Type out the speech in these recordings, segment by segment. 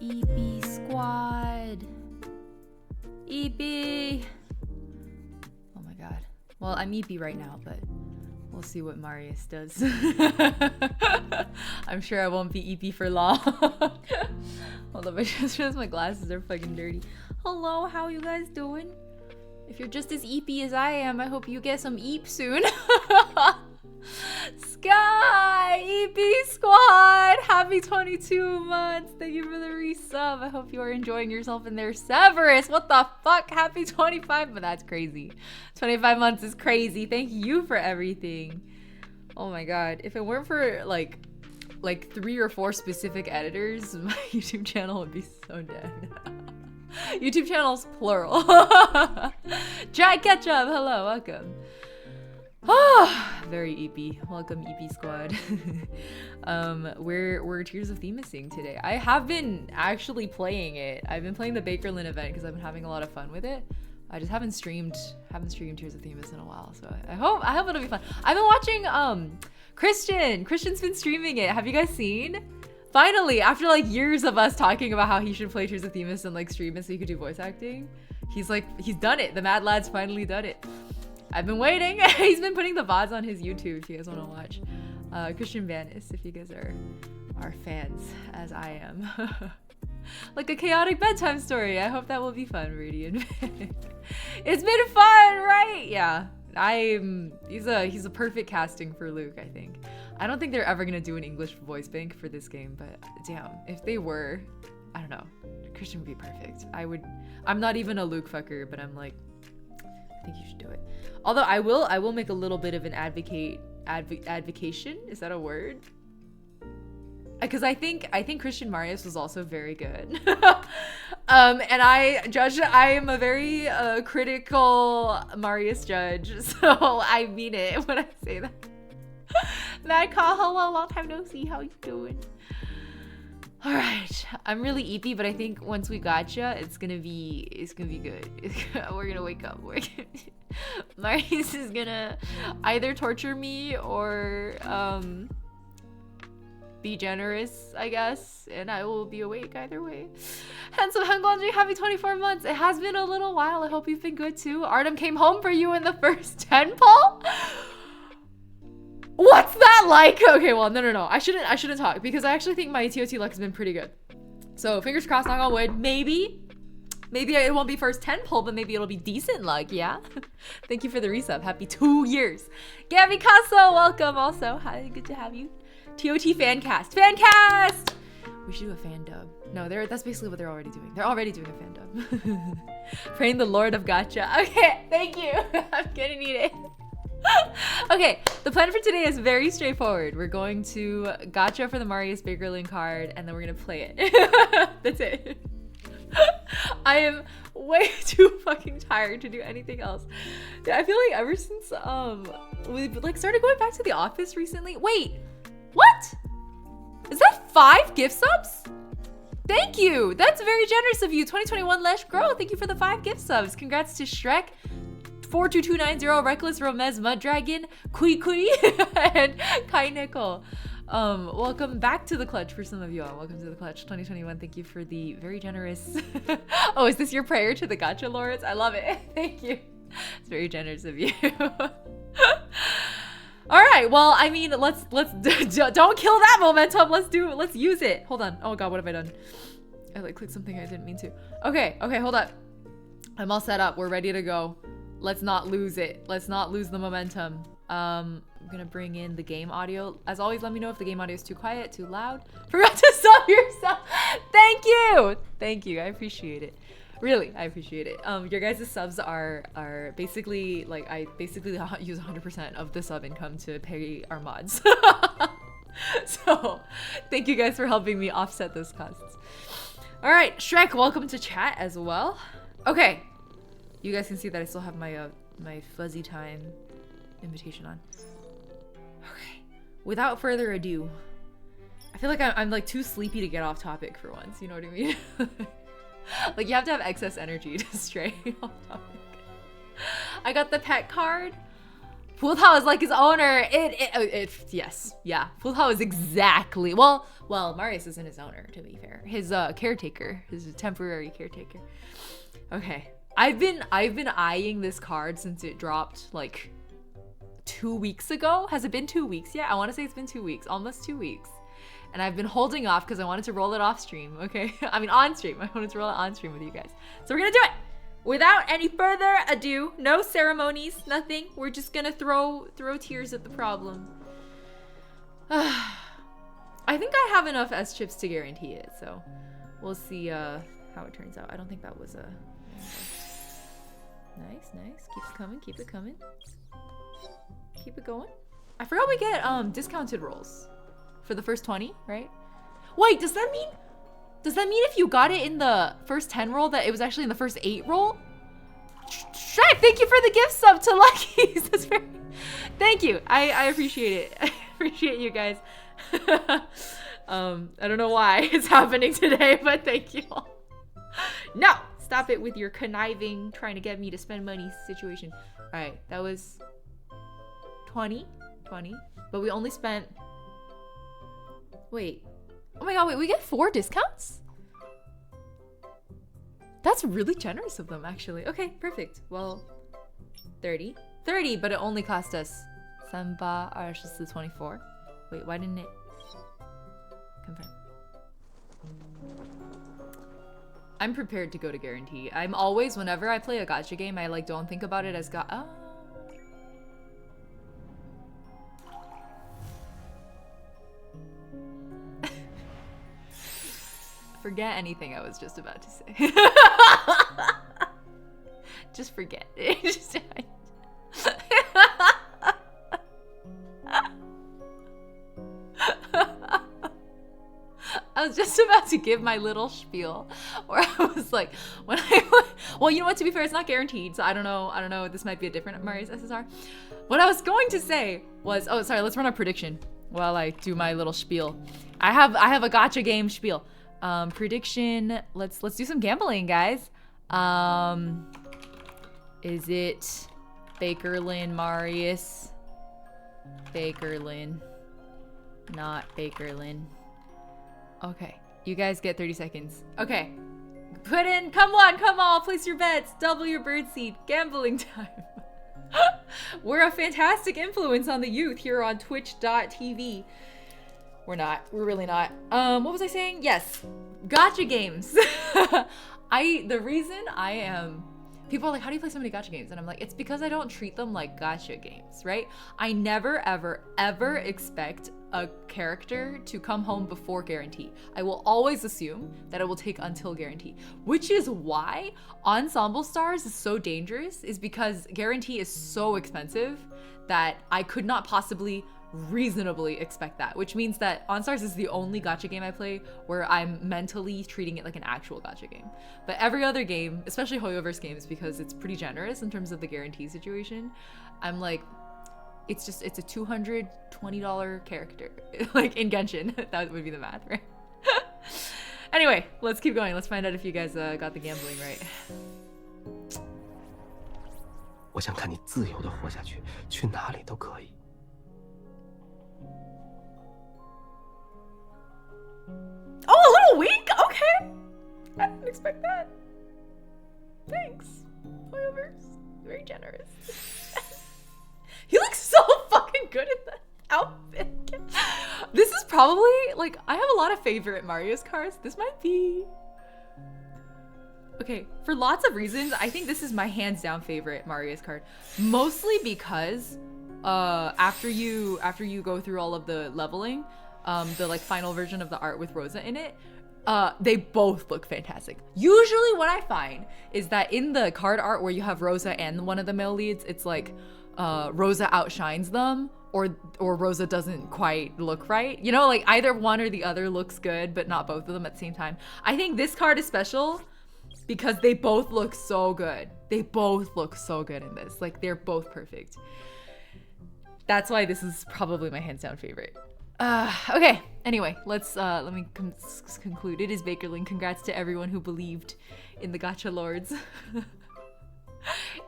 EP squad. EP. Oh my god. Well, I'm EP right now, but we'll see what Marius does. I'm sure I won't be EP for long. Hold up, I just realized my glasses are fucking dirty. Hello, how you guys doing? If you're just as EP as I am, I hope you get some EP soon. Sky! EP squad! Happy 22 months! Thank you for the resub. I hope you are enjoying yourself in there. Severus! What the fuck? Happy 25, but that's crazy. 25 months is crazy. Thank you for everything. Oh my god. If it weren't for like 3 or 4 specific editors, my YouTube channel would be so dead. YouTube channels plural. Jack Ketchup! Hello, welcome. Very EP. Welcome, EP squad. We're Tears of Themising today. I have been actually playing it. I've been playing the Bakerlon event because I've been having a lot of fun with it. I just haven't streamed Tears of Themis in a while, so I hope it'll be fun. I've been watching Christian's been streaming it. Have you guys seen? Finally, after like years of us talking about how he should play Tears of Themis and like stream it so he could do voice acting, he's done it. The Mad Lad's finally done it. I've been waiting. He's been putting the VODs on his YouTube if you guys want to watch. Christian Vanis, if you guys are fans, as I am. Like a chaotic bedtime story. I hope that will be fun, Radiant. It's been fun, right? Yeah. He's a perfect casting for Luke, I think. I don't think they're ever gonna do an English voice bank for this game, but damn, if they were, I don't know. Christian would be perfect. I'm not even a Luke fucker, but I'm like, I think you should do it. Although I will make a little bit of an advocation. Is that a word? Because I think Christian Marius was also very good. And I am a very critical Marius judge, so I mean it when I say that. Mad Call, hello, long time no see. How you doing? All right, I'm really EP, but I think once we gotcha, it's gonna be good. We're gonna wake up. Marius is gonna either torture me or be generous, I guess, and I will be awake either way. Handsome Hangwanji, happy 24 months. It has been a little while. I hope you've been good too. Artem came home for you in the first 10 poll. What's that like? Okay, well, no. I shouldn't talk because I actually think my TOT luck has been pretty good. So fingers crossed, knock on wood. Maybe it won't be first 10 pull, but maybe it'll be decent luck, yeah? Thank you for the resub. Happy 2 years. Gabby Casso, welcome also. Hi, good to have you. TOT Fancast. Fancast! We should do a fan dub. No, that's basically what they're already doing. They're already doing a fan dub. Praying the Lord of Gotcha. Okay, thank you. I'm gonna need it. Okay, the plan for today is very straightforward. We're going to gotcha for the Marius Bakerlon card, and then we're gonna play it. That's it. I am way too fucking tired to do anything else. I feel like ever since we like started going back to the office recently. Wait, what? Is that 5 gift subs? Thank you. That's very generous of you. 2021 Lesh Grow. Thank you for the 5 gift subs. Congrats to Shrek, 42290, Reckless, Romez, Mud Dragon, Kui and Kai Nickel. Welcome back to the clutch for some of you all. Welcome to the clutch 2021. Thank you for the very generous. Oh, is this your prayer to the gotcha lords? I love it. Thank you. It's very generous of you. All right. Well, I mean, let's don't kill that momentum. Let's use it. Hold on. Oh god, what have I done? I like clicked something I didn't mean to. Okay, hold up. I'm all set up. We're ready to go. Let's not lose it. Let's not lose the momentum. I'm gonna bring in the game audio. As always, let me know if the game audio is too quiet, too loud. Forgot to sub yourself. Thank you. I appreciate it. Really, I appreciate it. Your guys' subs are basically like I basically use 100% of the sub income to pay our mods. So thank you guys for helping me offset those costs. All right, Shrek, welcome to chat as well. Okay, you guys can see that I still have my my fuzzy time invitation on. Okay, without further ado, I feel like I'm like too sleepy to get off topic for once. You know what I mean? Like you have to have excess energy to stray off topic. I got the pet card. Pulthao is like his owner. Yes, yeah. Pulthao is exactly well. Marius isn't his owner, to be fair. His caretaker, his temporary caretaker. Okay, I've been eyeing this card since it dropped like 2 weeks ago. Has it been 2 weeks yet? I want to say it's been 2 weeks, almost 2 weeks. And I've been holding off because I wanted to roll it off stream. Okay, I mean on stream. I wanted to roll it on stream with you guys. So we're gonna do it. Without any further ado, no ceremonies, nothing. We're just gonna throw tears at the problem. I think I have enough S chips to guarantee it, so we'll see how it turns out. I don't think that was a... Nice. Keep it coming, keep it coming. Keep it going. I forgot we get discounted rolls for the first 20, right? Wait, does that mean if you got it in the first 10 roll that it was actually in the first 8 roll? Shrek, thank you for the gift sub to Lucky's. That's very... Thank you. I appreciate it. I appreciate you guys. I don't know why it's happening today, but thank you. No! Stop it with your conniving, trying to get me to spend money situation. Alright, that was 20. But we only spent... Wait. Oh my god, wait, we get 4 discounts? That's really generous of them, actually. Okay, perfect. Well, 30, but it only cost us Senba Arshis 24. Wait, why didn't it confirm? I'm prepared to go to guarantee. I'm always, whenever I play a gacha game, I like don't think about it as oh. Forget anything I was just about to say. Just forget it. I was just about to give my little spiel where I was like, well, you know what, to be fair, it's not guaranteed, so I don't know, this might be a different Marius SSR. What I was going to say was, oh, sorry, let's run a prediction while I do my little spiel. I have a gacha game spiel. Prediction, let's do some gambling, guys. Is it Bakerlon, Marius? Bakerlon. Not Bakerlon. Okay, you guys get 30 seconds. Okay, put in, come on, place your bets, double your birdseed, gambling time. We're a fantastic influence on the youth here on twitch.tv. We're really not. What was I saying? Yes, gacha games. The reason I am, people are like, how do you play so many gacha games? And I'm like, it's because I don't treat them like gacha games, right? I never, ever expect a character to come home before guarantee. I will always assume that it will take until guarantee, which is why Ensemble Stars is so dangerous, is because guarantee is so expensive that I could not possibly reasonably expect that, which means that OnStars is the only gacha game I play where I'm mentally treating it like an actual gacha game. But every other game, especially Hoyoverse games, because it's pretty generous in terms of the guarantee situation, I'm like, it's a $220 character. Like in Genshin, that would be the math, right? Anyway, let's keep going. Let's find out if you guys got the gambling right. 我想看你自由地活下去，去哪里都可以。 Oh, a little weak? Okay. I didn't expect that. Thanks. Hoyoverse. Very generous. He looks so fucking good in that outfit. This is probably, like, I have a lot of favorite Marius cards. This might be... Okay, for lots of reasons, I think this is my hands down favorite Marius card. Mostly because after you go through all of the leveling, the like final version of the art with Rosa in it, they both look fantastic. Usually what I find is that in the card art where you have Rosa and one of the male leads, it's like, Rosa outshines them, or Rosa doesn't quite look right. You know, like either one or the other looks good, but not both of them at the same time. I think this card is special because they both look so good. They both look so good in this. Like they're both perfect. That's why this is probably my hands down favorite. Okay. Anyway, let me conclude. It is Bakerlon. Congrats to everyone who believed in the Gacha Lords.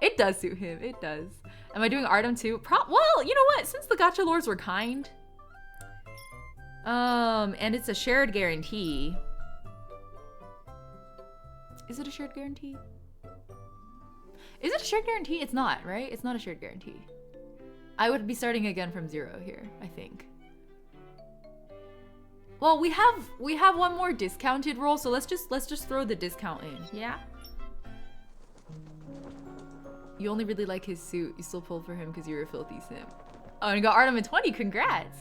It does suit him. It does. Am I doing Artem too? Well, you know what? Since the Gacha Lords were kind, and it's a shared guarantee. Is it a shared guarantee? Is it a shared guarantee? It's not, right? It's not a shared guarantee. I would be starting again from 0 here, I think. Well, we have one more discounted roll, so let's just throw the discount in. Yeah. You only really like his suit. You still pull for him because you're a filthy simp. Oh, and you got Artem at 20. Congrats.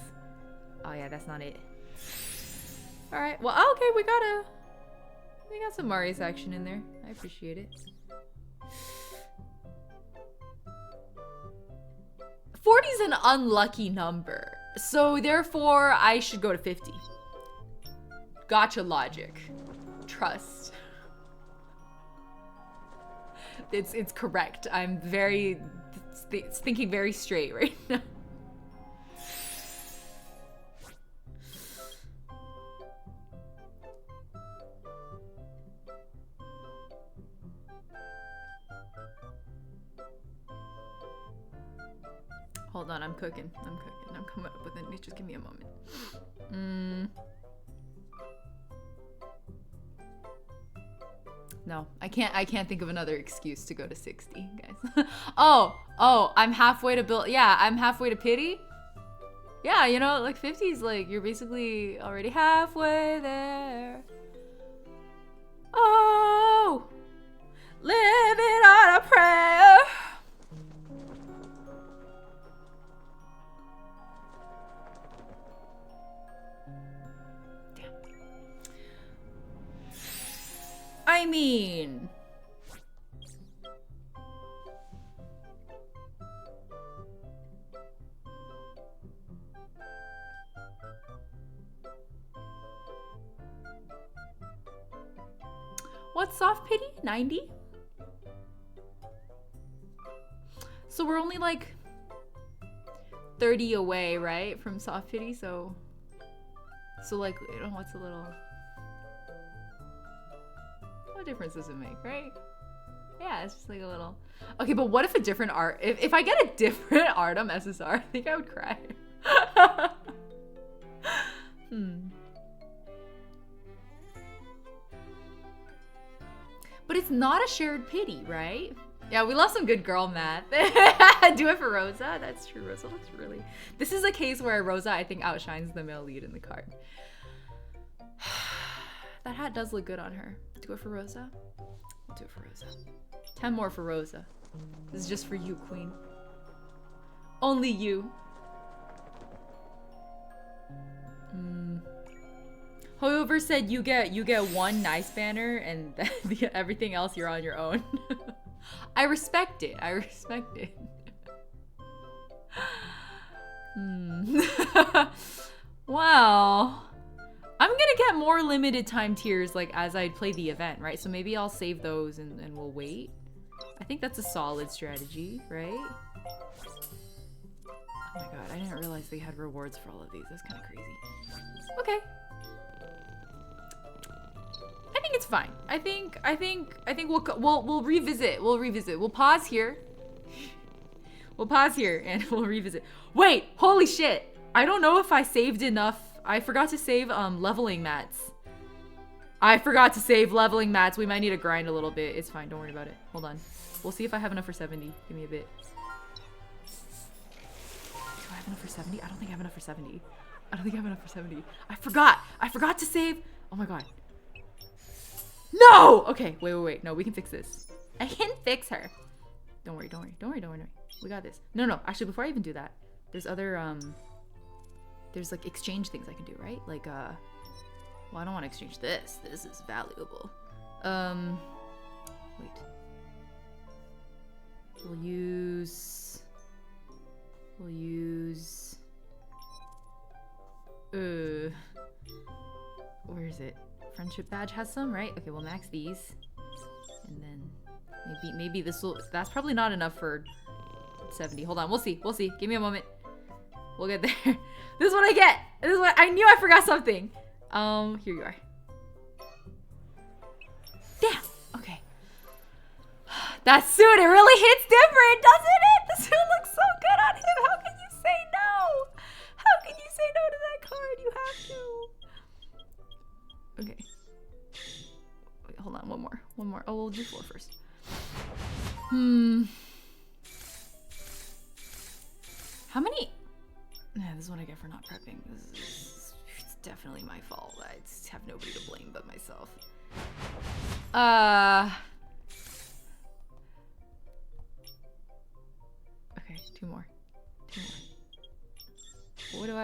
Oh yeah, that's not it. All right. Well, okay, we got some Marius action in there. I appreciate it. 40 is an unlucky number, so therefore I should go to 50. Gotcha logic. Trust. It's correct. I'm thinking very straight right now. Hold on, I'm cooking. I'm coming up with it. Just give me a moment. No, I can't think of another excuse to go to 60, guys. oh, I'm halfway to build. Yeah, I'm halfway to pity. Yeah, you know, like 50 is like, you're basically already halfway there. Oh, living on a prayer. I mean, what's soft pity? 90? So we're only like 30 away, right? From soft pity, so like, you know, what's a little... What difference does it make, right? Yeah, it's just like a little... Okay, but what if a different art... If I get a different Artem SSR, I think I would cry. But it's not a shared pity, right? Yeah, we lost some good girl math. Do it for Rosa. That's true. Rosa looks really... This is a case where Rosa, I think, outshines the male lead in the card. That hat does look good on her. Do it for Rosa. I'll do it for Rosa. 10 more for Rosa. This is just for you, queen. Only you. However said you get one nice banner and everything else you're on your own. I respect it. I respect it. Wow. I'm gonna get more limited time tiers like as I play the event, right? So maybe I'll save those and we'll wait. I think that's a solid strategy, right? Oh my god, I didn't realize they had rewards for all of these. That's kind of crazy. Okay. I think it's fine. I think we'll revisit. We'll revisit. We'll pause here. We'll pause here and we'll revisit. Wait, holy shit. I don't know if I saved enough. I forgot to save leveling mats. I forgot to save leveling mats. We might need to grind a little bit. It's fine. Don't worry about it. Hold on. We'll see if I have enough for 70. Give me a bit. Do I have enough for 70? I don't think I have enough for 70. I don't think I have enough for 70. I forgot. I forgot to save. Oh my god. No! Okay, wait. No, we can fix this. I can fix her. Don't worry. We got this. No. Actually, before I even do that, there's other, there's like exchange things I can do, right? Like, well, I don't want to exchange this. This is valuable. Wait. We'll use We'll use... where is it? Friendship badge has some, right? Okay, we'll max these. And then maybe this will... That's probably not enough for 70. Hold on, we'll see. We'll see. Give me a moment. We'll get there. This is what I get. This is what... I knew I forgot something. Here you are. Damn! Okay. That suit, it really hits different, doesn't it? The suit looks so good on him. How can you say no? How can you say no to that card? You have to. Okay. Wait, hold on, one more. One more. Oh, we'll do 4 first. How many? Nah, this is what I get for not prepping. It's definitely my fault. I just have nobody to blame but myself. Okay, 2 more. 2 more.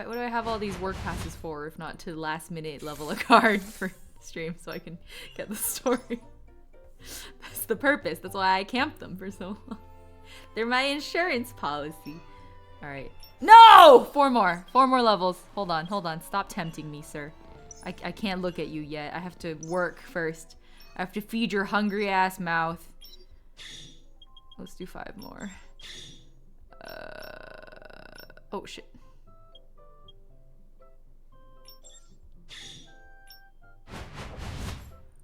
What do I have all these work passes for if not to last minute level a card for stream so I can get the story? That's the purpose. That's why I camped them for so long. They're my insurance policy. All right. No! 4 more. 4 more levels. Hold on, hold on. Stop tempting me, sir. I can't look at you yet. I have to work first. I have to feed your hungry ass mouth. Let's do 5 more. Oh shit.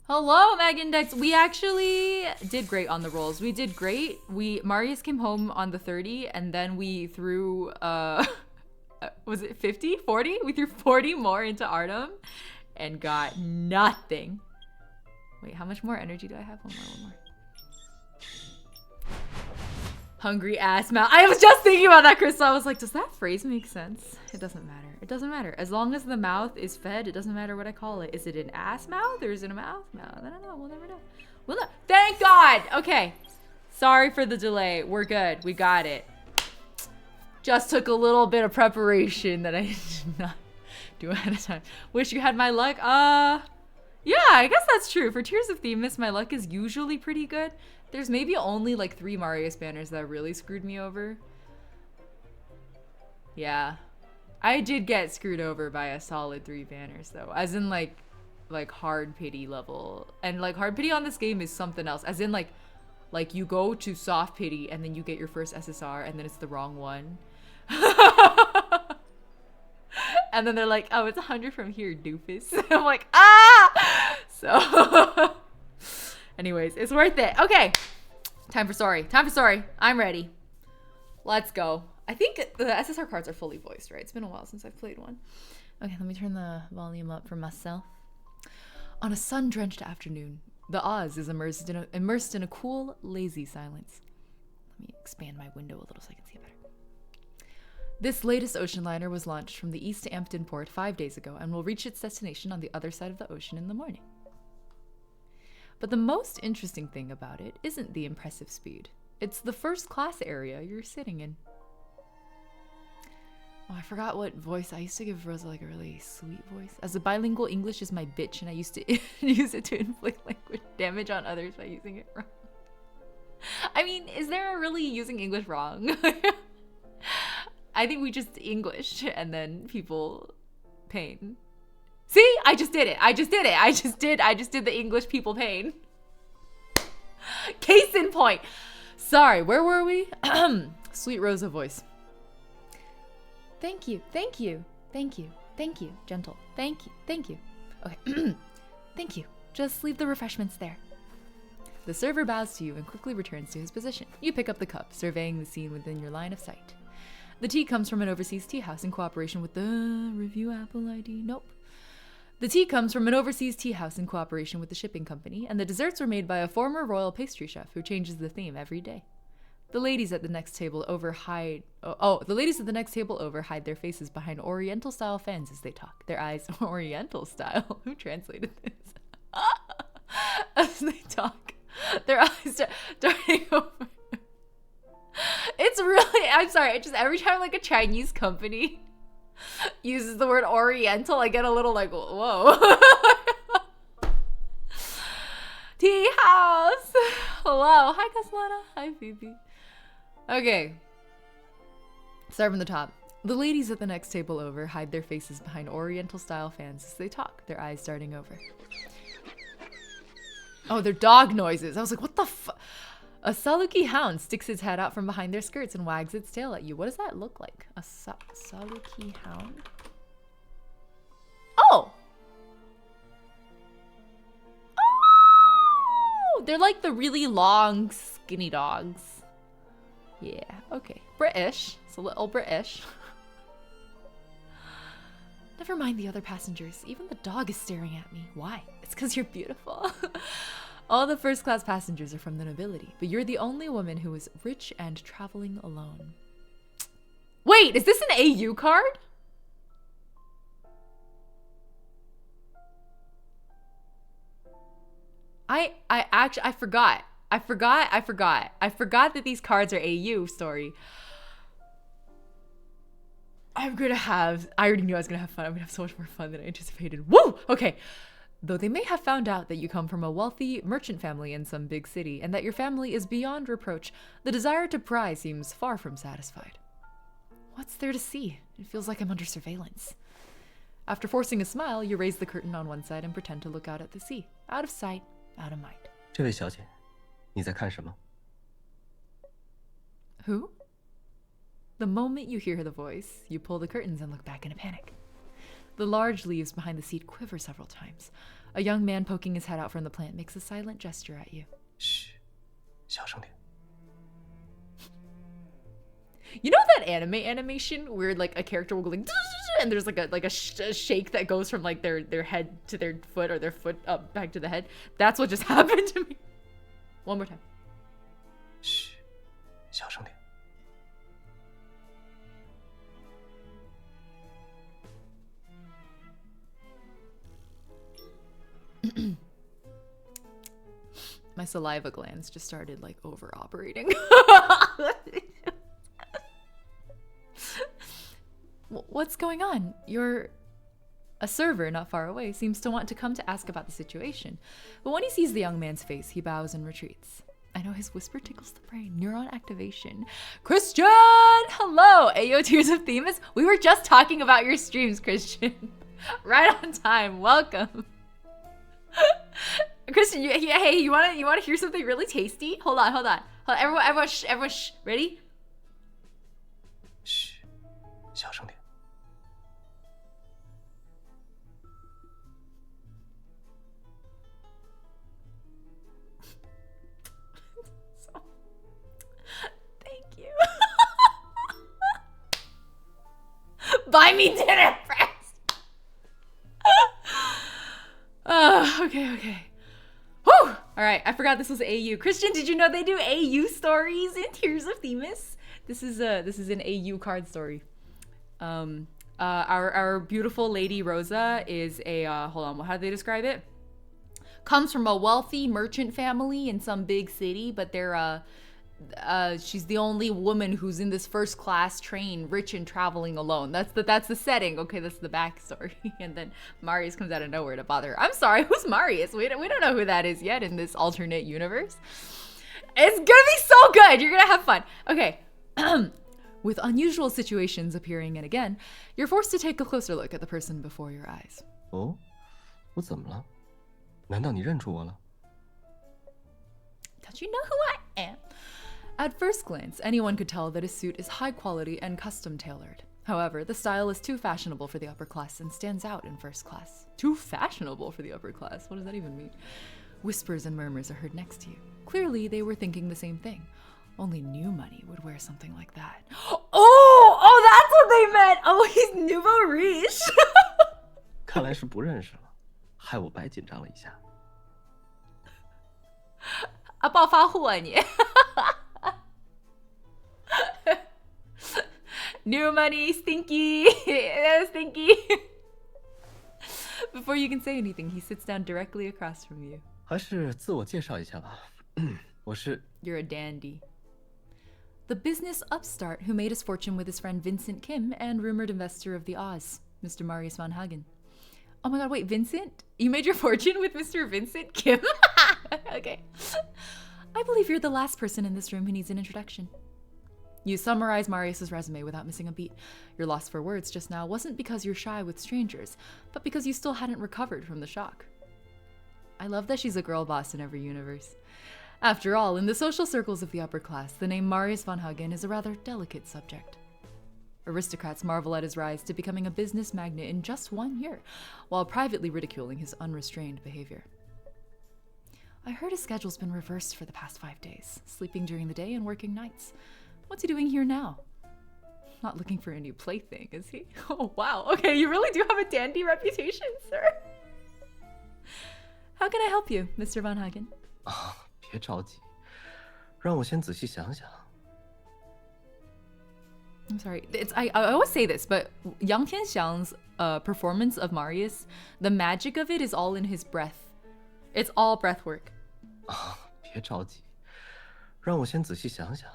Hello, Megan Dex. We actually did great on the rolls. We did great. Marius came home on the 30 and then we threw was it 50? 40? We threw 40 more into Artem and got nothing. Wait, how much more energy do I have? One more. Hungry ass mouth. I was just thinking about that, Crystal. I was like, does that phrase make sense? It doesn't matter. It doesn't matter. As long as the mouth is fed, it doesn't matter what I call it. Is it an ass mouth or is it a mouth mouth? I don't know. We'll never know. We'll know. Thank God. Okay. Sorry for the delay. We're good. We got it. Just took a little bit of preparation that I did not do ahead of time. Wish you had my luck. Yeah, I guess that's true. For Tears of Themis, my luck is usually pretty good. There's maybe only like 3 Marius banners that really screwed me over. Yeah. I did get screwed over by a solid 3 banners though. As in like hard pity level. And like hard pity on this game is something else. As in like you go to soft pity and then you get your first SSR and then it's the wrong one. And then they're like, oh, it's 100 from here, doofus. I'm like, ah! So, anyways, it's worth it. Okay, time for story. Time for story. I'm ready. Let's go. I think the SSR cards are fully voiced, right? It's been a while since I've played one. Okay, let me turn the volume up for myself. On a sun-drenched afternoon, the Oz is immersed in a cool, lazy silence. Let me expand my window a little so I can see it better. This latest ocean liner was launched from the East Ampton port 5 days ago and will reach its destination on the other side of the ocean in the morning. But the most interesting thing about it isn't the impressive speed. It's the first class area you're sitting in. Oh, I forgot what voice. I used to give Rosa like a really sweet voice. As a bilingual, English is my bitch and I used to use it to inflict language damage on others by using it wrong. I mean, is there really using English wrong? I think we just English and then people pain. See, I just did it. I just did the English people pain. Case in point. Sorry, where were we? Sweet Rosa voice. Thank you. Gentle. Thank you. Okay. Thank you. Just leave the refreshments there. The server bows to you and quickly returns to his position. You pick up the cup, surveying the scene within your line of sight. The tea comes from an overseas tea house in cooperation with the review Apple ID. Nope. The tea comes from an overseas tea house in cooperation with the shipping company, and the desserts were made by a former royal pastry chef who changes the theme every day. The ladies at the next table over hide their faces behind Oriental-style fans as they talk. Their eyes Oriental style. Who translated this? As they talk, their eyes darting over. It's really, I'm sorry, I just every time like a Chinese company uses the word Oriental, I get a little like, whoa. Tea house. Hello. Hi, Caslana. Hi, Phoebe. Okay. Start from the top. The ladies at the next table over hide their faces behind Oriental-style fans as they talk, their eyes darting over. Oh, they're dog noises. I was like, what the fuck? A Saluki hound sticks its head out from behind their skirts and wags its tail at you. What does that look like? A Saluki hound? Oh! Oh! They're like the really long, skinny dogs. Yeah, okay. British. It's a little British. Never mind the other passengers. Even the dog is staring at me. Why? It's because you're beautiful. All the first-class passengers are from the nobility, but you're the only woman who is rich and traveling alone. Wait, is this an AU card? I forgot. I forgot that these cards are AU story. I already knew I was gonna have fun. I'm gonna have so much more fun than I anticipated. Woo! Okay. Though they may have found out that you come from a wealthy merchant family in some big city and that your family is beyond reproach, the desire to pry seems far from satisfied. What's there to see? It feels like I'm under surveillance. After forcing a smile, you raise the curtain on one side and pretend to look out at the sea. Out of sight, out of mind. 这位小姐，你在看什么？ Who? The moment you hear the voice, you pull the curtains and look back in a panic. The large leaves behind the seat quiver several times. A young man poking his head out from the plant makes a silent gesture at you. Shh, 小声点。 You know that anime animation where like a character will go like and there's like a shake that goes from like their head to their foot or their foot up back to the head? That's what just happened to me. One more time. Shh, 小声点。 My saliva glands just started like over operating. What's going on? A server not far away seems to want to come to ask about the situation. But when he sees the young man's face, he bows and retreats. I know his whisper tickles the brain. Neuron activation. Christian! Hello! Ayo Tears of Themis. We were just talking about your streams, Christian. Right on time. Welcome. Christian, hey, you wanna hear something really tasty? Hold on. Everyone, shh. Ready? Shh, 小声点。 Thank you. Buy me dinner first. Okay. Whew! Alright, I forgot this was AU. Christian, did you know they do AU stories in Tears of Themis? This is an AU card story. Our beautiful lady Rosa is a hold on, how do they describe it? Comes from a wealthy merchant family in some big city, but they're she's the only woman who's in this first class train, rich and traveling alone. That's the setting. Okay, that's the backstory. And then Marius comes out of nowhere to bother her. I'm sorry, who's Marius? We don't know who that is yet in this alternate universe. It's gonna be so good. You're gonna have fun. Okay. With unusual situations appearing and again, you're forced to take a closer look at the person before your eyes. 哦，我怎么了？难道你认出我了？ Don't you know who I am? At first glance, anyone could tell that his suit is high quality and custom tailored. However, the style is too fashionable for the upper class and stands out in first class. Too fashionable for the upper class? What does that even mean? Whispers and murmurs are heard next to you. Clearly, they were thinking the same thing. Only new money would wear something like that. Oh, that's what they meant! Oh, he's nouveau riche! 看来是不认识了，害我白紧张了一下。啊，暴发户啊你！ New money, stinky, stinky. Before you can say anything, he sits down directly across from you. 还是自我介绍一下吧。我是 You're a dandy. The business upstart who made his fortune with his friend Vincent Kim and rumored investor of the Oz, Mr. Marius von Hagen. Oh my god, wait, Vincent? You made your fortune with Mr. Vincent Kim? Okay. I believe you're the last person in this room who needs an introduction. You summarize Marius's resume without missing a beat. Your loss for words just now wasn't because you're shy with strangers, but because you still hadn't recovered from the shock. I love that she's a girl boss in every universe. After all, in the social circles of the upper class, the name Marius von Hagen is a rather delicate subject. Aristocrats marvel at his rise to becoming a business magnate in just 1 year, while privately ridiculing his unrestrained behavior. I heard his schedule's been reversed for the past 5 days, sleeping during the day and working nights. What's he doing here now? Not looking for a new plaything, is he? Oh, wow. Okay, you really do have a dandy reputation, sir. How can I help you, Mr. von Hagen? 别着急，让我先仔细想想。 I'm sorry. I always say this, but Yang Tianxiang's performance of Marius, the magic of it is all in his breath. It's all breath work. 别着急，让我先仔细想想。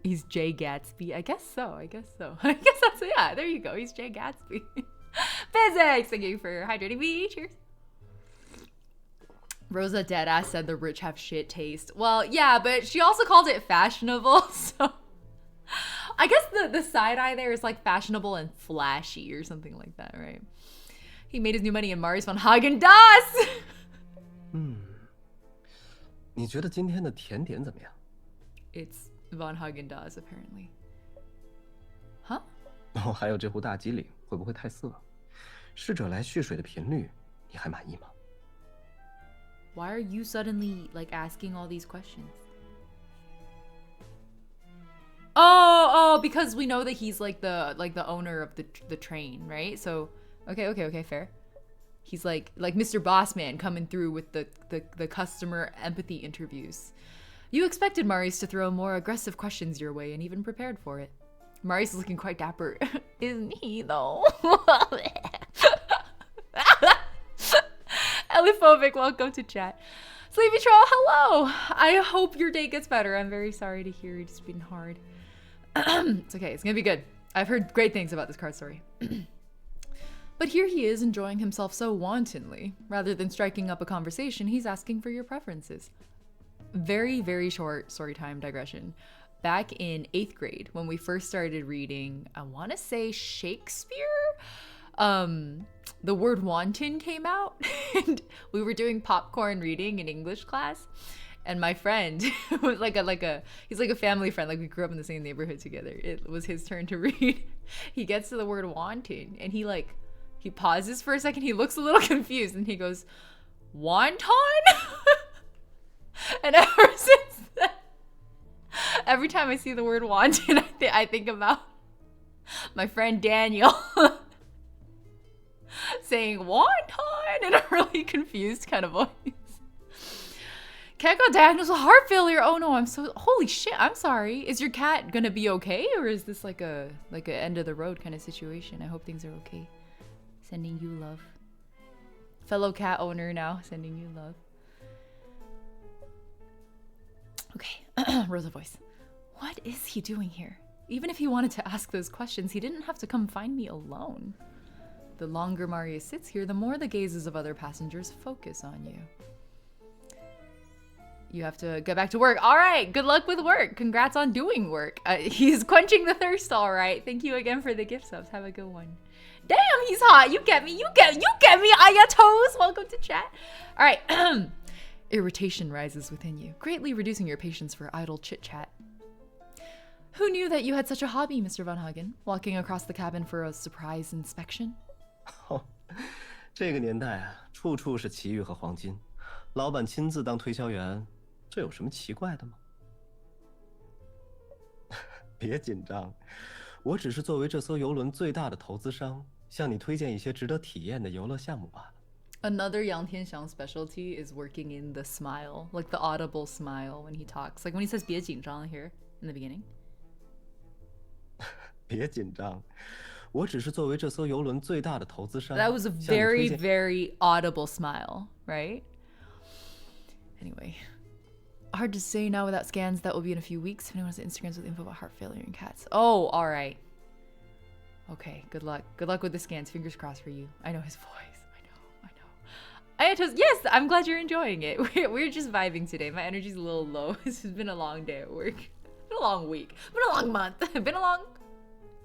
He's Jay Gatsby. I guess so. I guess that's, yeah, there you go. He's Jay Gatsby. Physics! Thank you for hydrating me. Cheers. Rosa Deadass said the rich have shit taste. Well, yeah, but she also called it fashionable, so... I guess the side eye there is like fashionable and flashy or something like that, right? He made his new money in Marius von Hagen Das! 你觉得今天的甜点怎么样？ It's von Hagen Das, apparently. Huh? 哦，还有这壶大吉岭会不会太涩？侍者来蓄水的频率，你还满意吗？ Why are you suddenly like asking all these questions? Oh, because we know that he's like the owner of the train, right? So, okay, fair. He's like Mr. Bossman coming through with the customer empathy interviews. You expected Marius to throw more aggressive questions your way and even prepared for it. Marius is looking quite dapper, isn't he though? Eliphobic, welcome to chat. Sleepy Troll, hello! I hope your day gets better. I'm very sorry to hear it's been hard. It's okay, it's gonna be good. I've heard great things about this card story. But here he is enjoying himself so wantonly. Rather than striking up a conversation, he's asking for your preferences. Very, very short story time digression. Back in 8th grade, when we first started reading, I want to say Shakespeare, the word wanton came out, and we were doing popcorn reading in English class, and my friend was he's like a family friend, like we grew up in the same neighborhood together. It was his turn to read. He gets to the word wanton, and he pauses for a second, he looks a little confused, and he goes, wonton? And ever since then, every time I see the word wanton, I think about my friend Daniel saying wonton in a really confused kind of voice. Cat got diagnosed with heart failure. Oh no, holy shit, I'm sorry. Is your cat gonna be okay, or is this like a end of the road kind of situation? I hope things are okay. Sending you love. Fellow cat owner now, sending you love. Okay, Rosa voice. What is he doing here? Even if he wanted to ask those questions, he didn't have to come find me alone. The longer Marius sits here, the more the gazes of other passengers focus on you. You have to get back to work. All right, good luck with work. Congrats on doing work. He's quenching the thirst, all right. Thank you again for the gift subs. Have a good one. Damn, he's hot. You get me. You get me, Ayatos. Welcome to chat. All right. Irritation rises within you, greatly reducing your patience for idle chit-chat. Who knew that you had such a hobby, Mr. von Hagen, walking across the cabin for a surprise inspection? 这个年代啊，处处是奇遇和黄金。老板亲自当推销员，这有什么奇怪的吗？别紧张，我只是作为这艘游轮最大的投资商，向你推荐一些值得体验的游乐项目罢了。 Another Yang Tianxiang specialty is working in the smile, like the audible smile when he talks. Like when he says 别紧张 here in the beginning. 别紧张，我只是作为这艘游轮最大的投资商。 That was a very, very audible smile, right? Anyway, hard to say now without scans. That will be in a few weeks. If anyone has Instagrams with info about heart failure in cats. Oh, all right. Okay, good luck. Good luck with the scans. Fingers crossed for you. I know his voice. I Yes, I'm glad you're enjoying it. We're just vibing today. My energy's a little low. This has been a long day at work. It's been a long week. It's been a long month. It's been a long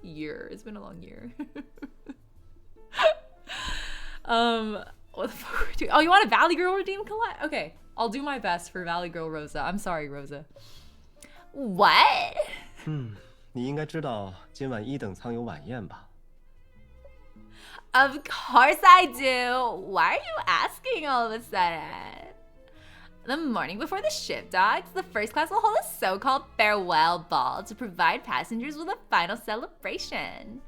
year. It's been a long year. What the fuck are we doing? Oh, you want a Valley Girl redeem collect? Okay, I'll do my best for Valley Girl Rosa. I'm sorry, Rosa. What? 你应该知道今晚1等舱有晚宴吧？ Of course I do. Why are you asking all of a sudden? The morning before the ship docks, the first class will hold a so-called farewell ball to provide passengers with a final celebration.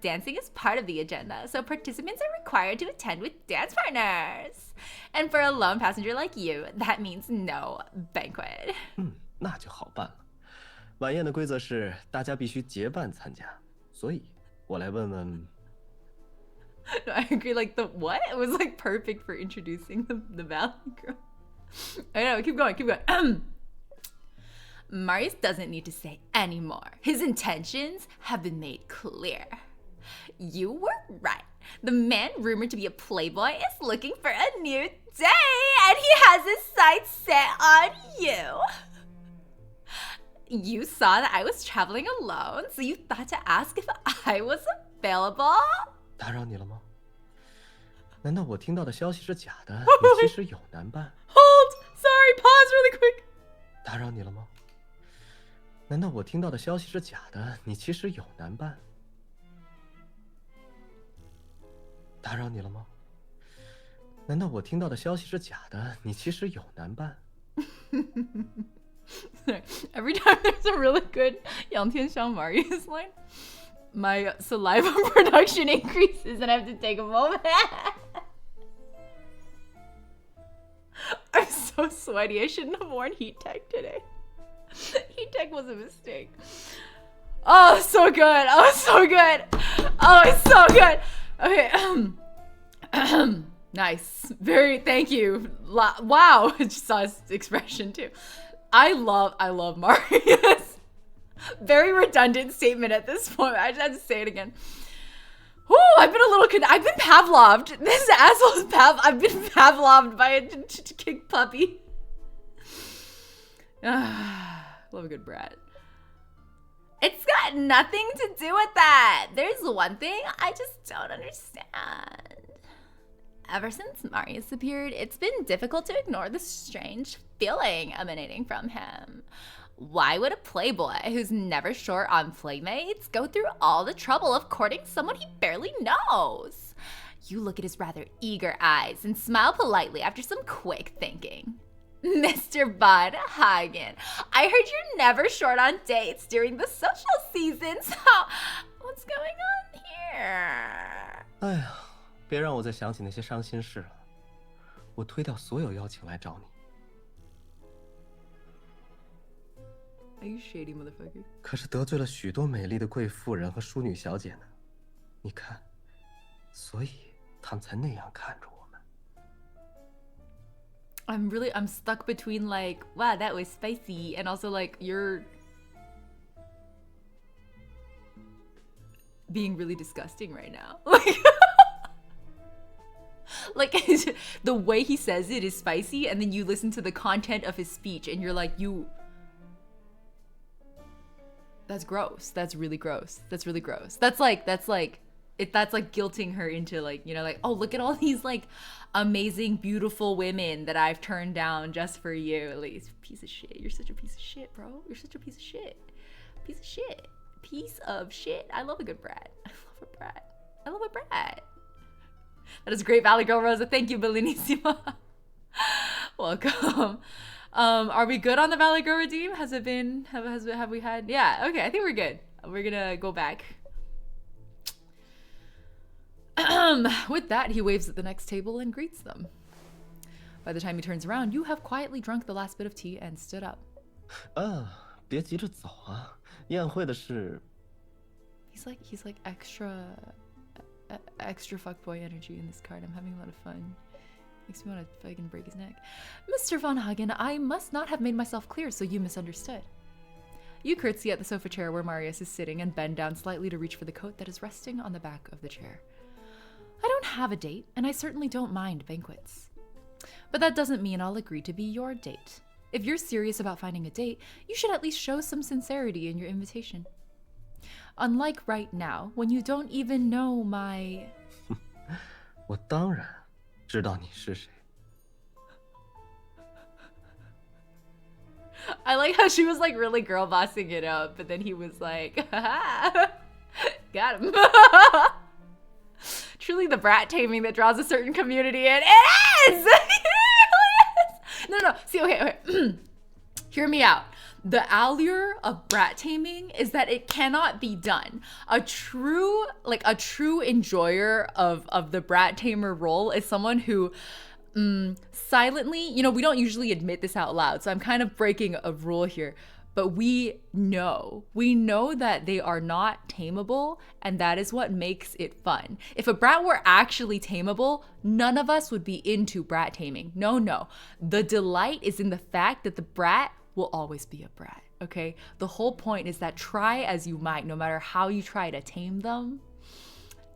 Dancing is part of the agenda, so participants are required to attend with dance partners. And for a lone passenger like you, that means no banquet. 那就好办了。晚宴的规则是大家必须结伴参加，所以我来问问。 No, I agree. Like the what? It was like perfect for introducing the Valley Girl. I know. Keep going. Keep going. Marius doesn't need to say any more. His intentions have been made clear. You were right. The man rumored to be a playboy is looking for a new day, and he has his sights set on you. You saw that I was traveling alone, so you thought to ask if I was available? 打扰你了吗？难道我听到的消息是假的？你其实有男伴。Hold! Sorry, pause really quick. 打扰你了吗？难道我听到的消息是假的？你其实有男伴。打扰你了吗？难道我听到的消息是假的？你其实有男伴。Every time there's a really good Yang Tianxiang Marius line, my saliva production increases and I have to take a moment. I'm so sweaty. I shouldn't have worn heat tech today. Heat tech was a mistake. Oh, so good. Oh, so good. Oh, it's so good. Okay. Nice. Thank you. Wow. I just saw his expression too. I love Marius. Very redundant statement at this point. I just had to say it again. Whew, I've been Pavloved. This asshole is I've been Pavloved by a kick puppy. Love a good brat. It's got nothing to do with that. There's one thing I just don't understand. Ever since Marius appeared, it's been difficult to ignore the strange feeling emanating from him. Why would a playboy who's never short on playmates go through all the trouble of courting someone he barely knows? You look at his rather eager eyes and smile politely after some quick thinking. Mr. Bud Hagen, I heard you're never short on dates during the social season, so what's going on here? 哎呀，别让我再想起那些伤心事了。我推掉所有邀请来找你。 Are you shady, motherfucker? 可是得罪了许多美丽的贵妇人和淑女小姐呢。你看，所以他们才那样看着我们。I'm stuck between like, wow, that was spicy, and also like you're being really disgusting right now. Like the way he says it is spicy, and then you listen to the content of his speech, and you're like, that's gross. That's really gross. That's really gross. That's like guilting her into like, you know, like, oh, look at all these like amazing, beautiful women that I've turned down just for you. Like, piece of shit. You're such a piece of shit, bro. You're such a piece of shit. Piece of shit. Piece of shit. I love a good brat. I love a brat. I love a brat. That is great, Valley Girl Rosa. Thank you, Belinissima. Welcome. Are we good on the Valley Girl redeem? Has it been, have we had, yeah, okay, I think we're good. We're gonna go back. With that, he waves at the next table and greets them. By the time he turns around, you have quietly drunk the last bit of tea and stood up. 别急着走啊，宴会的事。 He's like extra fuckboy energy in this card. I'm having a lot of fun. Makes me want to fucking break his neck. Mr. Von Hagen, I must not have made myself clear, so you misunderstood. You curtsy at the sofa chair where Marius is sitting and bend down slightly to reach for the coat that is resting on the back of the chair. I don't have a date, and I certainly don't mind banquets. But that doesn't mean I'll agree to be your date. If you're serious about finding a date, you should at least show some sincerity in your invitation. Unlike right now, when you don't even know my... 我当然知道你是谁。 I like how she was like really girl bossing it up, but then he was like, got him. Truly the brat taming that draws a certain community in. It is! It really is! No. See, okay. Hear me out. The allure of brat taming is that it cannot be done. A true enjoyer of the brat tamer role is someone who silently, we don't usually admit this out loud, so I'm kind of breaking a rule here, but we know that they are not tameable, and that is what makes it fun. If a brat were actually tameable, none of us would be into brat taming. No. The delight is in the fact that the brat will always be a brat, okay? The whole point is that try as you might, no matter how you try to tame them,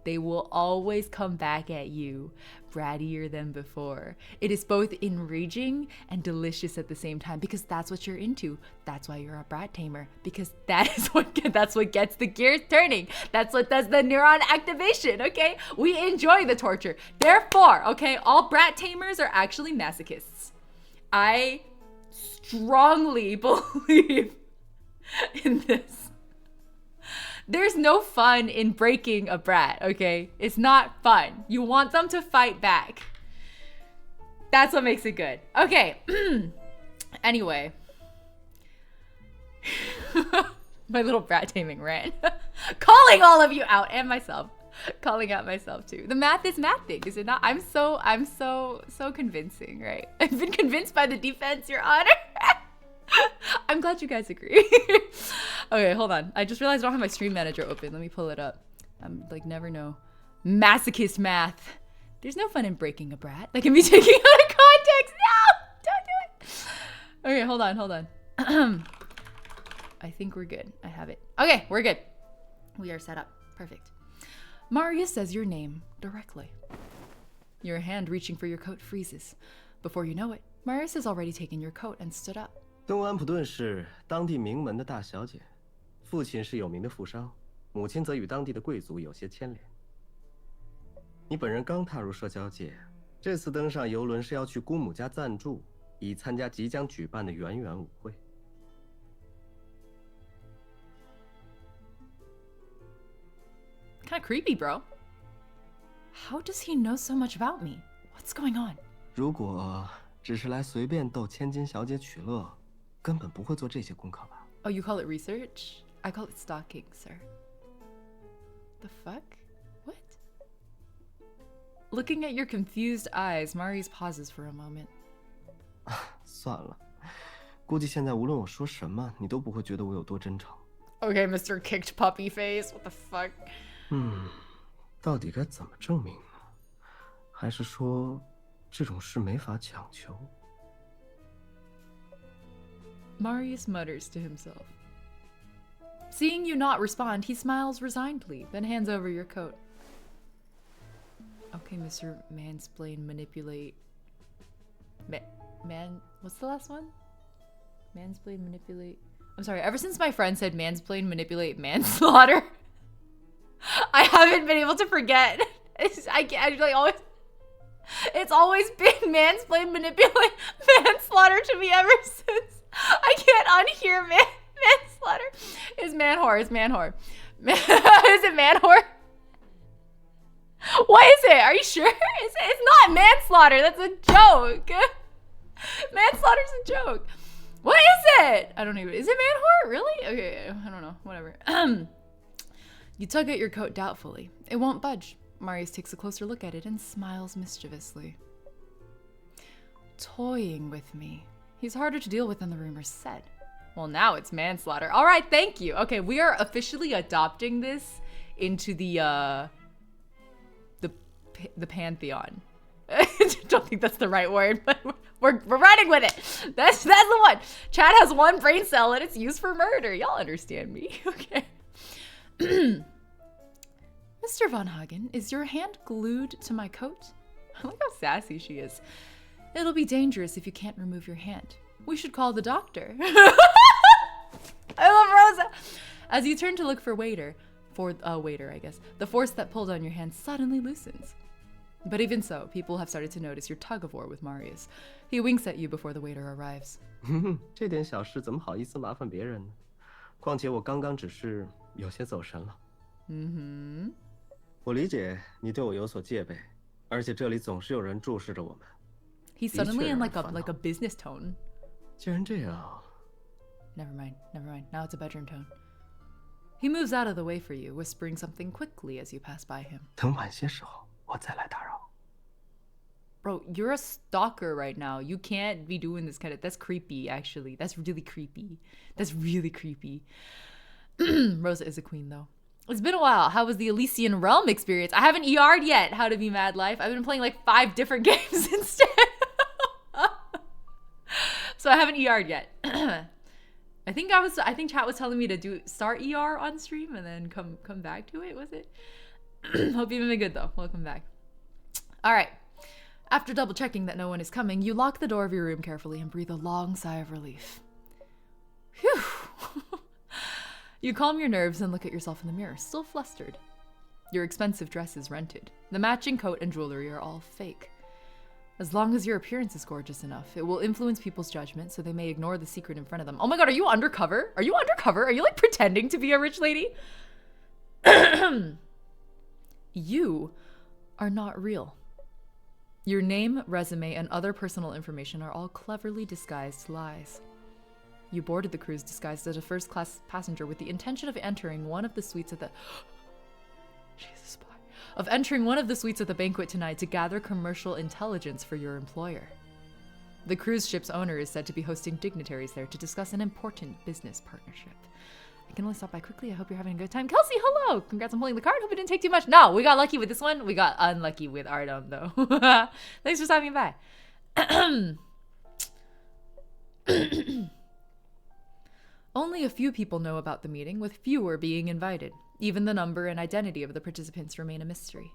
they will always come back at you brattier than before. It is both enraging and delicious at the same time because that's what you're into. That's why you're a brat tamer, because that's what gets the gears turning. That's what does the neuron activation, okay? We enjoy the torture. Therefore, okay, all brat tamers are actually masochists. I strongly believe in this. There's no fun in breaking a brat, okay? It's not fun. You want them to fight back. That's what makes it good. Okay. Anyway. My little brat taming rant. Calling all of you out and myself. Calling out myself too. The math is mathing, is it not? I'm so convincing, right? I've been convinced by the defense, Your Honor. I'm glad you guys agree. Okay, hold on. I just realized I don't have my stream manager open. Let me pull it up. I'm like, never know. Masochist math. There's no fun in breaking a brat. That can be taken out of context. No! Don't do it. Okay, hold on. I think we're good. I have it. Okay, we're good. We are set up. Perfect. Marius says your name directly. Your hand reaching for your coat freezes. Before you know it, Marius has already taken your coat and stood up. 东安普顿是当地名门的大小姐，父亲是有名的富商，母亲则与当地的贵族有些牵连。你本人刚踏入社交界，这次登上游轮是要去姑母家暂住，以参加即将举办的圆圆舞会。Kind of creepy, bro. How does he know so much about me? What's going on? 如果只是来随便逗千金小姐取乐，根本不会做这些功课吧？ Oh, you call it research? I call it stalking, sir. The fuck? What? Looking at your confused eyes, Marius pauses for a moment. 算了，估计现在无论我说什么，你都不会觉得我有多真诚。 Okay, Mr. Kicked Puppy Face. What the fuck? 到底该怎么证明呢？还是说，这种事没法强求？ Marius mutters to himself. Seeing you not respond, he smiles resignedly, then hands over your coat. Okay, Mr. Mansplain Manipulate. What's the last one? Mansplain Manipulate. I'm sorry, ever since my friend said mansplain manipulate manslaughter, I haven't been able to forget. It's always been mansplain manipulate manslaughter to me ever since. I can't unhear manslaughter. It's man-whore. Is it man-whore? What is it? Are you sure? It's not manslaughter. That's a joke. Manslaughter's a joke. What is it? I don't even. Is it man-whore? Really? Okay, I don't know. Whatever. You tug at your coat doubtfully. It won't budge. Marius takes a closer look at it and smiles mischievously. Toying with me. He's harder to deal with than the rumors said. Well, now it's manslaughter. All right, thank you. Okay, we are officially adopting this into the pantheon. I don't think that's the right word, but we're running with it. That's the one. Chad has one brain cell and it's used for murder. Y'all understand me. Okay. Mr. Von Hagen, is your hand glued to my coat? I like how sassy she is. It'll be dangerous if you can't remove your hand. We should call the doctor. I love Rosa. As you turn to look for a waiter, I guess, the force that pulled on your hand suddenly loosens. But even so, people have started to notice your tug-of-war with Marius. He winks at you before the waiter arrives. 这点小事怎么好意思麻烦别人呢？况且我刚刚只是有些走神了。我理解你对我有所戒备，而且这里总是有人注视着我们。He's suddenly in like a business tone. 既然这样 Never mind. Now it's a bedroom tone. He moves out of the way for you, whispering something quickly as you pass by him. 等晚些时候我再来打扰。 Bro, you're a stalker right now. You can't be doing this kind of... That's creepy, actually. That's really creepy. Rosa is a queen, though. It's been a while. How was the Elysian Realm experience? I haven't ER'd yet How to Be Mad Life. I've been playing like 5 different games instead. So I haven't ER'd yet. I think chat was telling me to start ER on stream and then come back to it, was it? Hope you've been good, though. Welcome back. All right. After double checking that no one is coming, you lock the door of your room carefully and breathe a long sigh of relief. Phew. You calm your nerves and look at yourself in the mirror, still flustered. Your expensive dress is rented. The matching coat and jewelry are all fake. As long as your appearance is gorgeous enough, it will influence people's judgment so they may ignore the secret in front of them. Oh my god, are you undercover? Are you like pretending to be a rich lady? You are not real. Your name, resume, and other personal information are all cleverly disguised lies. You boarded the cruise disguised as a first-class passenger with the intention of entering one of the suites at the... Jesus, boy. Of entering one of the suites at the banquet tonight to gather commercial intelligence for your employer. The cruise ship's owner is said to be hosting dignitaries there to discuss an important business partnership. I can only stop by quickly. I hope you're having a good time. Kelsey, hello! Congrats on pulling the card. Hope it didn't take too much. No, we got lucky with this one. We got unlucky with Artem, though. Thanks for stopping by. Only a few people know about the meeting, with fewer being invited. Even the number and identity of the participants remain a mystery.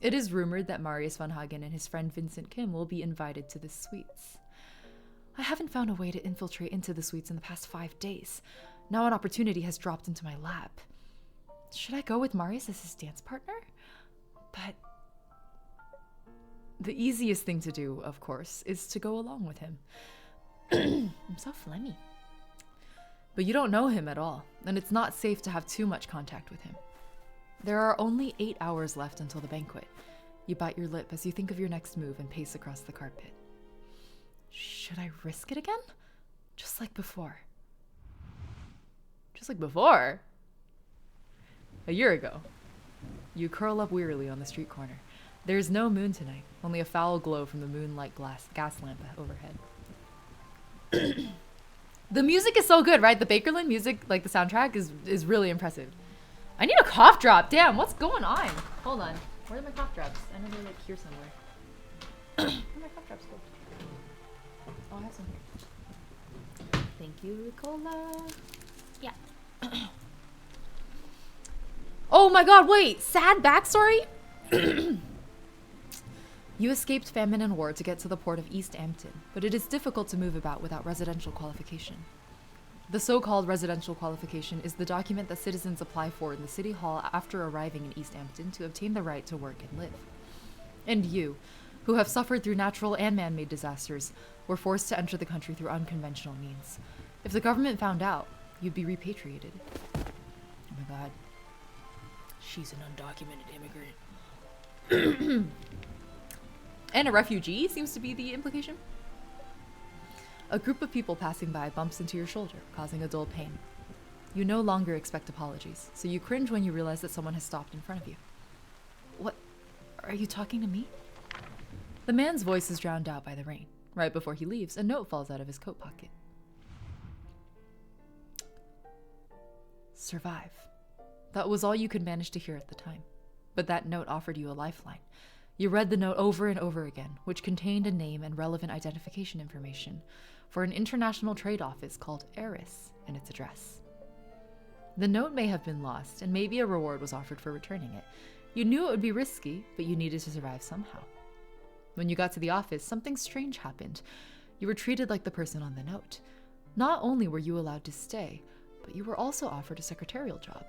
It is rumored that Marius von Hagen and his friend Vincent Kim will be invited to the suites. I haven't found a way to infiltrate into the suites in the past 5 days. Now an opportunity has dropped into my lap. Should I go with Marius as his dance partner? But the easiest thing to do, of course, is to go along with him. I'm so phlegmy. But you don't know him at all, and it's not safe to have too much contact with him. There are only 8 hours left until the banquet. You bite your lip as you think of your next move and pace across the carpet. Should I risk it again? Just like before. Just like before? A year ago. You curl up wearily on the street corner. There's no moon tonight, only a foul glow from the moonlight gas lamp overhead. The music is so good, right? The Bakerlon music, like the soundtrack, is really impressive. I need a cough drop. Damn, what's going on? Hold on. Where are my cough drops? I know they're like here somewhere. Where are my cough drops go? Oh, I have some here. Thank you, Ricola. Yeah. Oh my god, wait! Sad backstory? You escaped famine and war to get to the port of East Ampton, but it is difficult to move about without residential qualification. The so-called residential qualification is the document that citizens apply for in the city hall after arriving in East Ampton to obtain the right to work and live. And you, who have suffered through natural and man-made disasters, were forced to enter the country through unconventional means. If the government found out, you'd be repatriated. Oh my god. She's an undocumented immigrant. And a refugee seems to be the implication. A group of people passing by bumps into your shoulder, causing a dull pain. You no longer expect apologies, so you cringe when you realize that someone has stopped in front of you. What? Are you talking to me? The man's voice is drowned out by the rain. Right before he leaves, a note falls out of his coat pocket. Survive. That was all you could manage to hear at the time. But that note offered you a lifeline. You read the note over and over again, which contained a name and relevant identification information for an international trade office called Eris and its address. The note may have been lost, and maybe a reward was offered for returning it. You knew it would be risky, but you needed to survive somehow. When you got to the office, something strange happened. You were treated like the person on the note. Not only were you allowed to stay, but you were also offered a secretarial job.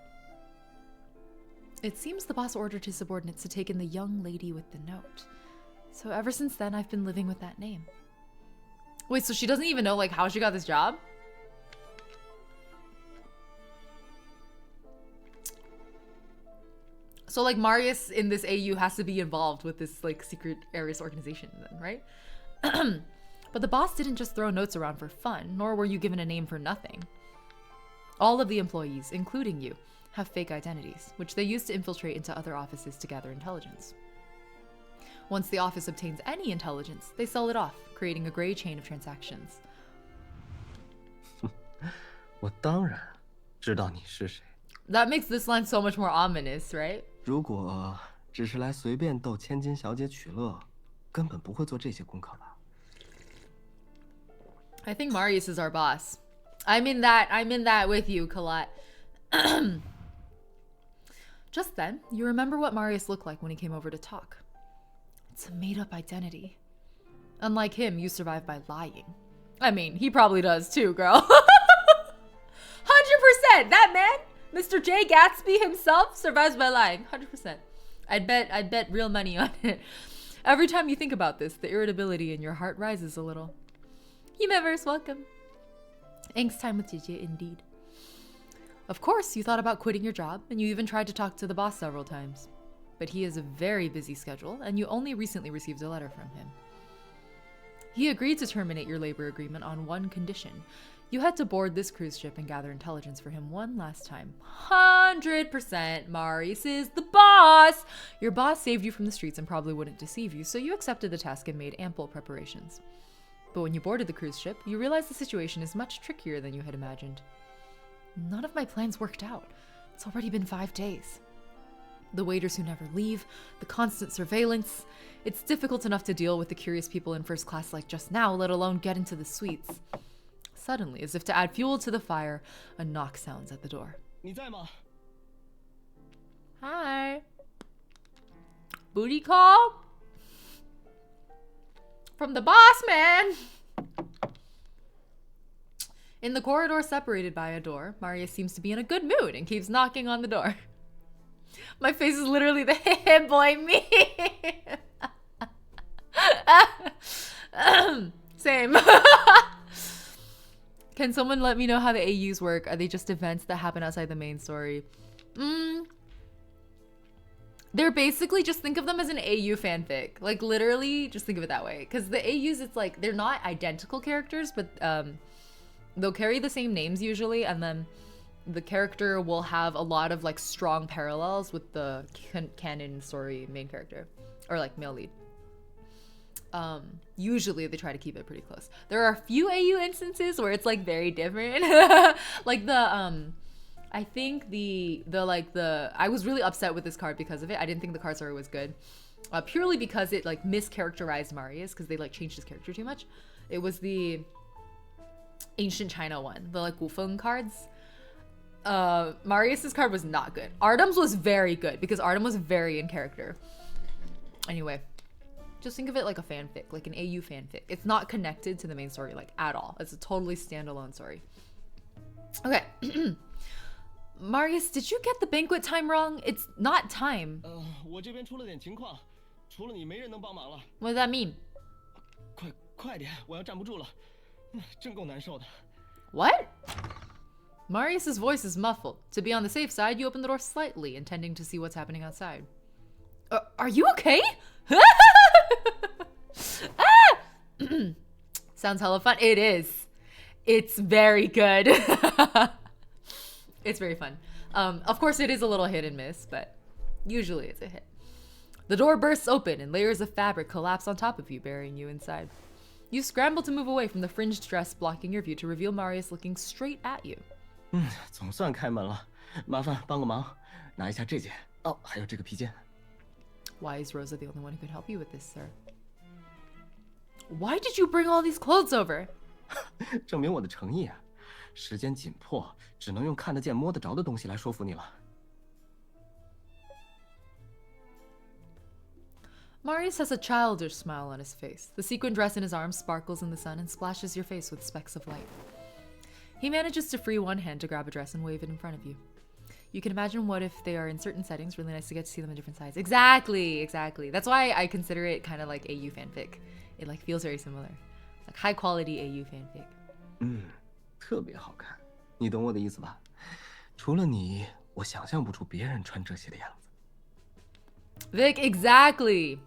It seems the boss ordered his subordinates to take in the young lady with the note. So ever since then, I've been living with that name. Wait, so she doesn't even know like how she got this job? So like Marius in this AU has to be involved with this like secret Ares organization then, right? But the boss didn't just throw notes around for fun, nor were you given a name for nothing. All of the employees, including you, have fake identities, which they use to infiltrate into other offices to gather intelligence. Once the office obtains any intelligence, they sell it off, creating a gray chain of transactions. 我当然知道你是谁。 That makes this line so much more ominous, right? 如果只是来随便逗千金小姐取乐，根本不会做这些功课吧？ I think Marius is our boss. I'm in that with you, Colette. Just then, you remember what Marius looked like when he came over to talk. It's a made-up identity. Unlike him, you survive by lying. I mean, he probably does too, girl. 100%! That man, Mr. J. Gatsby himself, survives by lying. 100%. I'd bet real money on it. Every time you think about this, the irritability in your heart rises a little. Yumiverse, welcome. Angst time with JJ, indeed. Of course, you thought about quitting your job, and you even tried to talk to the boss several times. But he has a very busy schedule, and you only recently received a letter from him. He agreed to terminate your labor agreement on one condition. You had to board this cruise ship and gather intelligence for him one last time. 100% Marius is the boss! Your boss saved you from the streets and probably wouldn't deceive you, so you accepted the task and made ample preparations. But when you boarded the cruise ship, you realized the situation is much trickier than you had imagined. None of my plans worked out. It's already been 5 days. The waiters who never leave, the constant surveillance. It's difficult enough to deal with the curious people in first class like just now, let alone get into the suites. Suddenly, as if to add fuel to the fire, a knock sounds at the door. 你在吗？ Hi. Booty call? From the boss, man! In the corridor separated by a door, Marius seems to be in a good mood and keeps knocking on the door. My face is literally the hey boy me. Same. Can someone let me know how the AUs work? Are they just events that happen outside the main story? They're basically, just think of them as an AU fanfic. Like literally, just think of it that way. Because the AUs, it's like, they're not identical characters, but they'll carry the same names usually, and then the character will have a lot of like strong parallels with the canon story main character, or like male lead. Usually they try to keep it pretty close. There are a few AU instances where it's like very different. Like the I think I was really upset with this card because of it. I didn't think the card story was good. Purely because it like mischaracterized Marius, because they like changed his character too much. It was the ancient China one, the like Wufeng cards. Marius's card was not good. Artem's was very good because Artem was very in character. Anyway, just think of it like a fanfic, like an AU fanfic. It's not connected to the main story like at all. It's a totally standalone story. Okay. Marius, did you get the banquet time wrong? It's not time. 我这边出了点情况，除了你没人能帮忙了。 What does that mean? 快点，我要站不住了，真够难受的。 What? Marius's voice is muffled. To be on the safe side, you open the door slightly, intending to see what's happening outside. Are you okay? Sounds hella fun. It is. It's very good. It's very fun. Of course, it is a little hit and miss, but usually it's a hit. The door bursts open and layers of fabric collapse on top of you, burying you inside. You scramble to move away from the fringed dress blocking your view to reveal Marius looking straight at you. 总算开门了，麻烦帮个忙，拿一下这件。哦，还有这个披肩。 Why is Rosa the only one who could help you with this, sir? Why did you bring all these clothes over? 证明我的诚意啊！时间紧迫，只能用看得见、摸得着的东西来说服你了。Marius has a childish smile on his face. The sequin dress in his arms sparkles in the sun and splashes your face with specks of light. He manages to free one hand to grab a dress and wave it in front of you. You can imagine what if they are in certain settings, really nice to get to see them in different sides. Exactly. That's why I consider it kind of like AU fanfic. It like feels very similar. Like high quality AU fanfic. 特别好看，你懂我的意思吧？除了你，我想象不出别人穿这些的样子。 Vic, exactly.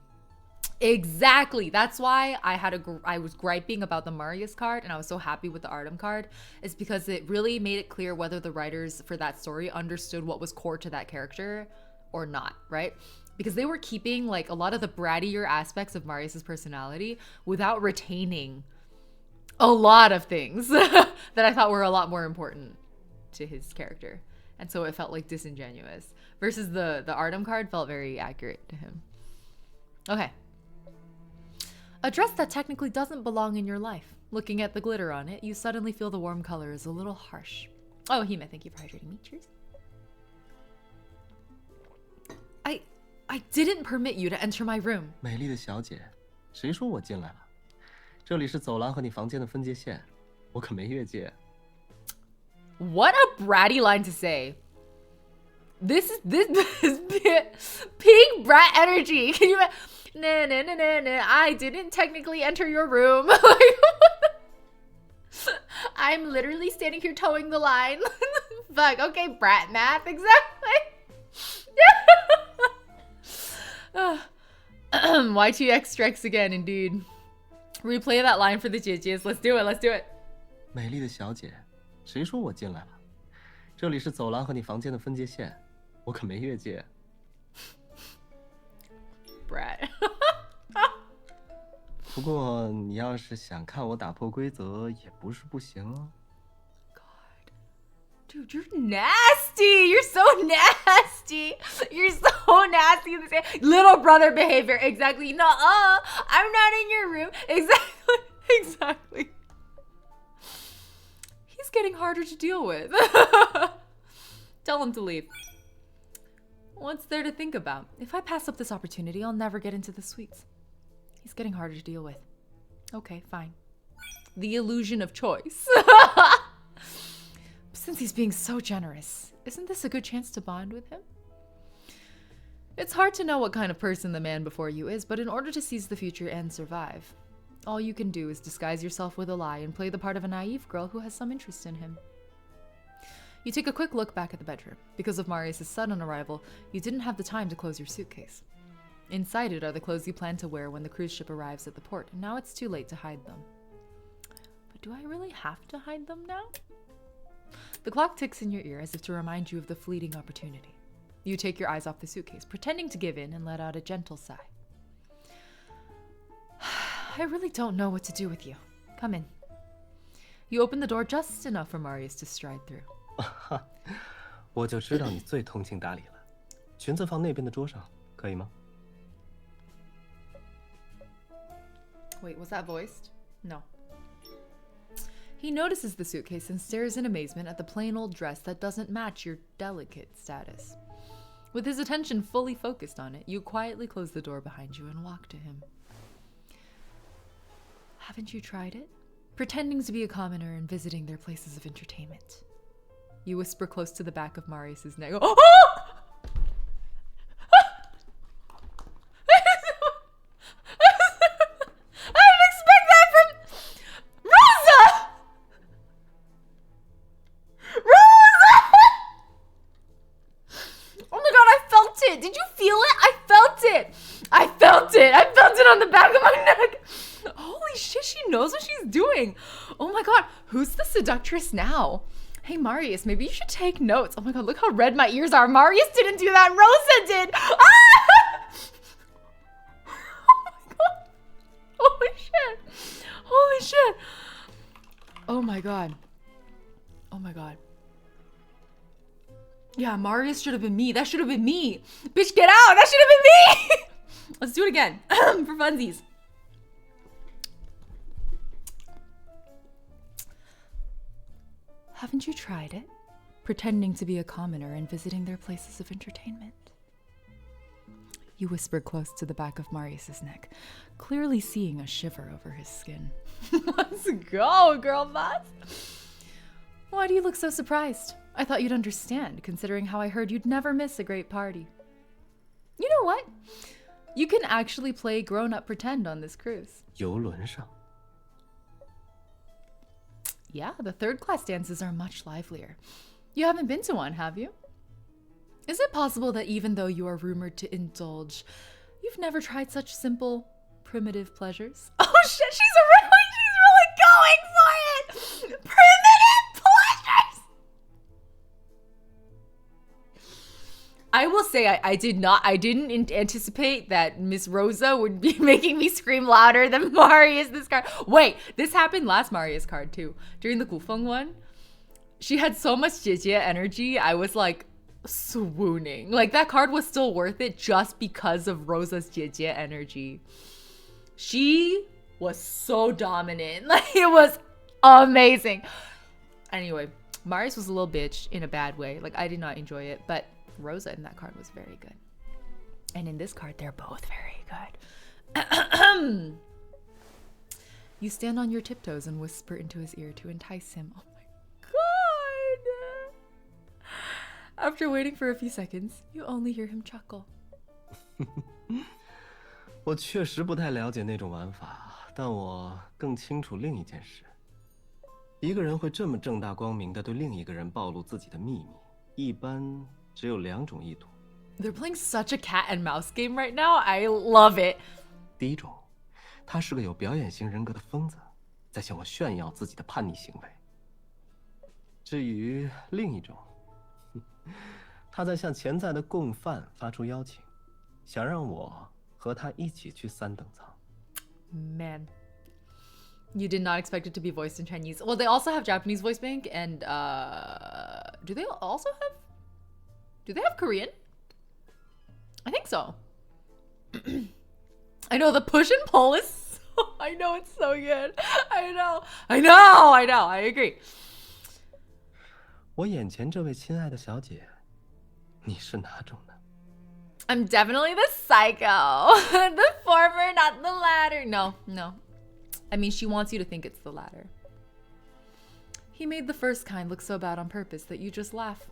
That's why I was griping about the Marius card and I was so happy with the Artem card, is because it really made it clear whether the writers for that story understood what was core to that character or not, right? Because they were keeping like a lot of the brattier aspects of Marius's personality without retaining a lot of things that I thought were a lot more important to his character. And so it felt like disingenuous. Versus the Artem card felt very accurate to him. Okay. A dress that technically doesn't belong in your life. Looking at the glitter on it, you suddenly feel the warm color is a little harsh. Oh, Hime, thank you for hydrating me. Cheers. I didn't permit you to enter my room. 美丽的小姐，谁说我进来了？这里是走廊和你房间的分界线，我可没越界。 What a bratty line to say. This is peak brat energy. Can you? Nah. I didn't technically enter your room. I'm literally standing here towing the line. Fuck. Okay, brat math. Exactly. Y2X strikes again, indeed. Replay that line for the jijis. Let's do it. 美丽的小姐，谁说我进来了？这里是走廊和你房间的分界线，我可没越界。Brat. 不过你要是想看我打破规则，也不是不行啊。 Dude, you're nasty. You're so nasty. You're so nasty. Little brother behavior. Exactly. No, I'm not in your room. Exactly. He's getting harder to deal with. Tell him to leave. What's there to think about? If I pass up this opportunity, I'll never get into the suites. He's getting harder to deal with. Okay, fine. The illusion of choice. Since he's being so generous, isn't this a good chance to bond with him? It's hard to know what kind of person the man before you is, but in order to seize the future and survive, all you can do is disguise yourself with a lie and play the part of a naive girl who has some interest in him. You take a quick look back at the bedroom. Because of Marius' sudden arrival, you didn't have the time to close your suitcase. Inside it are the clothes you plan to wear when the cruise ship arrives at the port, and now it's too late to hide them. But do I really have to hide them now? The clock ticks in your ear as if to remind you of the fleeting opportunity. You take your eyes off the suitcase, pretending to give in and let out a gentle sigh. I really don't know what to do with you. Come in. You open the door just enough for Marius to stride through. 我就知道你最通情达理了。裙子放那边的桌上，可以吗？ Wait, was that voiced? No. He notices the suitcase and stares in amazement at the plain old dress that doesn't match your delicate status. With his attention fully focused on it, you quietly close the door behind you and walk to him. Haven't you tried it? Pretending to be a commoner and visiting their places of entertainment. You whisper close to the back of Marius's neck. Oh! Did you feel it? I felt it. I felt it on the back of my neck. Holy shit, she knows what she's doing. Oh my god, who's the seductress now? Hey, Marius, maybe you should take notes. Oh my god, look how red my ears are. Marius didn't do that. Rosa did. Ah! Oh my god. Holy shit. Oh my god. Yeah, Marius should have been me. That should have been me. Bitch, get out. That should have been me. Let's do it again. For funsies. Haven't you tried it? Pretending to be a commoner and visiting their places of entertainment. You whisper close to the back of Marius's neck, clearly seeing a shiver over his skin. Let's go, girl boss. Why do you look so surprised? I thought you'd understand, considering how I heard you'd never miss a great party. You know what? You can actually play grown-up pretend on this cruise. 游轮上 Yeah, the third-class dances are much livelier. You haven't been to one, have you? Is it possible that even though you are rumored to indulge, you've never tried such simple, primitive pleasures? Oh shit, she's really going for it! Primitive pleasures! I will say I didn't anticipate that Miss Rosa would be making me scream louder than Marius this card. Wait, this happened last Marius card too. During the Gufeng one, she had so much Jie energy, I was like swooning. Like that card was still worth it just because of Rosa's Jie energy. She was so dominant. Like it was amazing. Anyway, Marius was a little bitch in a bad way. Like I did not enjoy it, but Rosa in that card was very good. And in this card, they're both very good. You stand on your tiptoes and whisper into his ear to entice him. Oh my god! After waiting for a few seconds, you only hear him chuckle. 我确实不太了解那种玩法，但我更清楚另一件事：一个人会这么正大光明地对另一个人暴露自己的秘密，一般只有两种意图。They're playing such a cat and mouse game right now. I love it. 第一种，他是个有表演型人格的疯子，在向我炫耀自己的叛逆行为。至于另一种，他在向潜在的共犯发出邀请，想让我和他一起去三等舱。Man, you did not expect it to be voiced in Chinese. Well, they also have Japanese voice bank, and do they have Korean? I think so. I know the push and pull is I know it's so good. I know. I agree. 我眼前这位亲爱的小姐，你是哪种呢？ I'm definitely the psycho. The former, not the latter. No. I mean, she wants you to think it's the latter. He made the first kind look so bad on purpose that you just laugh.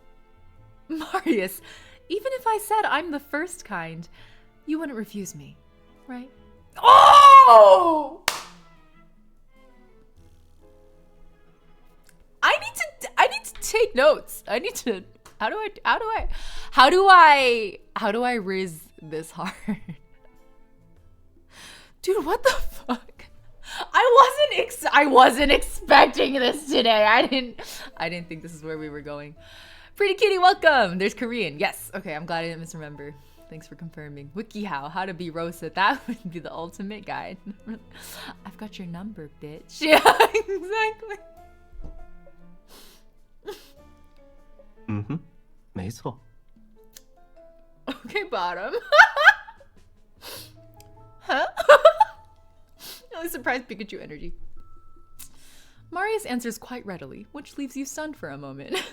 Marius, even if I said I'm the first kind, you wouldn't refuse me, right? Oh! I need to take notes. I need to. How do I riz this hard? Dude, what the fuck? I wasn't expecting this today. I didn't think this is where we were going. Pretty kitty, welcome. There's Korean. Yes. Okay, I'm glad I didn't misremember. Thanks for confirming. WikiHow, how to be Rosa. That would be the ultimate guide. I've got your number, bitch. Yeah, exactly. 没错。 Okay, bottom. Huh? Really surprised Pikachu energy. Marius answers quite readily, which leaves you stunned for a moment.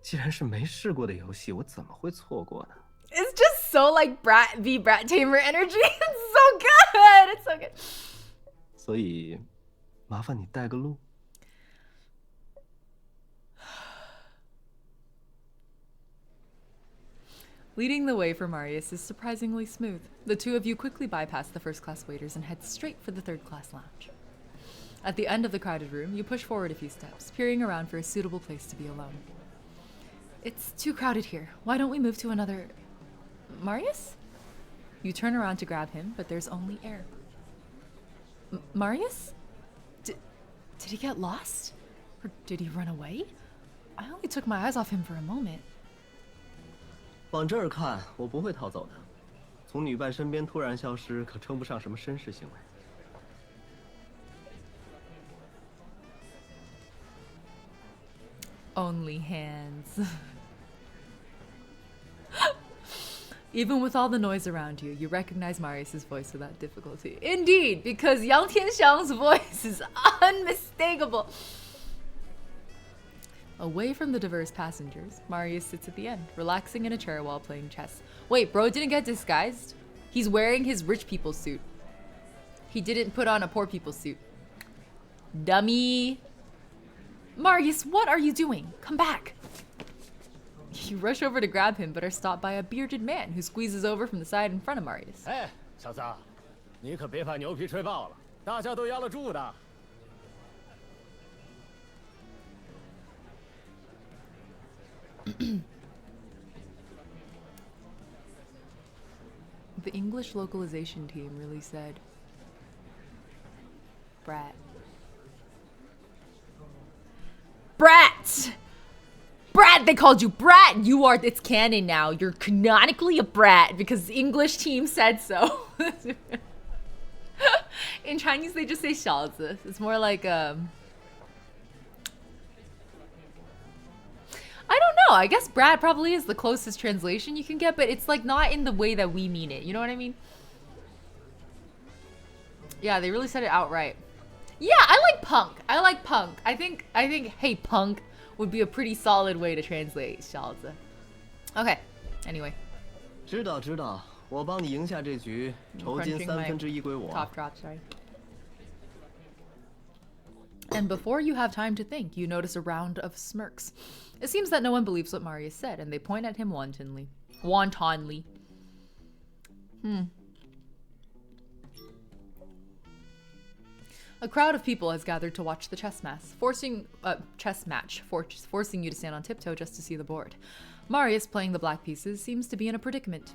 既然是没试过的游戏，我怎么会错过呢？ It's just so like brat tamer energy. It's so good. It's so good. 所以，麻烦你带个路。 Leading the way for Marius is surprisingly smooth. The two of you quickly bypass the first-class waiters and head straight for the third-class lounge. At the end of the crowded room, you push forward a few steps, peering around for a suitable place to be alone. It's too crowded here. Why don't we move to another... Marius? You turn around to grab him, but there's only air. Marius? Did he get lost? Or did he run away? I only took my eyes off him for a moment. 往这儿看，我不会逃走的。从女伴身边突然消失，可称不上什么绅士行为。Only hands. Even with all the noise around you, you recognize Marius's voice without difficulty. Indeed, because Yang Tianxiang's voice is unmistakable. Away from the diverse passengers, Marius sits at the end, relaxing in a chair while playing chess. Wait, bro didn't get disguised? He's wearing his rich people suit. He didn't put on a poor people suit. Dummy. Marius, what are you doing? Come back. You rush over to grab him, but are stopped by a bearded man who squeezes over from the side in front of Marius. 哎，小子，你可别把牛皮吹爆了，大家都压得住的。The English localization team really said, brat. Brat! Brat, they called you brat. You are, it's canon now. You're canonically a brat because the English team said so. In Chinese, they just say 小子. It's more like, I don't know. I guess brat probably is the closest translation you can get, but it's like not in the way that we mean it. You know what I mean? Yeah, they really said it outright. Yeah, I like punk. I like punk. I think hey punk would be a pretty solid way to translate 小子. Okay. Anyway. 知道知道，我帮你赢下这局，酬金1/3归我。 Top drop, sorry. And before you have time to think, you notice a round of smirks. It seems that no one believes what Marius said, and they point at him wantonly. A crowd of people has gathered to watch the chess match, forcing you to stand on tiptoe just to see the board. Marius, playing the black pieces, seems to be in a predicament.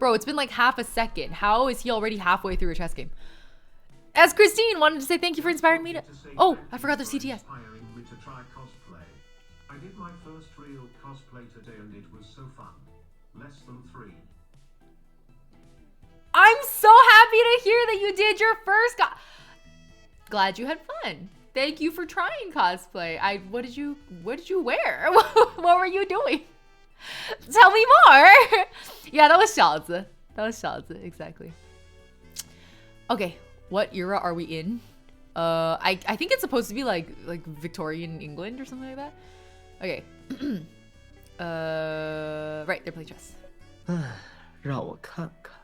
Bro, it's been like half a second. How is he already halfway through a chess game? As Christine wanted to say thank you for inspiring me to... Oh, I forgot their CTS. I did my first real cosplay today and it was so fun. Less than 3. I'm so happy to hear that you did your first Glad you had fun. Thank you for trying cosplay. What did you wear? What were you doing? Tell me more. Yeah, that was 小子. That was 小子, exactly. Okay, what era are we in? I think it's supposed to be like Victorian England or something like that. Okay. Right, they're playing chess. 让我看看。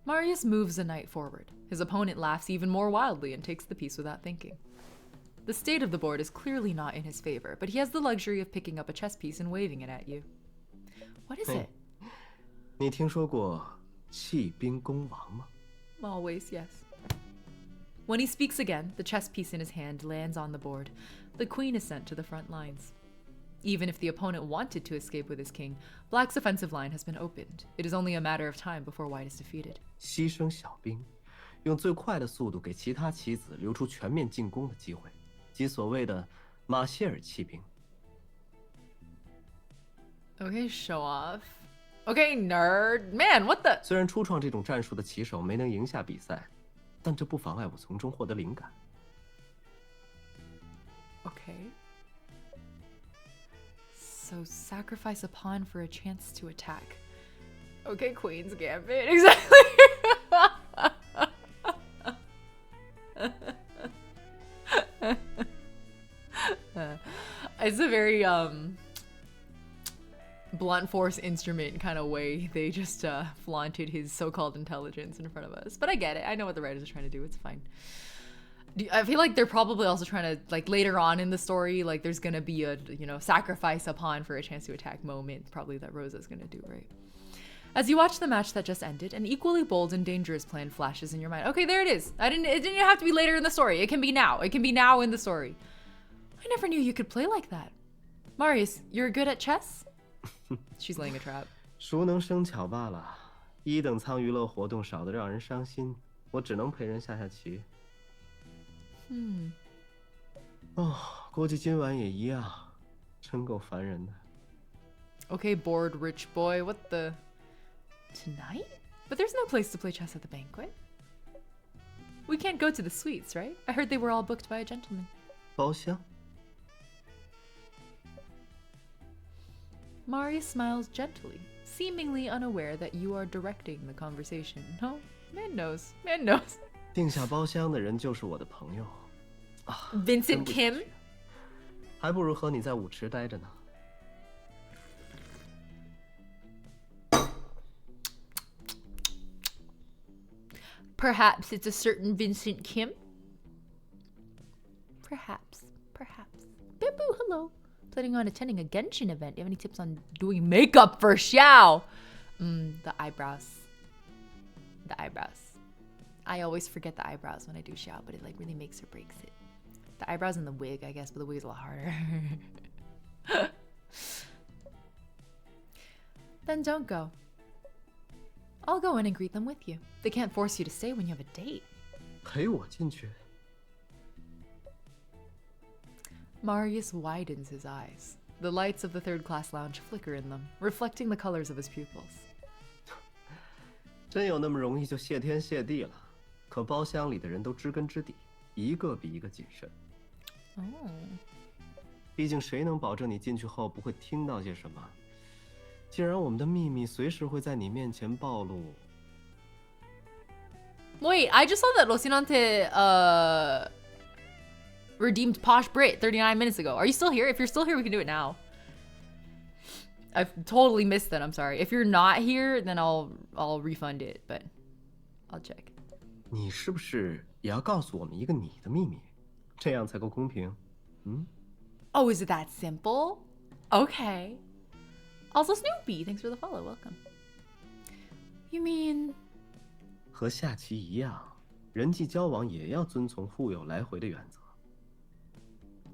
Marius moves a knight forward. His opponent laughs even more wildly and takes the piece without thinking. The state of the board is clearly not in his favor, but he has the luxury of picking up a chess piece and waving it at you. What is it? 你听说过弃兵攻王吗？ Always, yes. When he speaks again, the chess piece in his hand lands on the board. The queen is sent to the front lines. Even if the opponent wanted to escape with his king, Black's offensive line has been opened. It is only a matter of time before White is defeated. 牺牲小兵，用最快的速度给其他棋子留出全面进攻的机会，即所谓的马歇尔弃兵。 Okay, show off. Okay, nerd. Man, what the... 虽然初创这种战术的棋手没能赢下比赛，但这不妨碍我从中获得灵感。 Okay. So sacrifice a pawn for a chance to attack. Okay, Queen's Gambit. Exactly. It's a very blunt force instrument kind of way. They just flaunted his so-called intelligence in front of us. But I get it. I know what the writers are trying to do. It's fine. I feel like they're probably also trying to, like, later on in the story, like, there's gonna be a, you know, sacrifice a pawn for a chance to attack moment, probably, that Rosa's gonna do, right? As you watch the match that just ended, an equally bold and dangerous plan flashes in your mind. Okay, there it is. It didn't have to be later in the story. It can be now. It can be now in the story. I never knew you could play like that. Marius, you're good at chess? She's laying a trap. 熟能生巧罢了。一等舱娱乐活动少得让人伤心，我只能陪人下下棋。哦，估计今晚也一样，真够烦人的。 Okay, bored rich boy, what the... Tonight? But there's no place to play chess at the banquet. We can't go to the suites, right? I heard they were all booked by a gentleman. 包厢。 Marius smiles gently, seemingly unaware that you are directing the conversation. No, man knows. Man knows. 定下包厢的人就是我的朋友。 Vincent Kim? 还不如和你在舞池待着呢。Perhaps it's a certain Vincent Kim. Perhaps. Bamboo, hello. Planning on attending a Genshin event. Do you have any tips on doing makeup for Xiao? The eyebrows. I always forget the eyebrows when I do Xiao, but it like really makes or breaks it. The eyebrows and the wig, I guess, but the wig is a lot harder. Then don't go. I'll go in and greet them with you. They can't force you to stay when you have a date. 陪我进去。 Marius widens his eyes. The lights of the third-class lounge flicker in them, reflecting the colors of his pupils. 真有那么容易就谢天谢地了？可包厢里的人都知根知底，一个比一个谨慎。Oh. 毕竟谁能保证你进去后不会听到些什么？既然我们的秘密随时会在你面前暴露。 Wait, I just saw that Rocinante redeemed Posh Brit 39 minutes ago. Are you still here? If you're still here, we can do it now. I've totally missed that. I'm sorry. If you're not here, then I'll refund it, but I'll check. 你是不是也要告诉我们一个你的秘密，这样才够公平？嗯。 Oh, is it that simple? Okay. Also, Snoopy, thanks for the follow. Welcome. You mean? 和下棋一样，人际交往也要遵从互有来回的原则。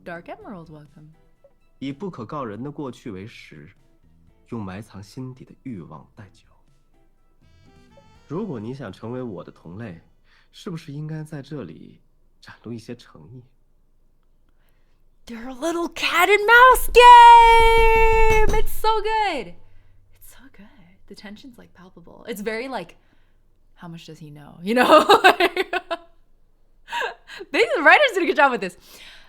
Dark Emerald, welcome. 以不可告人的过去为食，用埋藏心底的欲望代酒。如果你想成为我的同类，是不是应该在这里展露一些诚意？ They're a little cat and mouse game! It's so good! It's so good. The tension's like palpable. It's very like, how much does he know? You know? The writers did a good job with this.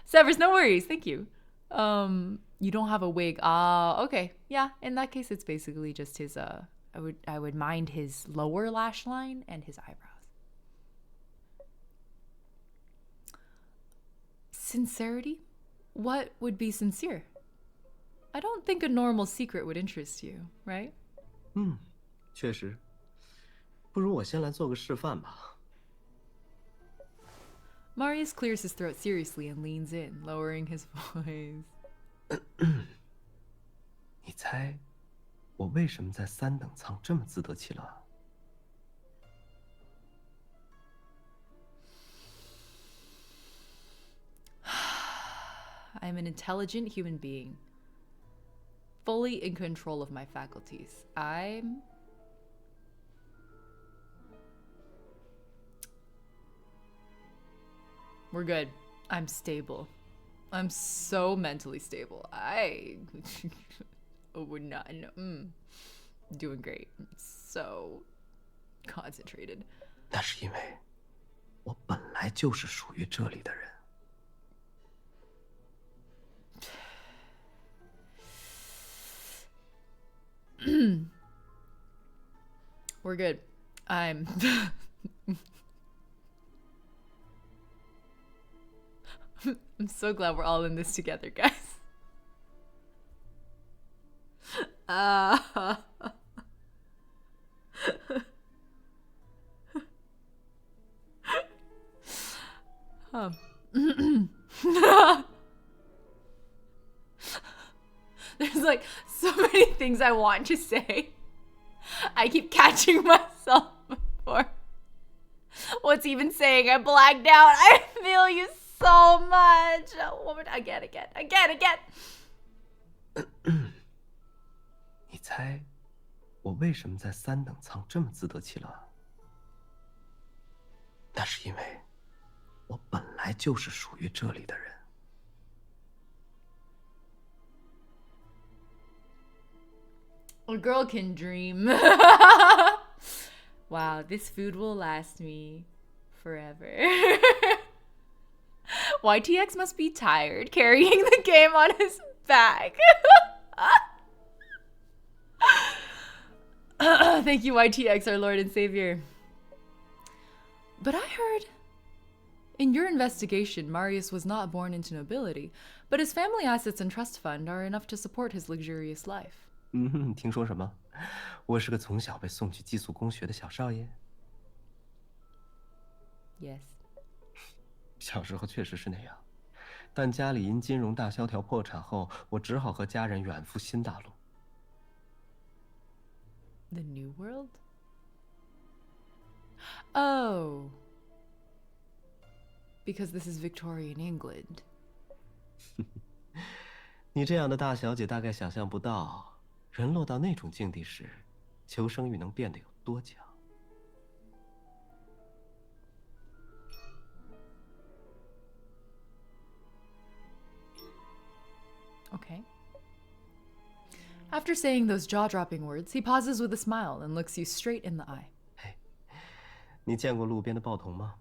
Severus, no worries. Thank you. You don't have a wig. Okay. Yeah, in that case, it's basically just his, I would mind his lower lash line and his eyebrows. Sincerity? What would be sincere? I don't think a normal secret would interest you, right? 确实。不如我先来做个示范吧。 Marius clears his throat seriously and leans in, lowering his voice. 你猜，我为什么在3等舱这么自得其乐？ I am an intelligent human being, fully in control of my faculties. We're good. I'm stable. I'm so mentally stable. I would not know. Doing great. So concentrated. 那是因为，我本来就是属于这里的人。 We're good. I'm so glad we're all in this together, guys. There's like so many things I want to say. I keep catching myself before what's even saying. I blacked out. I feel you so much. Again. 你猜，我为什么在3等舱这么自得其乐？那是因为，我本来就是属于这里的人。 A girl can dream. Wow, this food will last me forever. YTX must be tired carrying the game on his back. Thank you, YTX, our Lord and Savior. But I heard In your investigation, Marius was not born into nobility, but his family assets and trust fund are enough to support his luxurious life. 听说什么？我是个从小被送去寄宿公学的小少爷。Yes. 小时候确实是那样，但家里因金融大萧条破产后，我只好和家人远赴新大陆。The New World? Oh. Because this is Victorian England. 你这样的大小姐大概想象不到，人落到那种境地时，求生欲能变得有多强。Okay. After saying those jaw-dropping words, he pauses with a smile and looks you straight in the eye. 你见过路边的报童吗？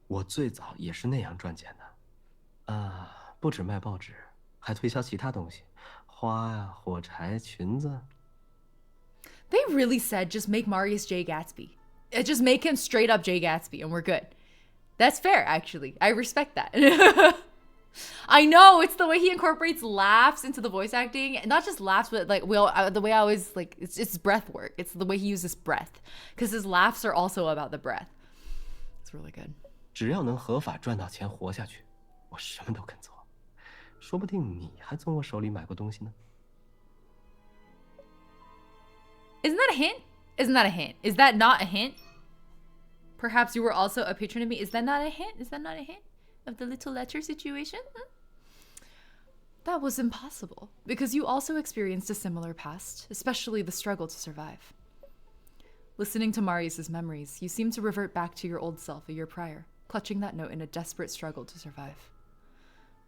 我最早也是那样赚钱的，不止卖报纸，还推销其他东西，花呀、火柴、裙子。They really said just make Marius J. Gatsby. Just make him straight up J. Gatsby and we're good. That's fair, actually. I respect that. I know, it's the way he incorporates laughs into the voice acting. And not just laughs, but like the way I always like, it's breath work. It's the way he uses breath. Because his laughs are also about the breath. It's really good. 只要能合法赚到钱活下去，我什么都肯做。说不定你还从我手里买过东西呢。Isn't that a hint? Isn't that a hint? Is that not a hint? Perhaps you were also a patron of me. Is that not a hint? Is that not a hint of the little letter situation? That was impossible because you also experienced a similar past, especially the struggle to survive. Listening to Marius's memories, you seem to revert back to your old self a year prior, clutching that note in a desperate struggle to survive.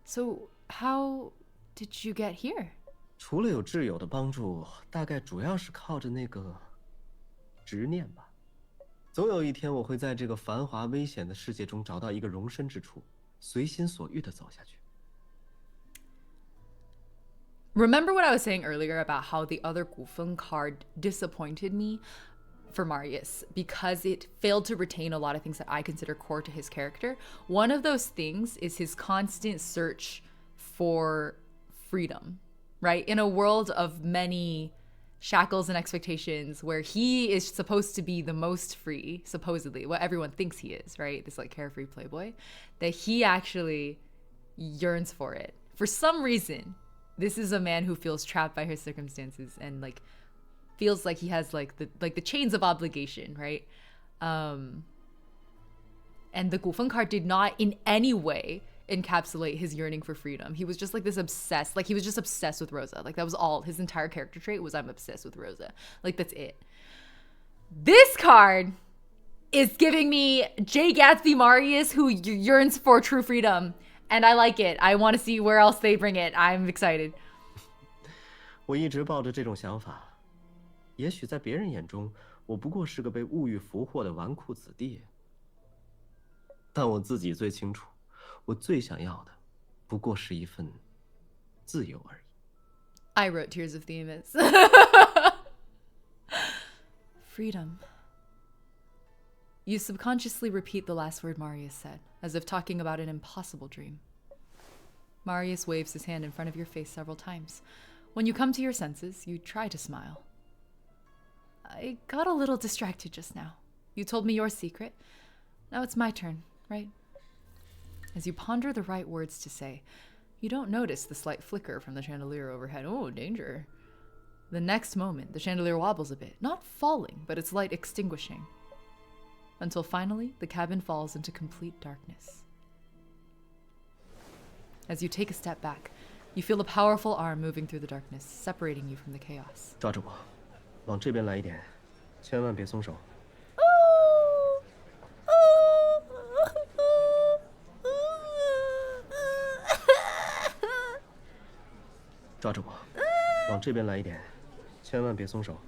So, how did you get here? 除了有挚友的帮助，大概主要是靠着那个执念吧。总有一天，我会在这个繁华危险的世界中找到一个容身之处，随心所欲地走下去。Remember what I was saying earlier about how the other Gufeng card disappointed me for Marius because it failed to retain a lot of things that I consider core to his character? One of those things is his constant search for freedom, right? In a world of many shackles and expectations where he is supposed to be the most free, supposedly, what everyone thinks he is, right? This like carefree playboy, that he actually yearns for it. For some reason, this is a man who feels trapped by his circumstances and like feels like he has like the chains of obligation, right? And the Gufeng card did not in any way encapsulate his yearning for freedom. He was just like this obsessed, like he was just obsessed with Rosa. Like that was all his entire character trait was I'm obsessed with Rosa. Like that's it. This card is giving me J. Gatsby Marius who yearns for true freedom. And I like it. I want to see where else they bring it. I'm excited. 我一直抱着这种想法，也许在别人眼中，我不过是个被物欲俘获的纨绔子弟，但我自己最清楚，我最想要的，不过是一份自由而已。I wrote Tears of Themis. Freedom. You subconsciously repeat the last word Marius said, as if talking about an impossible dream. Marius waves his hand in front of your face several times. When you come to your senses, you try to smile. I got a little distracted just now. You told me your secret. Now it's my turn, right? As you ponder the right words to say, you don't notice the slight flicker from the chandelier overhead. Oh, danger. The next moment, the chandelier wobbles a bit, not falling, but its light extinguishing. Until finally, the cabin falls into complete darkness. As you take a step back, you feel a powerful arm moving through the darkness, separating you from the chaos. 抓住我，往这边来一点，千万别松手。抓住我，往这边来一点，千万别松手。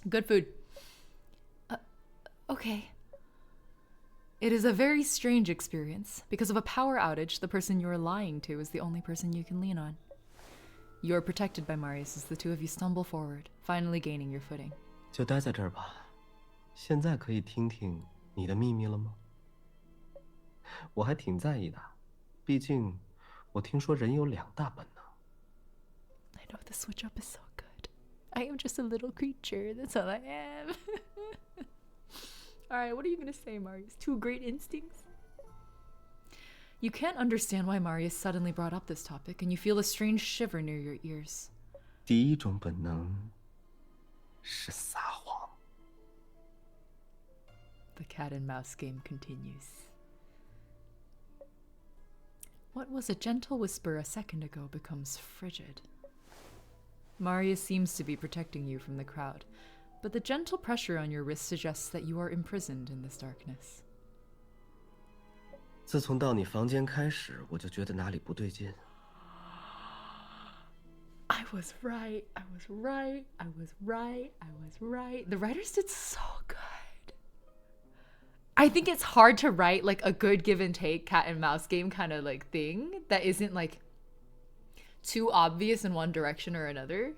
Good food. Okay. It is a very strange experience. Because of a power outage, the person you are lying to is the only person you can lean on. You are protected by Marius as the two of you stumble forward, finally gaining your footing. 就待在这儿吧。现在可以听听你的秘密了吗？我还挺在意的，毕竟我听说人有两大本能。I know the switch up is so good. I am just a little creature. That's all I am. All right, what are you gonna say, Marius? Two great instincts? You can't understand why Marius suddenly brought up this topic, and you feel a strange shiver near your ears. 第一种本能是撒谎。The cat and mouse game continues. What was a gentle whisper a second ago becomes frigid. Marius seems to be protecting you from the crowd, but the gentle pressure on your wrist suggests that you are imprisoned in this darkness. 自从到你房间开始，我就觉得哪里不对劲。I was right. I was right. I was right. I was right. The writers did so good. I think it's hard to write like a good give and take cat and mouse game kind of like thing that isn't like too obvious in one direction or another.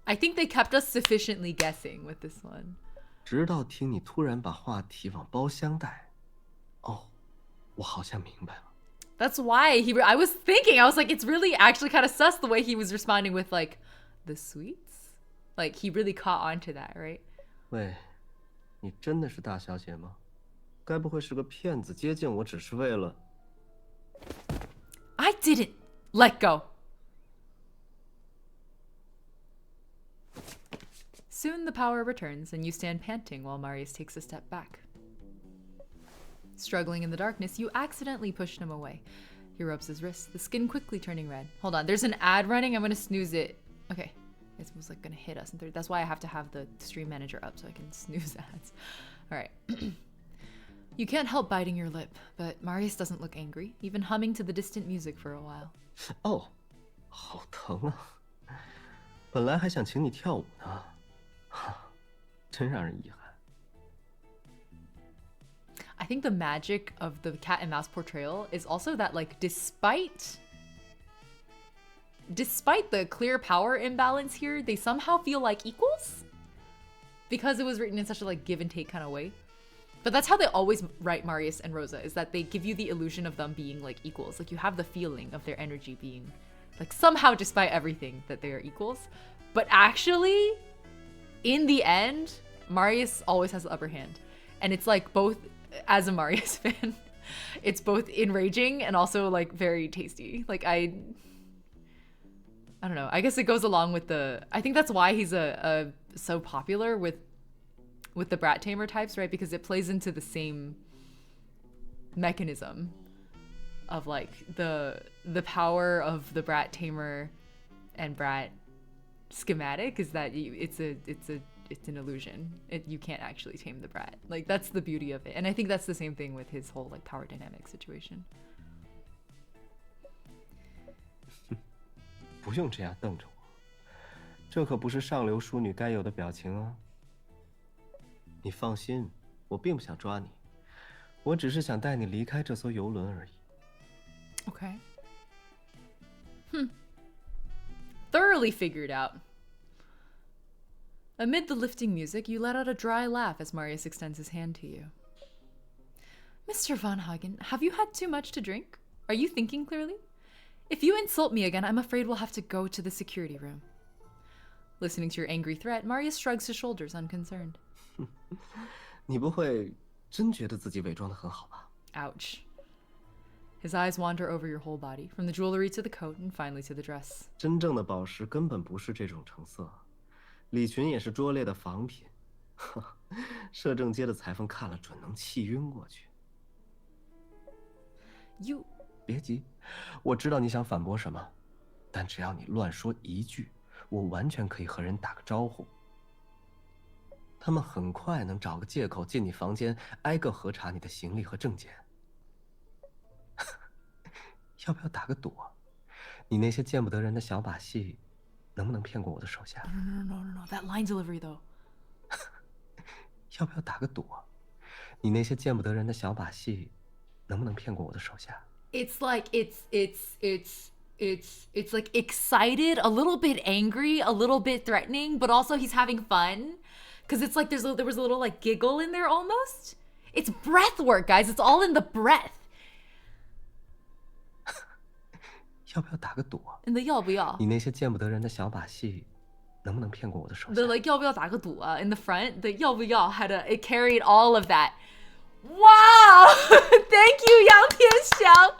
I think they kept us sufficiently guessing with this one. 直到听你突然把话题往包厢带，哦，我好像明白了。That's why I was thinking, I was like, it's really actually kind of sus the way he was responding with like the sweets. Like he really caught on to that, right? 喂，你真的是大小姐吗？该不会是个骗子接近我只是为了？I didn't let go. Soon the power returns and you stand panting while Marius takes a step back. Struggling in the darkness, you accidentally pushed him away. He rubs his wrist, the skin quickly turning red. Hold on, there's an ad running. I'm gonna snooze it. Okay, it was like gonna hit us. That's why I have to have the stream manager up so I can snooze ads. All right. You can't help biting your lip, but Marius doesn't look angry, even humming to the distant music for a while. 哦，好疼啊！本来还想请你跳舞呢，真让人遗憾。I think the magic of the cat and mouse portrayal is also that like despite the clear power imbalance here, they somehow feel like equals because it was written in such a like give and take kind of way. But that's how they always write Marius and Rosa, is that they give you the illusion of them being like equals. Like you have the feeling of their energy being like somehow despite everything that they are equals. But actually, in the end, Marius always has the upper hand. And it's like both, as a Marius fan, it's both enraging and also like very tasty. Like I don't know. I guess it goes along with I think that's why he's so popular with the brat tamer types, right? Because it plays into the same mechanism of like the power of the brat tamer and brat schematic is that it's an illusion. You can't actually tame the brat. Like that's the beauty of it. And I think that's the same thing with his whole like power dynamic situation. 不用这样瞪着我，这可不是上流淑女该有的表情啊。你放心，我并不想抓你，我只是想带你离开这艘游轮而已。Okay. Thoroughly figured out. Amid the lifting music, you let out a dry laugh as Marius extends his hand to you. Mr. Von Hagen, have you had too much to drink? Are you thinking clearly? If you insult me again, I'm afraid we'll have to go to the security room. Listening to your angry threat, Marius shrugs his shoulders, unconcerned. 你不会真觉得自己伪装得很好吧？ Ouch. His eyes wander over your whole body, from the jewelry to the coat, and finally to the dress. 真正的宝石根本不是这种成色，礼裙也是拙劣的仿品。摄政街的裁缝看了准能气晕过去。You... 别急，我知道你想反驳什么，但只要你乱说一句，我完全可以和人打个招呼。他们很快能找个借口进你房间，挨个核查你的行李和证件。要不要打个赌？你那些见不得人的小把戏，能不能骗过我的手下？ No. That line delivery, though. 要不要打个赌？你那些见不得人的小把戏，能不能骗过我的手下？ It's like, it's it's like excited, a little bit angry, a little bit threatening, but also he's having fun. Cause it's like there was a little like giggle in there almost. It's breath work, guys. It's all in the breath. 要不要打个赌啊？ And the 要不要？ 你那些见不得人的小把戏，能不能骗过我的手下？ The like 要不要打个赌啊 in the front, the 要不要 it carried all of that. Wow! Thank you, Yang Tianxiang.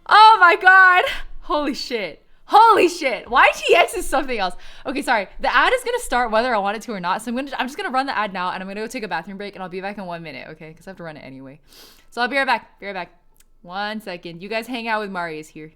Oh my god. Holy shit. Holy shit. YTX is something else. Okay, sorry. The ad is going to start whether I want it to or not. So I'm just going to run the ad now and I'm going to go take a bathroom break and I'll be back in 1 minute, okay? Because I have to run it anyway. So I'll be right back. Be right back. 1 second. You guys hang out with Marius here.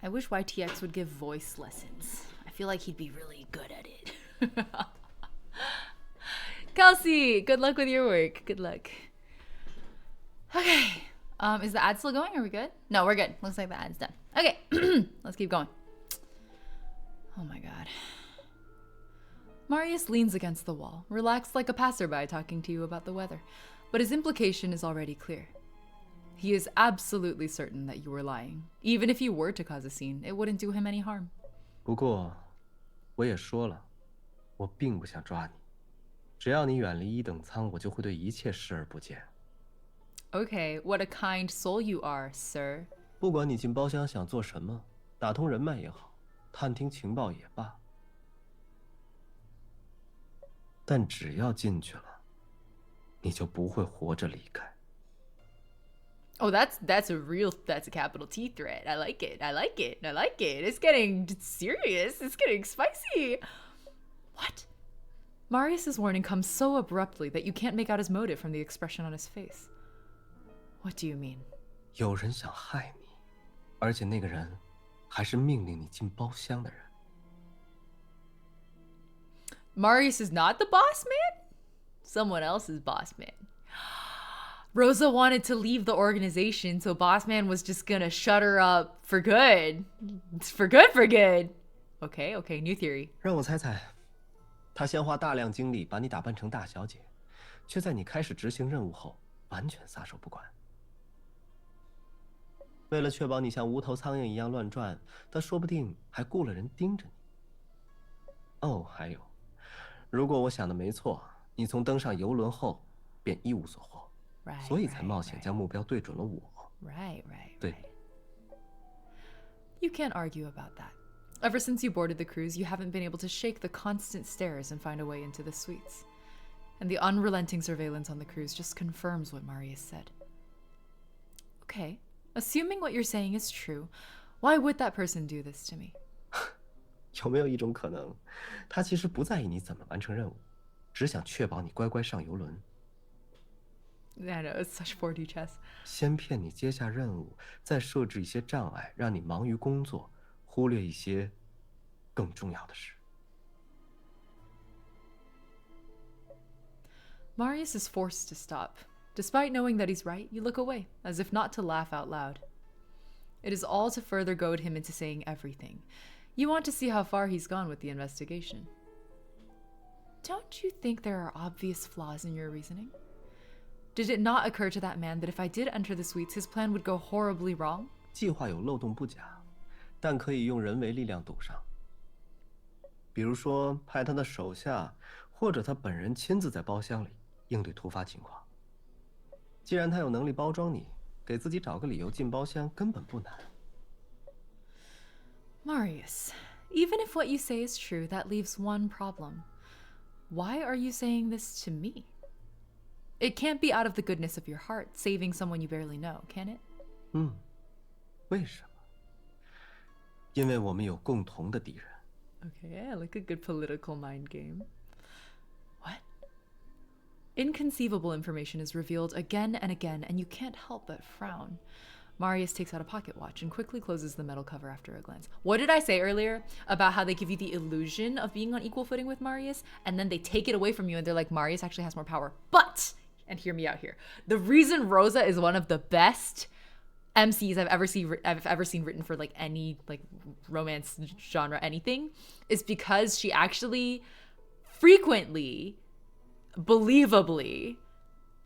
I wish YTX would give voice lessons. I feel like he'd be really good at it. Kelsey, good luck with your work. Good luck. Okay. Is the ad still going? Are we good? No, we're good. Looks like the ad's done. Okay. Let's keep going. Oh my god. Marius leans against the wall, relaxed like a passerby talking to you about the weather. But his implication is already clear. He is absolutely certain that you were lying. Even if you were to cause a scene, it wouldn't do him any harm. 不过，我也说了，我并不想抓你。只要你远离一等舱，我就会对一切视而不见。Okay, what a kind soul you are, sir. 不管你进包厢想做什么，打通人脉也好，探听情报也罢，但只要进去了，你就不会活着离开。 Oh, that's a capital T threat. I like it. I like it. I like it. It's getting serious. It's getting spicy. What? Marius's warning comes so abruptly that you can't make out his motive from the expression on his face. What do you mean? 有人想害你，而且那个人还是命令你进包厢的人。 Marius is not the boss man? Someone else's boss man. Rosa wanted to leave the organization, so Boss Man was just gonna shut her up for good. For good, for good. Okay, okay, new theory. 让我猜猜，他先花大量精力把你打扮成大小姐，却在你开始执行任务后完全撒手不管。为了确保你像无头苍蝇一样乱转，他说不定还雇了人盯着你。哦，还有，如果我想的没错，你从登上游轮后便一无所获。 所以才冒险将目标对准了我。Right. 对。You can't argue about that. Ever since you boarded the cruise, you haven't been able to shake the constant stares and find a way into the suites. And the unrelenting surveillance on the cruise just confirms what Marius said. Okay, assuming what you're saying is true, why would that person do this to me? 有没有一种可能，他其实不在意你怎么完成任务，只想确保你乖乖上游轮？ I know, it's such 4D chess. 先骗你接下任务，再设置一些障碍，让你忙于工作，忽略一些更重要的事。Marius is forced to stop. Despite knowing that he's right, you look away, as if not to laugh out loud. It is all to further goad him into saying everything. You want to see how far he's gone with the investigation. Don't you think there are obvious flaws in your reasoning? Did it not occur to that man that if I did enter the suites, his plan would go horribly wrong? 计划有漏洞不假，但可以用人为力量堵上。比如说，派他的手下，或者他本人亲自在包厢里应对突发情况。既然他有能力包装你，给自己找个理由进包厢根本不难。Marius, even if what you say is true, that leaves one problem. Why are you saying this to me? It can't be out of the goodness of your heart, saving someone you barely know, can it? 为什么？因为我们有共同的敌人。 Okay, yeah, like a good political mind game. What? Inconceivable information is revealed again and again, and you can't help but frown. Marius takes out a pocket watch and quickly closes the metal cover after a glance. What did I say earlier about how they give you the illusion of being on equal footing with Marius, and then they take it away from you and they're like, Marius actually has more power. But, and hear me out here, the reason Rosa is one of the best MCs I've ever seen written for like any like romance genre anything is because she actually frequently, believably,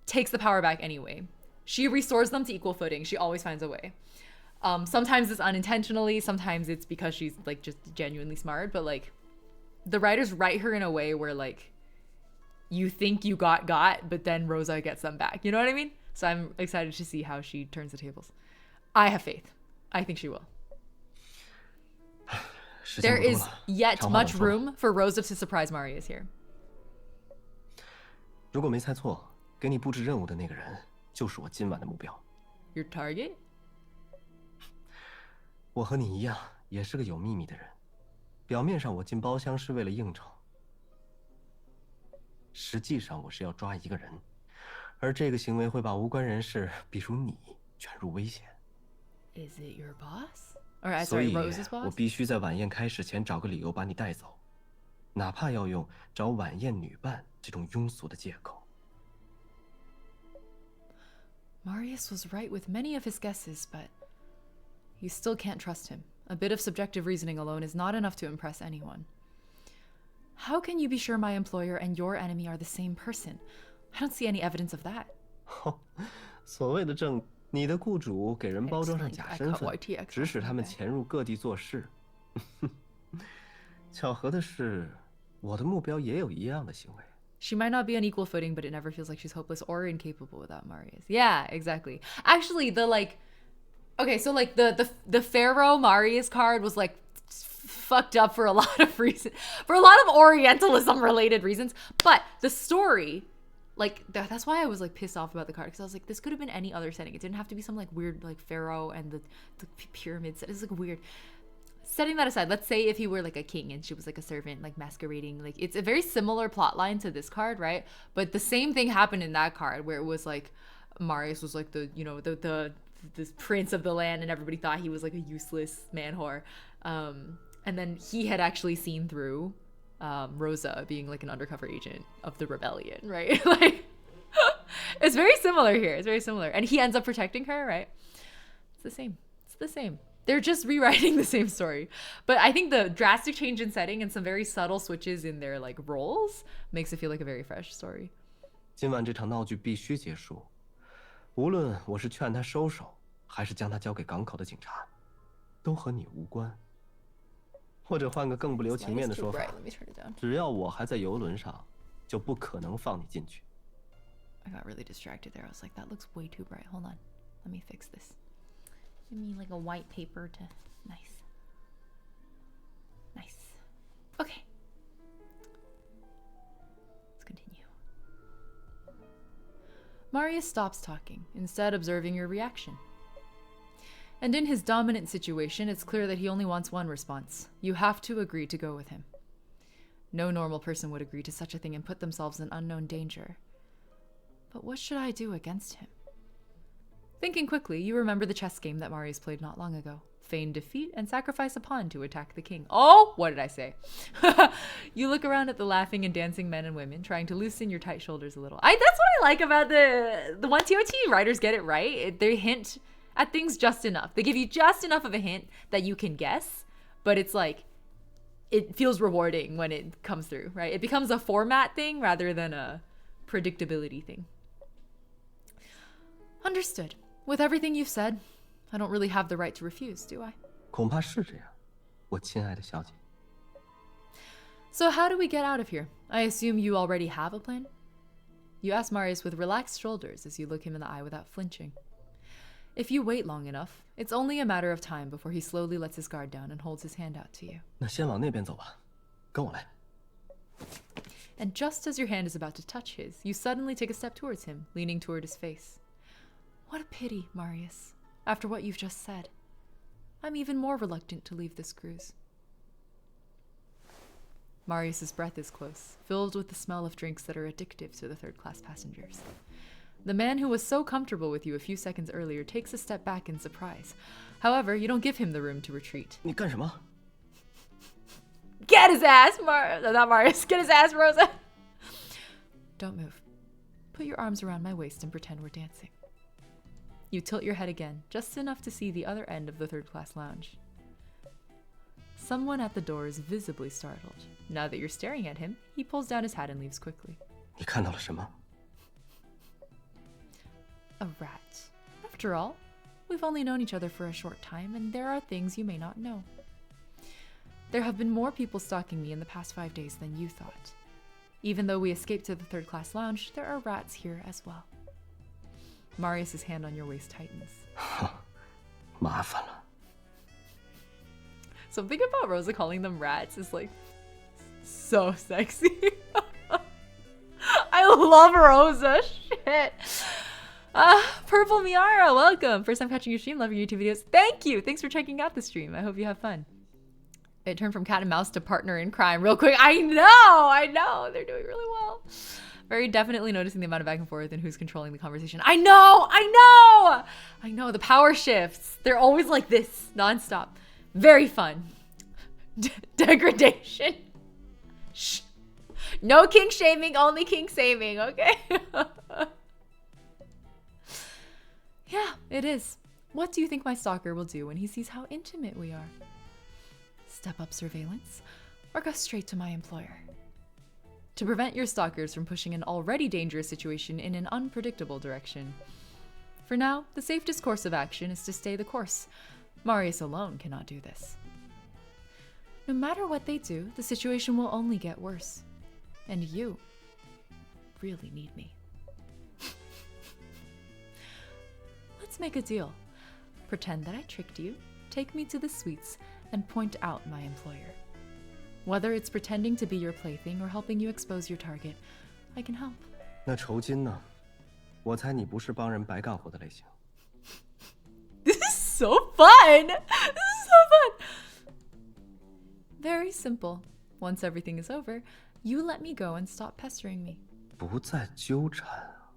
takes the power back anyway. She restores them to equal footing. She always finds a way. Sometimes it's unintentionally, sometimes it's because she's like just genuinely smart, but like the writers write her in a way where like you think you got, but then Rosa gets them back. You know what I mean? So I'm excited to see how she turns the tables. I have faith. I think she will. There is yet much room for Rosa to surprise Marius here. 如果没猜错，给你布置任务的那个人就是我今晚的目标。 Your target? 我和你一样，也是个有秘密的人。表面上我进包厢是为了应酬，实际上我是要抓一个人，而这个行为会把无关人士，比如你，卷入危险。 Is it your boss? Or 所 sorry, 以 Rose's 我 boss? 必须在晚宴开始前找个理由把你带走，哪怕要用找晚宴女伴这种庸俗的借口。 Marius was right with many of his guesses, but you still can't trust him. A bit of subjective reasoning alone is not enough to impress anyone. How can you be sure my employer and your enemy are the same person? I don't see any evidence of that. 所谓的正，你的雇主给人包装上 Excellent. 假 I 身 cut 份， YTX 指使他们 off my 潜入各地做事。巧合的是，我的目标也有一样的行为。 She might not be on equal footing, but it never feels like she's hopeless or incapable without Marius. Yeah, exactly. Actually, the like, okay, so like the Pharaoh Marius card was like fucked up for a lot of reasons, for a lot of Orientalism related reasons. But the story, like that's why I was like pissed off about the card, because I was like, this could have been any other setting. It didn't have to be some like weird like Pharaoh and the pyramids. It's like weird. Setting that aside, let's say if he were like a king and she was like a servant, like masquerading, like it's a very similar plot line to this card, right? But the same thing happened in that card where it was like Marius was like the, you know, the this prince of the land, and everybody thought he was like a useless man whore. And then he had actually seen through Rosa being like an undercover agent of the rebellion, right? Like it's very similar here. It's very similar. And he ends up protecting her, right? It's the same. It's the same. They're just rewriting the same story. But I think the drastic change in setting and some very subtle switches in their like roles makes it feel like a very fresh story. 今晚这场闹剧必须结束，无论我是劝他收手，还是将他交给港口的警察，都和你无关。或者换个更不留情面的说法，只要我还在游轮上，就不可能放你进去。 I got really distracted there. I was like, that looks way too bright. Hold on. Let me fix this. Give me like a white paper to... Nice. Nice. Okay. Let's continue. Marius stops talking, instead observing your reaction. And in his dominant situation, it's clear that he only wants one response. You have to agree to go with him. No normal person would agree to such a thing and put themselves in unknown danger. But what should I do against him? Thinking quickly, you remember the chess game that Marius played not long ago. Feign defeat and sacrifice a pawn to attack the king. Oh, what did I say? You look around at the laughing and dancing men and women, trying to loosen your tight shoulders a little. That's what I like about the 1TOT writers get it right. They hint at things just enough. They give you just enough of a hint that you can guess, but it's like, it feels rewarding when it comes through, right? It becomes a format thing rather than a predictability thing. Understood. With everything you've said, I don't really have the right to refuse, do I? 恐怕是这样，我亲爱的小姐。 So how do we get out of here? I assume you already have a plan? You ask Marius with relaxed shoulders as you look him in the eye without flinching. If you wait long enough, it's only a matter of time before he slowly lets his guard down and holds his hand out to you. 那先往那边走吧，跟我来。 And just as your hand is about to touch his, you suddenly take a step towards him, leaning toward his face. What a pity, Marius, after what you've just said. I'm even more reluctant to leave this cruise. Marius's breath is close, filled with the smell of drinks that are addictive to the third-class passengers. The man who was so comfortable with you a few seconds earlier takes a step back in surprise. However, you don't give him the room to retreat. 你干什么？ Get his ass, not Marius. Get his ass, Rosa. Don't move. Put your arms around my waist and pretend we're dancing. You tilt your head again, just enough to see the other end of the third-class lounge. Someone at the door is visibly startled. Now that you're staring at him, he pulls down his hat and leaves quickly. 你看到了什么？ A rat. After all, we've only known each other for a short time, and there are things you may not know. There have been more people stalking me in the past 5 days than you thought. Even though we escaped to the third-class lounge, there are rats here as well. Marius's hand on your waist tightens. 麻烦了。 Something about Rosa calling them rats is like so sexy. I love Rosa. Shit. Purple Miara, welcome. First time catching your stream. Love your YouTube videos. Thank you. Thanks for checking out the stream. I hope you have fun. It turned from cat and mouse to partner in crime real quick. I know. They're doing really well. Very definitely noticing the amount of back and forth and who's controlling the conversation. I know. The power shifts. They're always like this, nonstop. Very fun. Degradation. Shh. No kink shaming, only kink saving, okay? Yeah, it is. What do you think my stalker will do when he sees how intimate we are? Step up surveillance, or go straight to my employer? To prevent your stalkers from pushing an already dangerous situation in an unpredictable direction. For now, the safest course of action is to stay the course. Marius alone cannot do this. No matter what they do, the situation will only get worse. And you really need me. Let's make a deal. Pretend that I tricked you, take me to the suites, and point out my employer. Whether it's pretending to be your plaything or helping you expose your target, I can help. 那酬金呢？我猜你不是帮人白干活的类型。 This is so fun! Very simple. Once everything is over, you let me go and stop pestering me. 不再纠缠啊。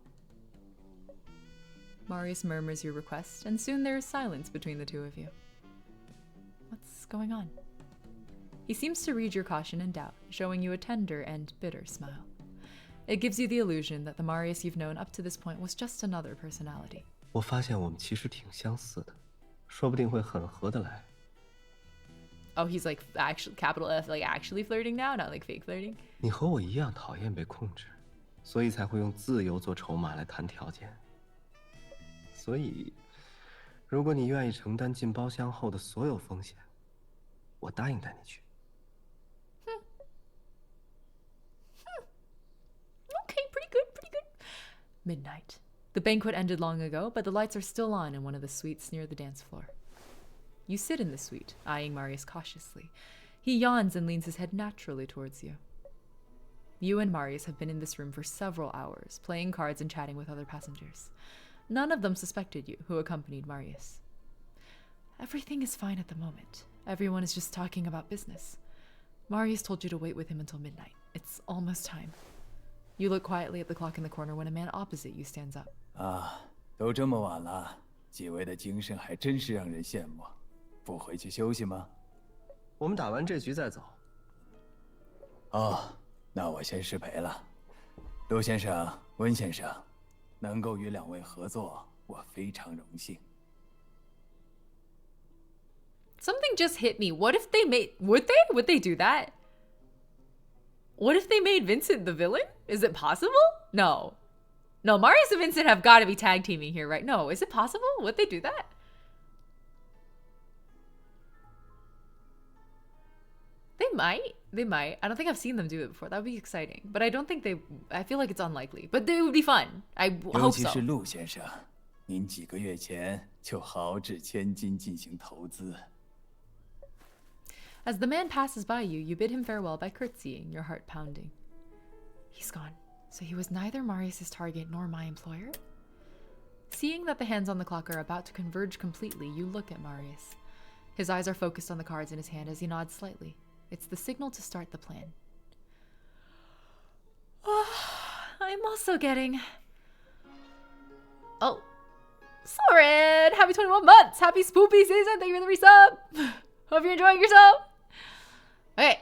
Marius murmurs your request, and soon there is silence between the two of you. What's going on? He seems to read your caution and doubt, showing you a tender and bitter smile. It gives you the illusion that the Marius you've known up to this point was just another personality. 我发现我们其实挺相似的，说不定会很合得来。 Oh, he's like actually capital F, like actually flirting now, not like fake flirting. 你和我一样讨厌被控制，所以才会用自由做筹码来谈条件。所以，如果你愿意承担进包厢后的所有风险，我答应带你去。Okay, pretty good. Midnight. The banquet ended long ago, but the lights are still on in one of the suites near the dance floor. You sit in the suite, eyeing Marius cautiously. He yawns and leans his head naturally towards you. You and Marius have been in this room for several hours, playing cards and chatting with other passengers. None of them suspected you, who accompanied Marius. Everything is fine at the moment. Everyone is just talking about business. Marius told you to wait with him until midnight. It's almost time. You look quietly at the clock in the corner when a man opposite you stands up. 啊，都这么晚了，几位的精神还真是让人羡慕。不回去休息吗？我们打完这局再走。哦，那我先失陪了。陆先生、温先生，能够与两位合作，我非常荣幸。 Something just hit me. What if they made... Would they do that? What if they made Vincent the villain? Is it possible? No. No, Marius and Vincent have got to be tag teaming here, right? No, is it possible? Would they do that? They might. I don't think I've seen them do it before. That would be exciting. But I don't think they... I feel like it's unlikely. But it would be fun. I hope so. 尤其是陆先生，您几个月前就豪掷千金进行投资。 As the man passes by you, you bid him farewell by curtsying, your heart pounding. He's gone. So he was neither Marius's target nor my employer? Seeing that the hands on the clock are about to converge completely, you look at Marius. His eyes are focused on the cards in his hand as he nods slightly. It's the signal to start the plan. I'm also getting... Oh. Soren! Happy 21 months! Happy spoopy season! Thank you for the resub! Hope you're enjoying yourself! Okay.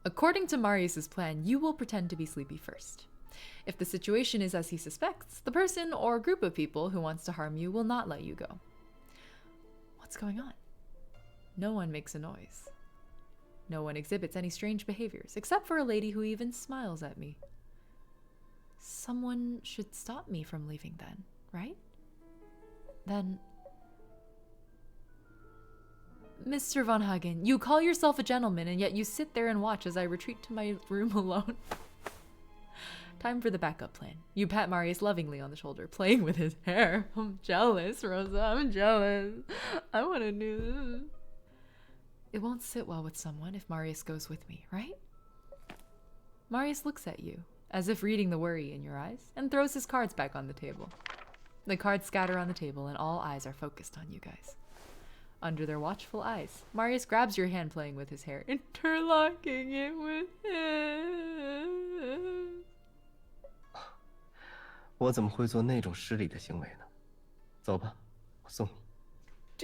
According to Marius's plan, you will pretend to be sleepy first. If the situation is as he suspects, the person or group of people who wants to harm you will not let you go. What's going on? No one makes a noise. No one exhibits any strange behaviors, except for a lady who even smiles at me. Someone should stop me from leaving then, right? Then... Mr. Von Hagen, you call yourself a gentleman, and yet you sit there and watch as I retreat to my room alone. Time for the backup plan. You pat Marius lovingly on the shoulder, playing with his hair. I'm jealous, Rosa. I'm jealous. I want to do this. It won't sit well with someone if Marius goes with me, right? Marius looks at you, as if reading the worry in your eyes, and throws his cards back on the table. The cards scatter on the table, and all eyes are focused on you guys. Under their watchful eyes, Marius grabs your hand, playing with his hair, interlocking it with his. 我怎么会做那种失礼的行为呢？走吧，我送你。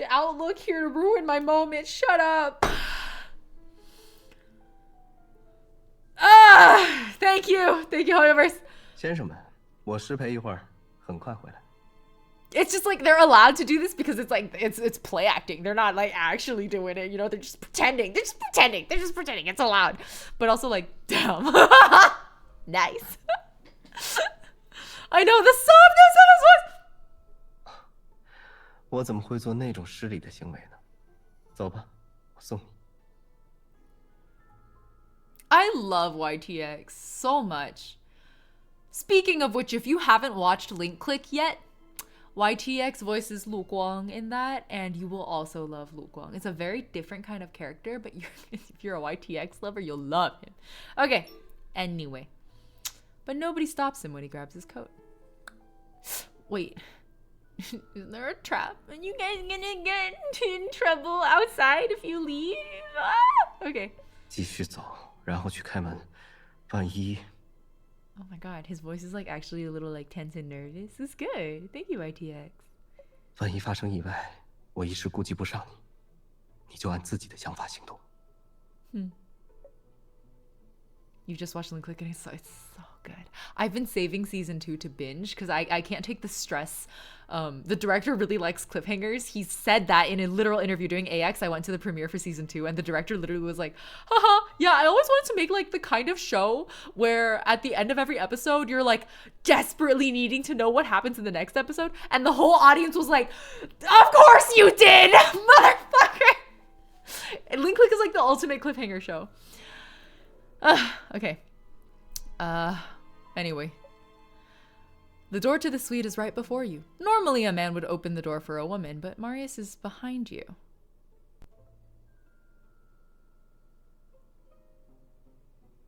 Outlook here to ruin my moment. Shut up. Thank you. Thank you, Hoyoverse. 先生们，我失陪一会儿，很快回来。 It's just like they're allowed to do this because it's like it's play acting. They're not like actually doing it, you know, they're just pretending. They're just pretending. They're just pretending. It's allowed. But also like, damn. Nice. I know the softness of his voice. 我怎么会做那种失礼的行为呢？走吧，我送你。 I love YTX so much. Speaking of which, if you haven't watched Link Click yet, YTX voices Lu Guang in that, and you will also love Lu Guang. It's a very different kind of character, but if you're a YTX lover, you'll love him. Okay, anyway. But nobody stops him when he grabs his coat. Wait. Is there a trap? Are you guys gonna get in trouble outside if you leave? Ah! Okay. 继续走，然后去开门。万一 Oh my god, his voice is like actually a little like tense and nervous. It's good. Thank you, YTX. 万一发生意外，我一时顾及不上你，你就按自己的想法行动。You just watched Link Click and it's so good. I've been saving season 2 to binge because I can't take the stress. The director really likes cliffhangers. He said that in a literal interview doing AX. I went to the premiere for season 2 and the director literally was like, haha, yeah, I always wanted to make like the kind of show where at the end of every episode, you're like desperately needing to know what happens in the next episode. And the whole audience was like, of course you did, motherfucker. And Link Click is like the ultimate cliffhanger show. Okay. Anyway. The door to the suite is right before you. Normally a man would open the door for a woman, but Marius is behind you.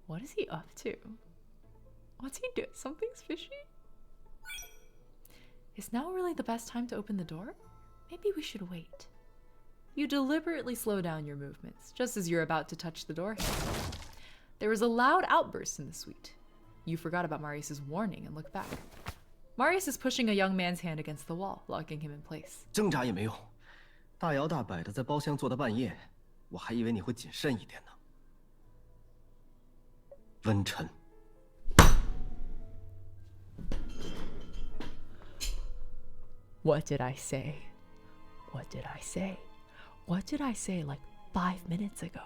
What is he up to? What's he doing? Something's fishy? Is now really the best time to open the door? Maybe we should wait. You deliberately slow down your movements, just as you're about to touch the door handle. There is a loud outburst in the suite. You forgot about Marius's warning and look back. Marius is pushing a young man's hand against the wall, locking him in place. 挣扎也没用，大摇大摆的在包厢坐到半夜，我还以为你会谨慎一点呢。温晨。What did I say? What did I say? What did I say like 5 minutes ago?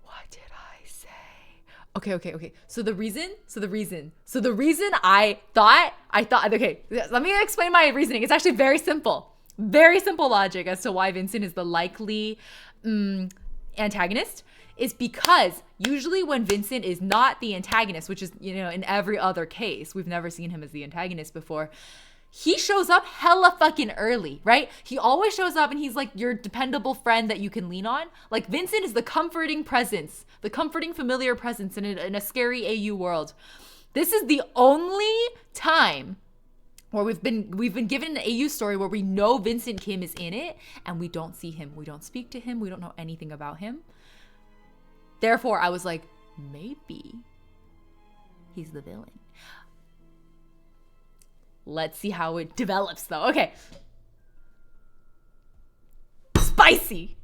What did I say? Okay. So the reason I thought, okay, let me explain my reasoning. It's actually very simple. Very simple logic as to why Vincent is the likely antagonist is because usually when Vincent is not the antagonist, which is, you know, in every other case, we've never seen him as the antagonist before, he shows up hella fucking early, right? He always shows up and he's like your dependable friend that you can lean on. Like Vincent is the comforting presence, the comforting familiar presence in a scary AU world. This is the only time where we've been given an AU story where we know Vincent Kim is in it and we don't see him. We don't speak to him. We don't know anything about him. Therefore, I was like, maybe he's the villain. Let's see how it develops, though. Okay. Spicy.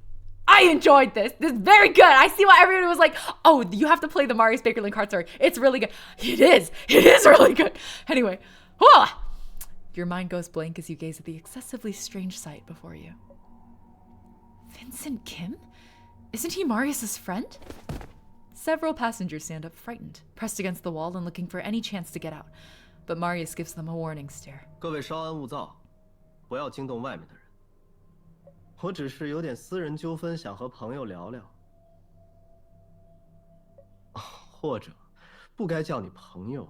I enjoyed this. This is very good. I see why everyone was like, oh, you have to play the Marius Bakerlon card story. It's really good. It is. It is really good. Anyway. Your mind goes blank as you gaze at the excessively strange sight before you. Vincent Kim? Isn't he Marius's friend? Several passengers stand up frightened, pressed against the wall and looking for any chance to get out. But Marius gives them a warning stare. 各位稍安勿躁，不要惊动外面的人。我只是有点私人纠纷，想和朋友聊聊。或者，不该叫你朋友，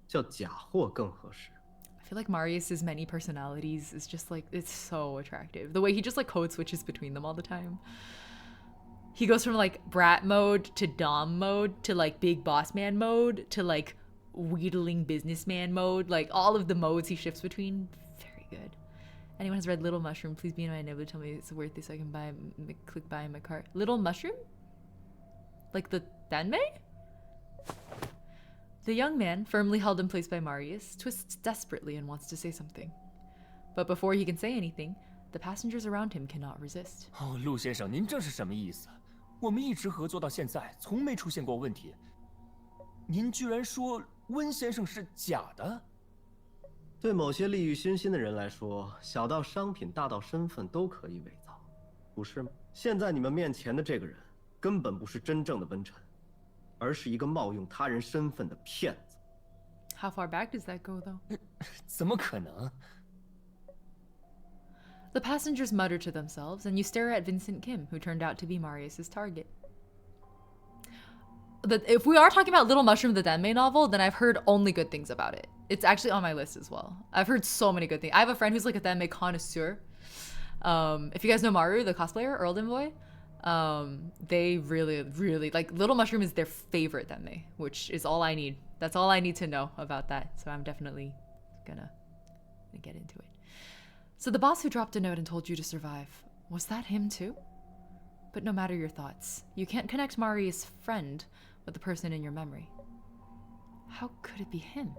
叫假货更合适。 I feel like Marius's many personalities is just like, it's so attractive. The way he just like code switches between them all the time. He goes from like brat mode to dom mode to like big boss man mode to like wheedling businessman mode. Like all of the modes he shifts between. Very good. Anyone has read Little Mushroom, please be in my neighborhood. Tell me it's worth it so I can click buy in my cart. Little Mushroom? Like the Danmei? The young man, firmly held in place by Marius, twists desperately and wants to say something. But before he can say anything, the passengers around him cannot resist. 哦，陆先生，您这是什么意思？我们一直合作到现在，从没出现过问题。您居然说温先生是假的？对某些利欲熏心的人来说，小到商品，大到身份都可以伪造，不是吗？现在你们面前的这个人，根本不是真正的温晨，而是一个冒用他人身份的骗子。How far back does that go, though? 怎么可能？ The passengers mutter to themselves, and you stare at Vincent Kim, who turned out to be Marius's target. If we are talking about Little Mushroom, the Danmei novel, then I've heard only good things about it. It's actually on my list as well. I've heard so many good things. I have a friend who's like a Danmei connoisseur. If you guys know Maru, the cosplayer, Earlden Boy, they really like Little Mushroom is their favorite Danmei, which is all I need. That's all I need to know about that. So I'm definitely gonna get into it. So the boss who dropped a note and told you to survive, was that him too? But no matter your thoughts, you can't connect Marius' friend with the person in your memory. How could it be him?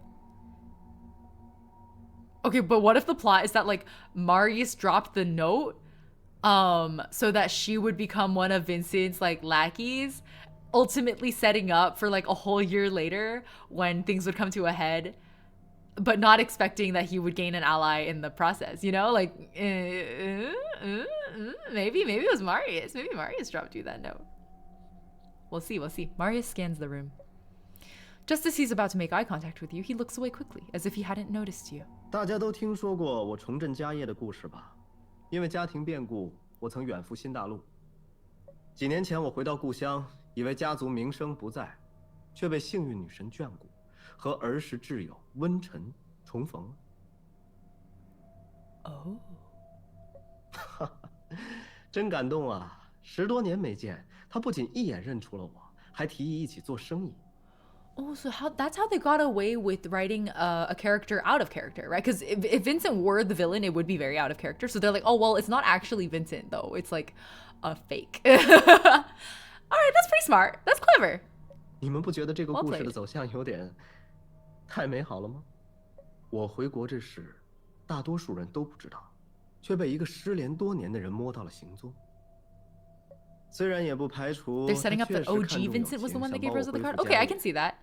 Okay, but what if the plot is that like Marius dropped the note so that she would become one of Vincent's like lackeys, ultimately setting up for like a whole year later when things would come to a head, but not expecting that he would gain an ally in the process, you know? Like, maybe it was Marius. Maybe Marius dropped you that note. We'll see. Marius scans the room. Just as he's about to make eye contact with you, he looks away quickly, as if he hadn't noticed you. 大家都听说过我重振家业的故事吧？因为家庭变故，我曾远赴新大陆。几年前，我回到故乡，以为家族名声不在，却被幸运女神眷顾，和儿时挚友温晨重逢了。哦，真感动啊！10多年没见，他不仅一眼认出了我，还提议一起做生意。 Oh, so that's how they got away with writing a character out of character, right? Because if Vincent were the villain, it would be very out of character. So they're like, oh, well, it's not actually Vincent, though. It's like a fake. All right, that's pretty smart. That's clever. 你们不觉得这个故事的走向有点太美好了吗？我回国这事，大多数人都不知道，却被一个失联多年的人摸到了行踪。虽然也不排除 They're setting up that OG Vincent was the one that gave Rosa the card. Okay, I can see that.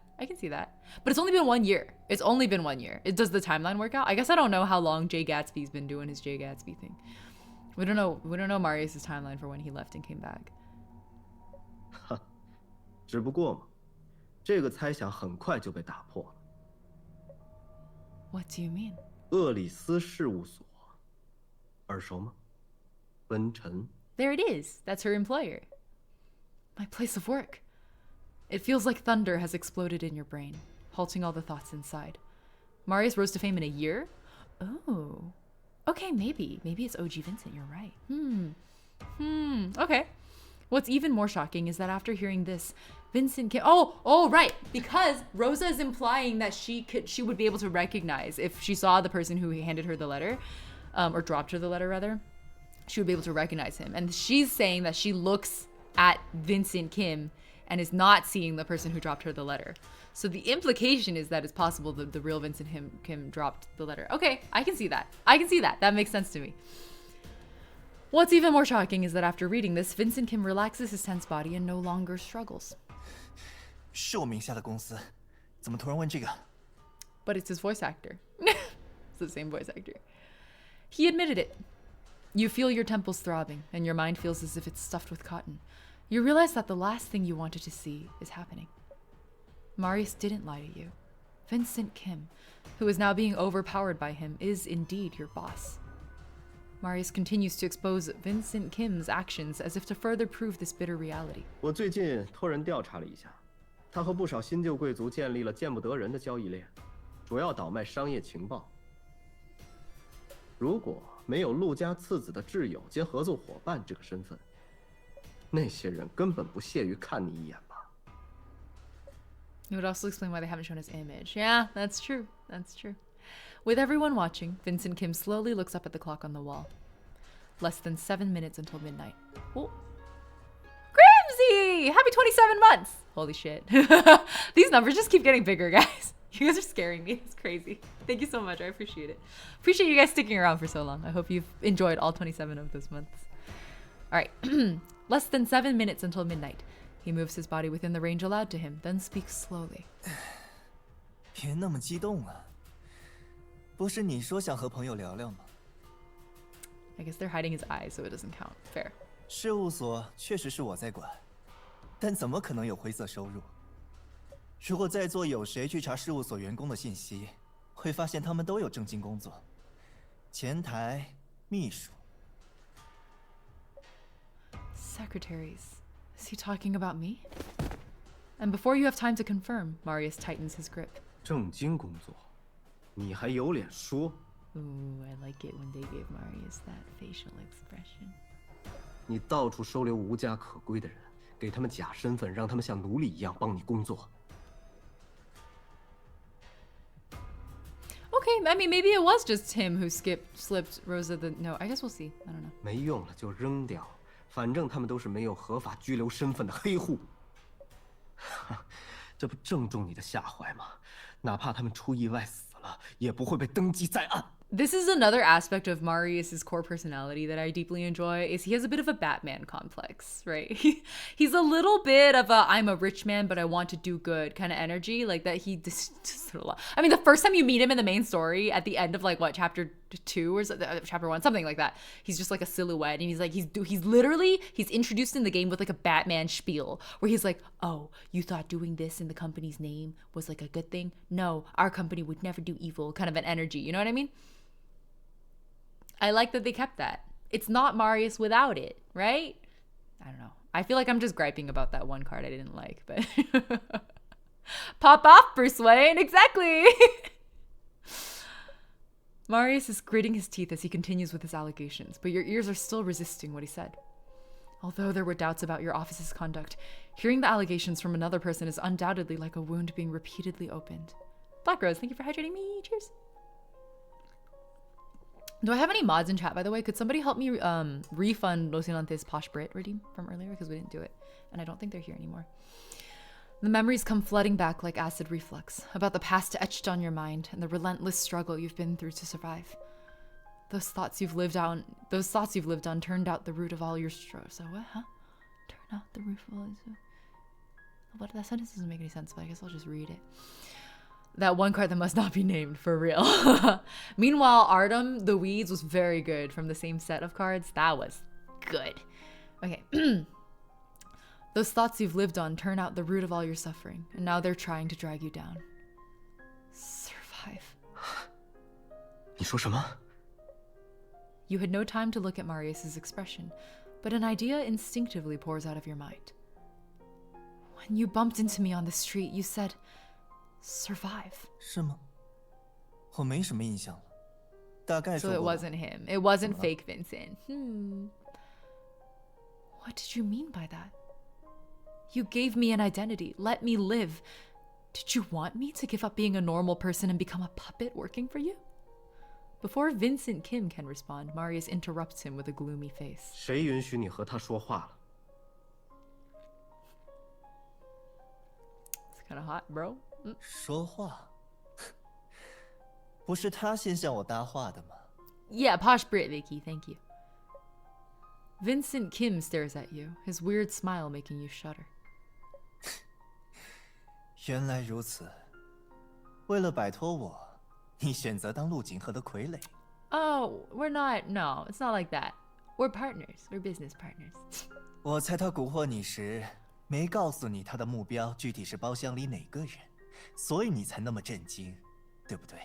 But it's only been 1 year. It's only been 1 year. Does the timeline work out? I guess I don't know how long Jay Gatsby's been doing his Jay Gatsby thing. We don't know Marius's timeline for when he left and came back. 只不过嘛，这个猜想很快就被打破了。 What do you mean? 厄里斯事务所，耳熟吗？温晨。 There it is. That's her employer. My place of work. It feels like thunder has exploded in your brain, halting all the thoughts inside. Marius rose to fame in a year? Oh. Okay, maybe. Maybe it's OG Vincent, you're right. Okay. What's even more shocking is that after hearing this, Vincent can right, because Rosa is implying that she would be able to recognize if she saw the person who handed her the letter, or dropped her the letter rather, she would be able to recognize him. And she's saying that she looks at Vincent Kim and is not seeing the person who dropped her the letter. So the implication is that it's possible that the real Vincent Kim dropped the letter. Okay, I can see that. That makes sense to me. What's even more shocking is that after reading this, Vincent Kim relaxes his tense body and no longer struggles. 是我名下的公司，怎么突然问这个？ But it's his voice actor. It's the same voice actor. He admitted it. You feel your temples throbbing, and your mind feels as if it's stuffed with cotton. You realize that the last thing you wanted to see is happening. Marius didn't lie to you. Vincent Kim, who is now being overpowered by him, is indeed your boss. Marius continues to expose Vincent Kim's actions as if to further prove this bitter reality. 我最近托人调查了一下，他和不少新旧贵族建立了见不得人的交易链，主要倒卖商业情报。如果没有陆家次子的挚友兼合作伙伴这个身份，那些人根本不屑于看你一眼吧。 It would also explain why they haven't shown his image. Yeah, that's true. That's true. With everyone watching, Vincent Kim slowly looks up at the clock on the wall. Less than 7 minutes until midnight. Oh. Grimsy! Happy 27 months! Holy shit. These numbers just keep getting bigger, guys. You guys are scaring me. It's crazy. Thank you so much. I appreciate it. Appreciate you guys sticking around for so long. I hope you've enjoyed all 27 of those months. All right. Less than 7 minutes until midnight. He moves his body within the range allowed to him, then speaks slowly. 别那么激动啊！不是你说想和朋友聊聊吗？ I guess they're hiding his eyes, so it doesn't count. Fair. 事务所确实是我在管，但怎么可能有灰色收入？如果在座有谁去查事务所员工的信息，会发现他们都有正经工作，前台、秘书。 Secretaries. Is he talking about me? And before you have time to confirm, Marius tightens his grip. 正经工作，你还有脸说？ Ooh, I like it when they gave Marius that facial expression. 你到处收留无家可归的人，给他们假身份，让他们像奴隶一样帮你工作。 Okay, I mean, maybe it was just him who slipped Rosa the... No, I guess we'll see. I don't know. 没用了就扔掉，反正他们都是没有合法居留身份的黑户。这不正中你的下怀吗？哪怕他们出意外死了，也不会被登记在案。 This is another aspect of Marius's core personality that I deeply enjoy, is he has a bit of a Batman complex, right? He's a little bit of a I'm a rich man, but I want to do good kind of energy, like that he just I mean, the first time you meet him in the main story at the end of like what, chapter 2 or chapter 1, something like that, he's just like a silhouette, and he's like he's introduced in the game with like a Batman spiel where he's like, oh, you thought doing this in the company's name was like a good thing? No, our company would never do evil, kind of an energy, you know what I mean? I like that they kept that. It's not Marius without it, right? I don't know. I feel like I'm just griping about that one card I didn't like, but... Pop off, Bruce Wayne! Exactly! Marius is gritting his teeth as he continues with his allegations, but your ears are still resisting what he said. Although there were doubts about your office's conduct, hearing the allegations from another person is undoubtedly like a wound being repeatedly opened. Black Rose, thank you for hydrating me. Cheers! Do I have any mods in chat, by the way? Could somebody help me refund Rocinante's Posh Brit redeem from earlier? Because we didn't do it. And I don't think they're here anymore. The memories come flooding back like acid reflux, about the past etched on your mind and the relentless struggle you've been through to survive. Those thoughts you've lived on turned out the root of all your struggles. So what, huh? Turn out the root of all your... What? That sentence doesn't make any sense, but I guess I'll just read it. That one card that must not be named, for real. Meanwhile, Artem the Weeds was very good from the same set of cards. That was good. Okay. Those thoughts you've lived on turn out the root of all your suffering, and now they're trying to drag you down. Survive. 你说什么？ You had no time to look at Marius's expression, but an idea instinctively pours out of your mind. When you bumped into me on the street, you said... Survive. 是吗？我没什么印象了。大概 So 说 it 过吧。 wasn't him. It wasn't fake Vincent. What did you mean by that? You gave me an identity. Let me live. Did you want me to give up being a normal person and become a puppet working for you? Before Vincent Kim can respond, Marius interrupts him with a gloomy face. 谁允许你和他说话了？ It's kind of hot, bro. 说话？不是他先向我搭话的吗？ Yeah, posh Brit, Vicky. Thank you. Vincent Kim stares at you, his weird smile making you shudder. 原来如此。为了摆脱我，你选择当陆景和的傀儡。 Oh, we're not. No, it's not like that. We're partners. We're business partners. 我猜他蛊惑你时，没告诉你他的目标具体是包厢里哪个人，所以你才那么震惊，对不对？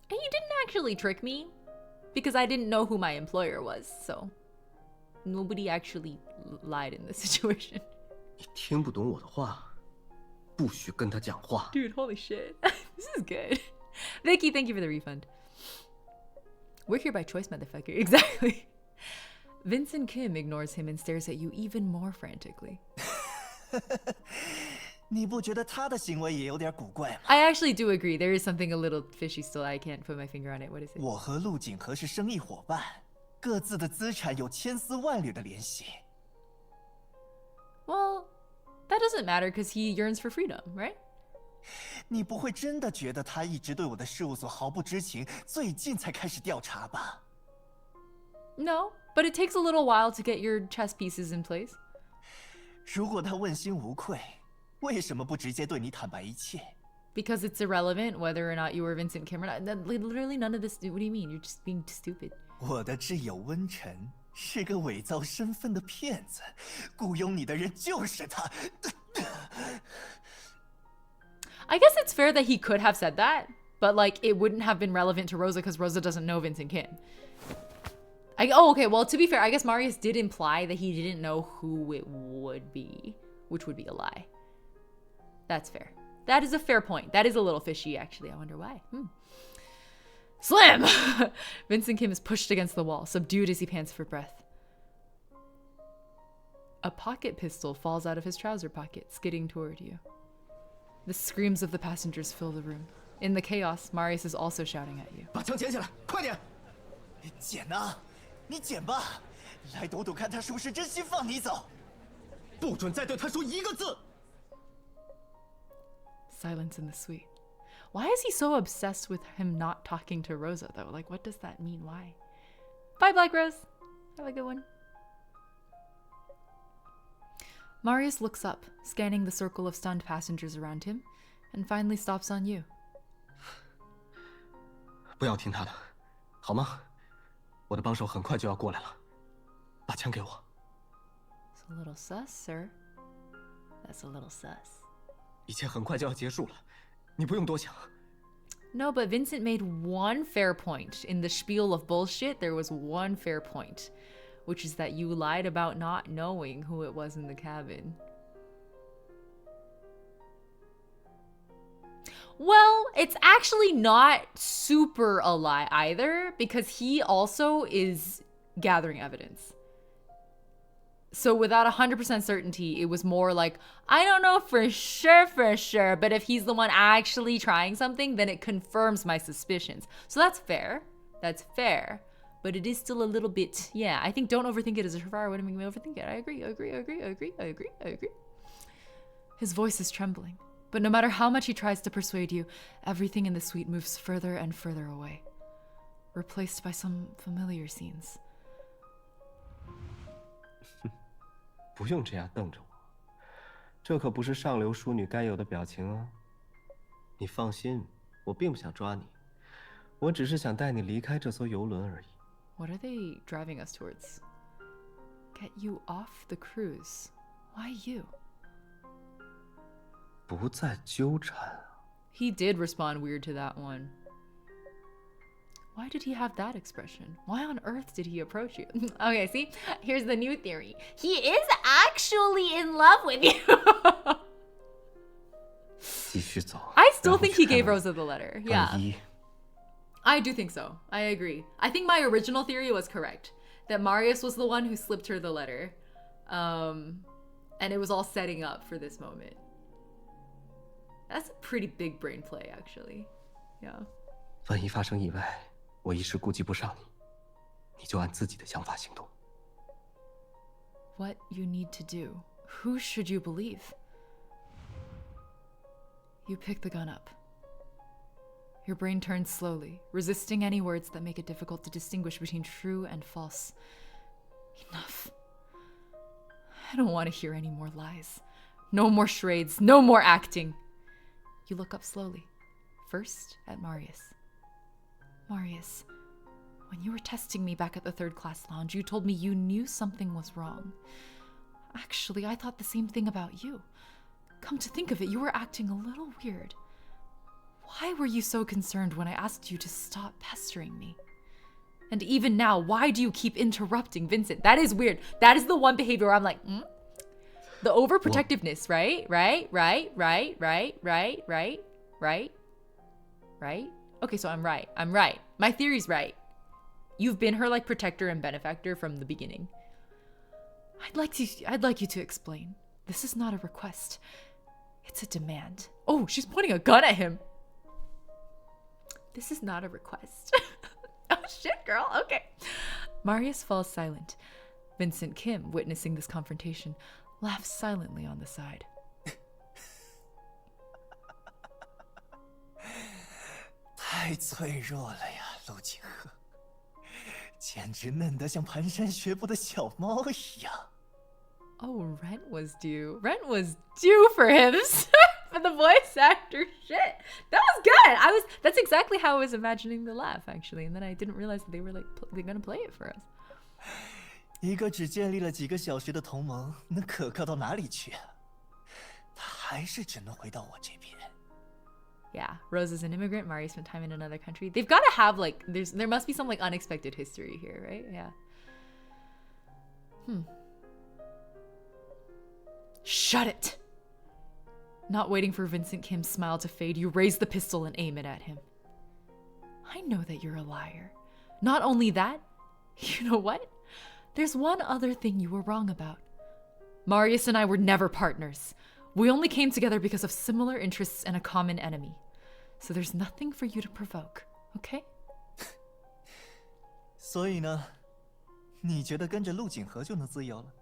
And you didn't actually trick me, because I didn't know who my employer was, so nobody actually lied in this situation. 你听不懂我的话，不许跟他讲话。 Dude, holy shit. This is good. Vicky, thank you for the refund. We're here by choice, motherfucker. Exactly. Vincent Kim ignores him and stares at you even more frantically. 你不觉得他的行为也有点古怪吗？ I actually do agree. There is something a little fishy still. I can't put my finger on it. What is it? 我和陆景和是生意伙伴，各自的资产有千丝万缕的联系。 Well, that doesn't matter because he yearns for freedom, right? 你不会真的觉得他一直对我的事务所毫不知情，最近才开始调查吧？ No, but it takes a little while to get your chess pieces in place. 如果他问心无愧，为什么不直接对你坦白一切？ Because it's irrelevant whether or not you were Vincent Kim or not. Literally none of this. What do you mean? You're just being stupid. 我的挚友温晨是个伪造身份的骗子，雇佣你的人就是他。 I guess it's fair that he could have said that, but like it wouldn't have been relevant to Rosa because Rosa doesn't know Vincent Kim. Oh, okay. Well, to be fair, I guess Marius did imply that he didn't know who it would be, which would be a lie. That's fair. That is a fair point. That is a little fishy, actually. I wonder why. Slam! Vincent Kim is pushed against the wall, subdued as he pants for breath. A pocket pistol falls out of his trouser pocket, skidding toward you. The screams of the passengers fill the room. In the chaos, Marius is also shouting at you. 把枪捡起来，快点！捡啊，你捡吧，来赌赌看他是不是真心放你走。不准再对他说一个字。 Silence in the suite. Why is he so obsessed with him not talking to Rosa, though? Like, what does that mean? Why? Bye, Black Rose. Have a good one. Marius looks up, scanning the circle of stunned passengers around him, and finally stops on you. 不要听他的，好吗？我的帮手很快就要过来了，把枪给我。 It's a little sus, sir. That's a little sus. 一切很快就要结束了，你不用多想。 No, but Vincent made one fair point. In the spiel of bullshit, there was one fair point, which is that you lied about not knowing who it was in the cabin. Well, it's actually not super a lie either, because he also is gathering evidence. So without 100% certainty, it was more like, I don't know for sure, but if he's the one actually trying something, then it confirms my suspicions. So that's fair. That's fair. But it is still a little bit, yeah, I think don't overthink it as a Shafar wouldn't make me overthink it. I agree. His voice is trembling. But no matter how much he tries to persuade you, everything in the suite moves further and further away, replaced by some familiar scenes. 不用这样瞪着我，这可不是上流淑女该有的表情啊。你放心，我并不想抓你，我只是想带你离开这艘游轮而已。 What are they driving us towards? Get you off the cruise. Why you? 不再纠缠。 He did respond weird to that one. Why did he have that expression? Why on earth did he approach you? Okay, see? Here's the new theory. He is actually in love with you. 继续走。 I still think he gave Rosa the letter. Yeah. 1. I do think so. I agree. I think my original theory was correct. That Marius was the one who slipped her the letter. And it was all setting up for this moment. That's a pretty big brain play, actually. Yeah. 万一发生意外，我一时顾及不上你，你就按自己的想法行动。 What you need to do. Who should you believe? You pick the gun up. Your brain turns slowly, resisting any words that make it difficult to distinguish between true and false. Enough. I don't want to hear any more lies. No more charades, no more acting. You look up slowly, first at Marius. Marius, when you were testing me back at the third class lounge, you told me you knew something was wrong. Actually, I thought the same thing about you. Come to think of it, you were acting a little weird. Why were you so concerned when I asked you to stop pestering me? And even now, why do you keep interrupting Vincent? That is weird. That is the one behavior where I'm like, The overprotectiveness, right? Right? Okay, so I'm right. My theory's right. You've been her like protector and benefactor from the beginning. I'd like you to explain. This is not a request. It's a demand. Oh, she's pointing a gun at him. This is not a request. Oh shit, girl. Okay. Marius falls silent. Vincent Kim, witnessing this confrontation, laughs silently on the side. 太脆弱了呀，陆景鹤，简直嫩得像蹒跚学步的小猫一样。Oh, rent was due. Rent was due for him for the voice actor shit. That was good. That's exactly how I was imagining the laugh actually, and then I didn't realize that they were like they're gonna play it for us. 一个只建立了几个小时的同盟，能可靠到哪里去啊？他还是只能回到我这边。 Yeah, Rose is an immigrant. Marius spent time in another country. They've got to have like there must be some like unexpected history here, right? Yeah. Shut it! Not waiting for Vincent Kim's smile to fade, you raise the pistol and aim it at him. I know that you're a liar. Not only that, you know what? There's one other thing you were wrong about. Marius and I were never partners. We only came together because of similar interests and a common enemy. So there's nothing for you to provoke, okay? 所以呢，你觉得跟着陆景和就能自由了？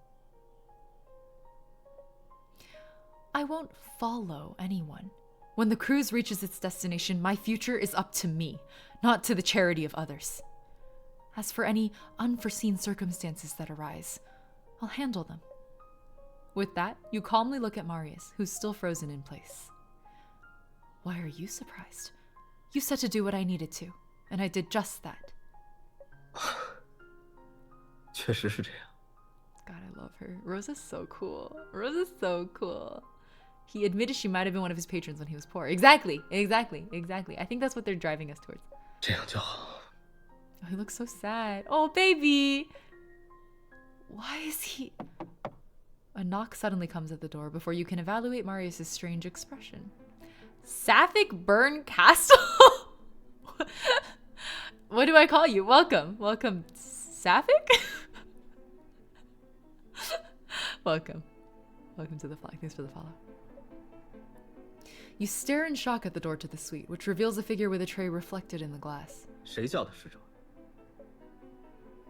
I won't follow anyone. When the cruise reaches its destination, my future is up to me, not to the charity of others. As for any unforeseen circumstances that arise, I'll handle them. With that, you calmly look at Marius, who's still frozen in place. Why are you surprised? You said to do what I needed to, and I did just that. 确实是这样。 God, I love her. Rosa's so cool. Rosa's so cool. He admitted she might have been one of his patrons when he was poor. Exactly. I think that's what they're driving us towards. 这样就好。 Oh, he looks so sad. Oh, baby. Why is he... A knock suddenly comes at the door before you can evaluate Marius' strange expression. Sapphic Burn Castle? What do I call you? Welcome. Welcome, Sapphic? Welcome. Welcome to the flag. Thanks for the follow. You stare in shock at the door to the suite, which reveals a figure with a tray reflected in the glass. 谁叫的使者？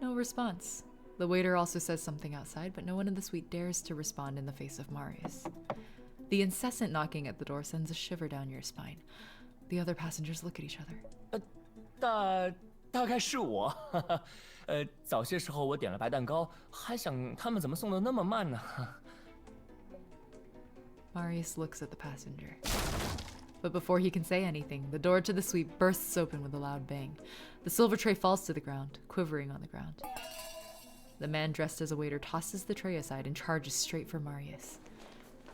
No response. The waiter also says something outside, but no one in the suite dares to respond in the face of Marius. The incessant knocking at the door sends a shiver down your spine. The other passengers look at each other. 大概是我。早些时候我点了白蛋糕，还想他们怎么送的那么慢呢？ Marius looks at the passenger. But before he can say anything, the door to the suite bursts open with a loud bang. The silver tray falls to the ground, quivering on the ground. The man dressed as a waiter tosses the tray aside and charges straight for Marius.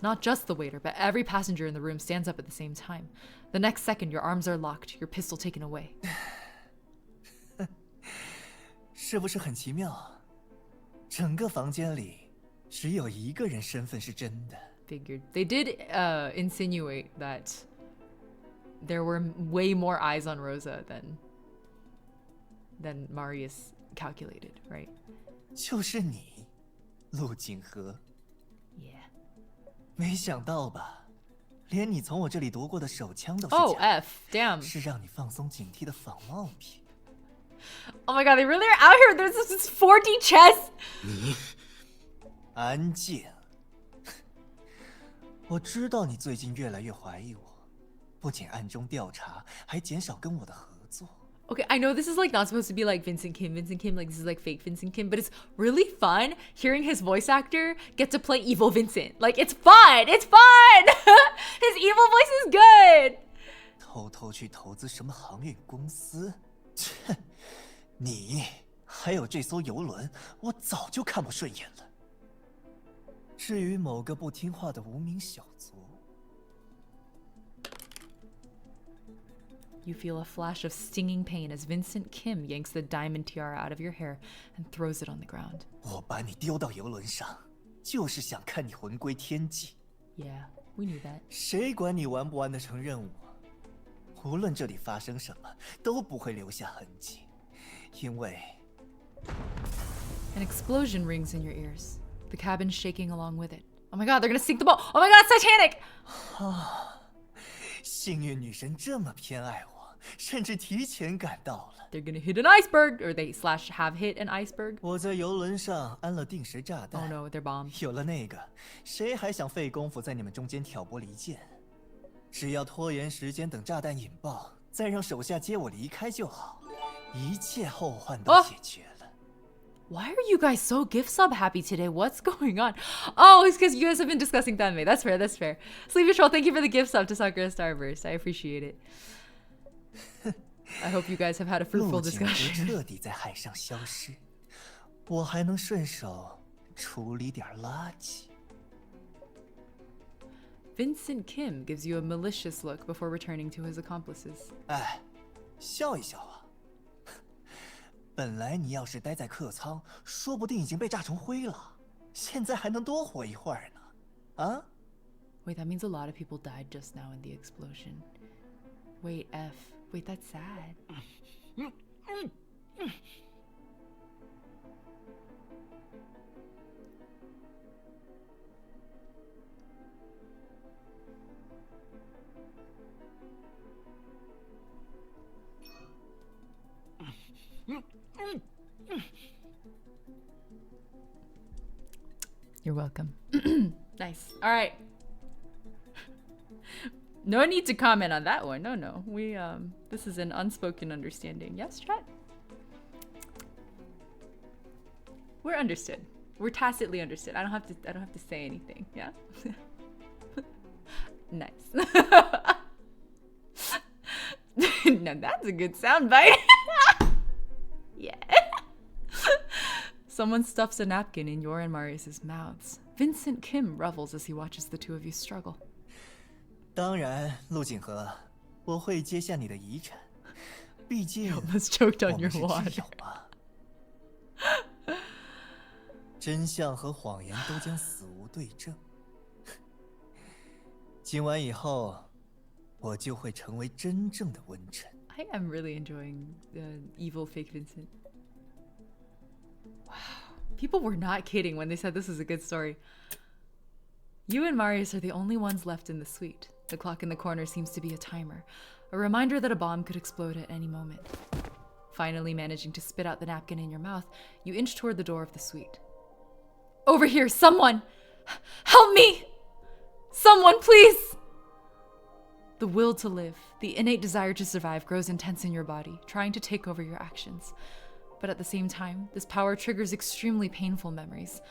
Not just the waiter, but every passenger in the room stands up at the same time. The next second, your arms are locked, your pistol taken away. 是不是很奇妙？整个房间里只有一个人身份是真的。 Figured. They did insinuate that there were way more eyes on Rosa than than Marius calculated, right? 就是你，陆景和。 Yeah. 没想到吧，连你从我这里夺过的手枪都是 Oh, 假的， F. Damn. 是让你放松警惕的仿冒品。 Oh my god, they really are out here. There's this 4D chess. 安静。我知道你最近越来越怀疑我，不仅暗中调查，还减少跟我的合作。 Okay, I know this is like not supposed to be like Vincent Kim, like this is like fake Vincent Kim, but it's really fun hearing his voice actor get to play evil Vincent. Like, it's fun! It's fun! His evil voice is good! 偷偷去投资什么航运公司？切！你还有这艘游轮，我早就看不顺眼了。至于某个不听话的无名小卒， You feel a flash of stinging pain as Vincent Kim yanks the diamond tiara out of your hair and throws it on the ground. 我把你丢到游轮上，就是想看你魂归天际。 Yeah, we knew that. 谁管你完不完得成任务啊？无论这里发生什么，都不会留下痕迹，因为 An explosion rings in your ears, the cabin shaking along with it. Oh my god, they're gonna sink the boat! Oh my god, it's Titanic! 幸运女神这么偏爱我，甚至提前赶到了。 They're gonna hit an iceberg, or they slash have hit an iceberg. 我在游轮上安了定时炸 Oh 弹。 no, they're bombed. 有了那个，谁还想费功夫在你们中间挑拨离间？只要拖延时间，等炸弹引爆，再让手下接我离开就好，一切后患都解决了。 Why are you guys so gift sub happy today? What's going on? Oh, it's because you guys have been discussing Danmei. That's fair, that's fair. Sleepy Troll, thank you for the gift sub to Sakura Starburst. I appreciate it. I hope you guys have had a fruitful 陆景和 discussion. 彻底在海上消失，我还能顺手处理点垃圾。 Vincent Kim gives you a malicious look before returning to his accomplices. 哎，笑一笑啊！本来你要是待在客舱，说不定已经被炸成灰了，现在还能多活一会儿呢。啊？ Wait, that means a lot of people died just now in the explosion. Wait, F. Wait, that's sad. You're welcome. Nice. All right. No need to comment on that one. No. We this is an unspoken understanding. Yes, chat. We're understood. We're tacitly understood. I don't have to say anything. Yeah. Nice. Now that's a good soundbite. Yeah. Someone stuffs a napkin in your and Marius's mouths. Vincent Kim revels as he watches the two of you struggle. 当然，陆景和，我会接下你的遗产，毕竟 Almost choked 我 on 们 your 是 water. 挚友嘛。真相和谎言都将死无对证。今晚以后，我就会成为真正的温臣。 I am really enjoying evil fake Vincent. Wow. People were not kidding when they said this is a good story. You and Marius are the only ones left in the suite. The clock in the corner seems to be a timer, a reminder that a bomb could explode at any moment. Finally managing to spit out the napkin in your mouth, you inch toward the door of the suite. Over here, someone! Help me! Someone, please! The will to live, the innate desire to survive grows intense in your body, trying to take over your actions. But at the same time, this power triggers extremely painful memories.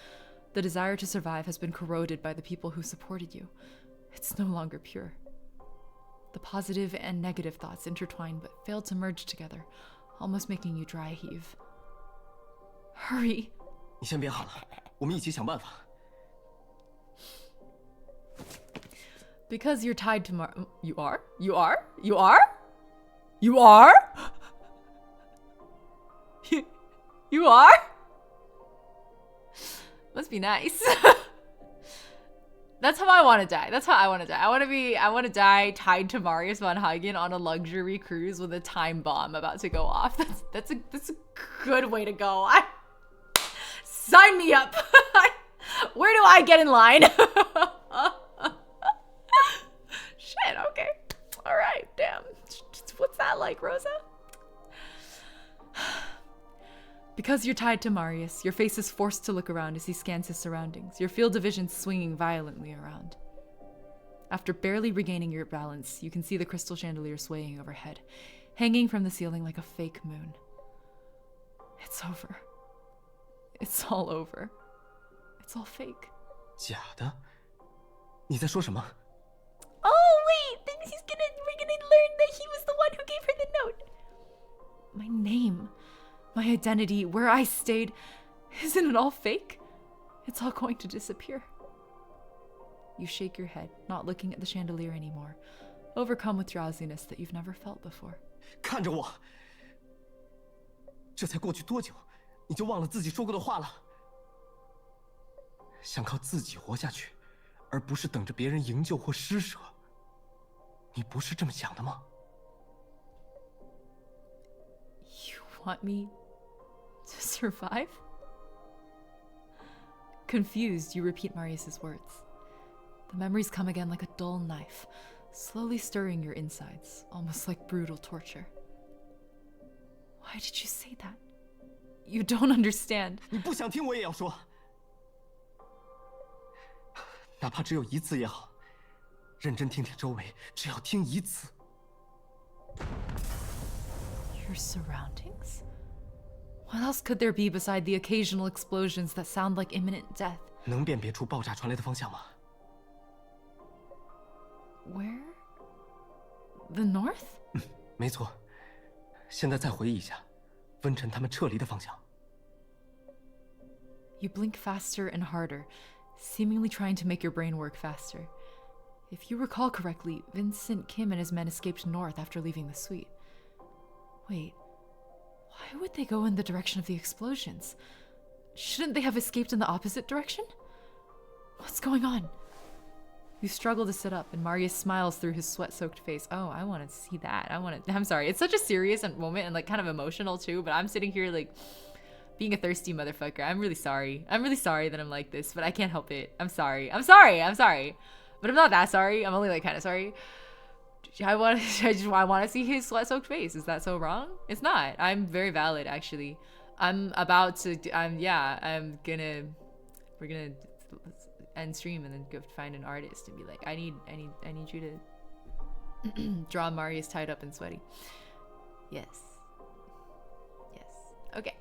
The desire to survive has been corroded by the people who supported you. It's no longer pure. The positive and negative thoughts intertwine but fail to merge together, almost making you dry heave. Hurry! 你先别喊了，我们一起想办法。 Because you're tied to You are? You are? You are? You are? You are? Must be nice. That's how I want to die. That's how I want to die. I want to die tied to Marius von Hagen on a luxury cruise with a time bomb about to go off. That's a good way to go. Sign me up. Where do I get in line? Shit, okay. All right, damn. What's that like, Rosa? Because you're tied to Marius, your face is forced to look around as he scans his surroundings, your field of vision swinging violently around. After barely regaining your balance, you can see the crystal chandelier swaying overhead, hanging from the ceiling like a fake moon. It's over. It's all over. It's all fake. 假的？你在说什么？ Oh wait, then we're gonna learn that he was the one who gave her the note. My name, my identity, where I stayed, isn't it all fake? It's all going to disappear. You shake your head, not looking at the chandelier anymore, overcome with drowsiness that you've never felt before. 看着我，这才过去多久，你就忘了自己说过的话了？想靠自己活下去，而不是等着别人营救或施舍。你不是这么想的吗？ You want me to survive? Confused, you repeat Marius's words. The memories come again like a dull knife, slowly stirring your insides, almost like brutal torture. Why did you say that? You don't understand. 你不想听我也要说，哪怕只有一次也好，认真听听周围，只要听一次。 Your surroundings? What else could there be beside the occasional explosions that sound like imminent death? 能辨别出爆炸传来的方向吗？ Where? The north? 没错。现在再回忆一下，温晨他们撤离的方向。 You blink faster and harder, seemingly trying to make your brain work faster. If you recall correctly, Vincent Kim and his men escaped north after leaving the suite. Wait, why would they go in the direction of the explosions? Shouldn't they have escaped in the opposite direction? What's going on? You struggle to sit up, and Marius smiles through his sweat-soaked face. Oh, I want to see that. I'm sorry. It's such a serious moment and like kind of emotional too, but I'm sitting here like being a thirsty motherfucker. I'm really sorry. I'm really sorry that I'm like this, but I can't help it. I'm sorry. I'm sorry. I'm sorry. But I'm not that sorry. I'm only like kind of sorry. I want to see his sweat-soaked face. Is that so wrong? It's not. I'm very valid, actually. We're gonna end stream and then go find an artist and be like, I need you to draw Marius tied up and sweaty. Yes. Okay.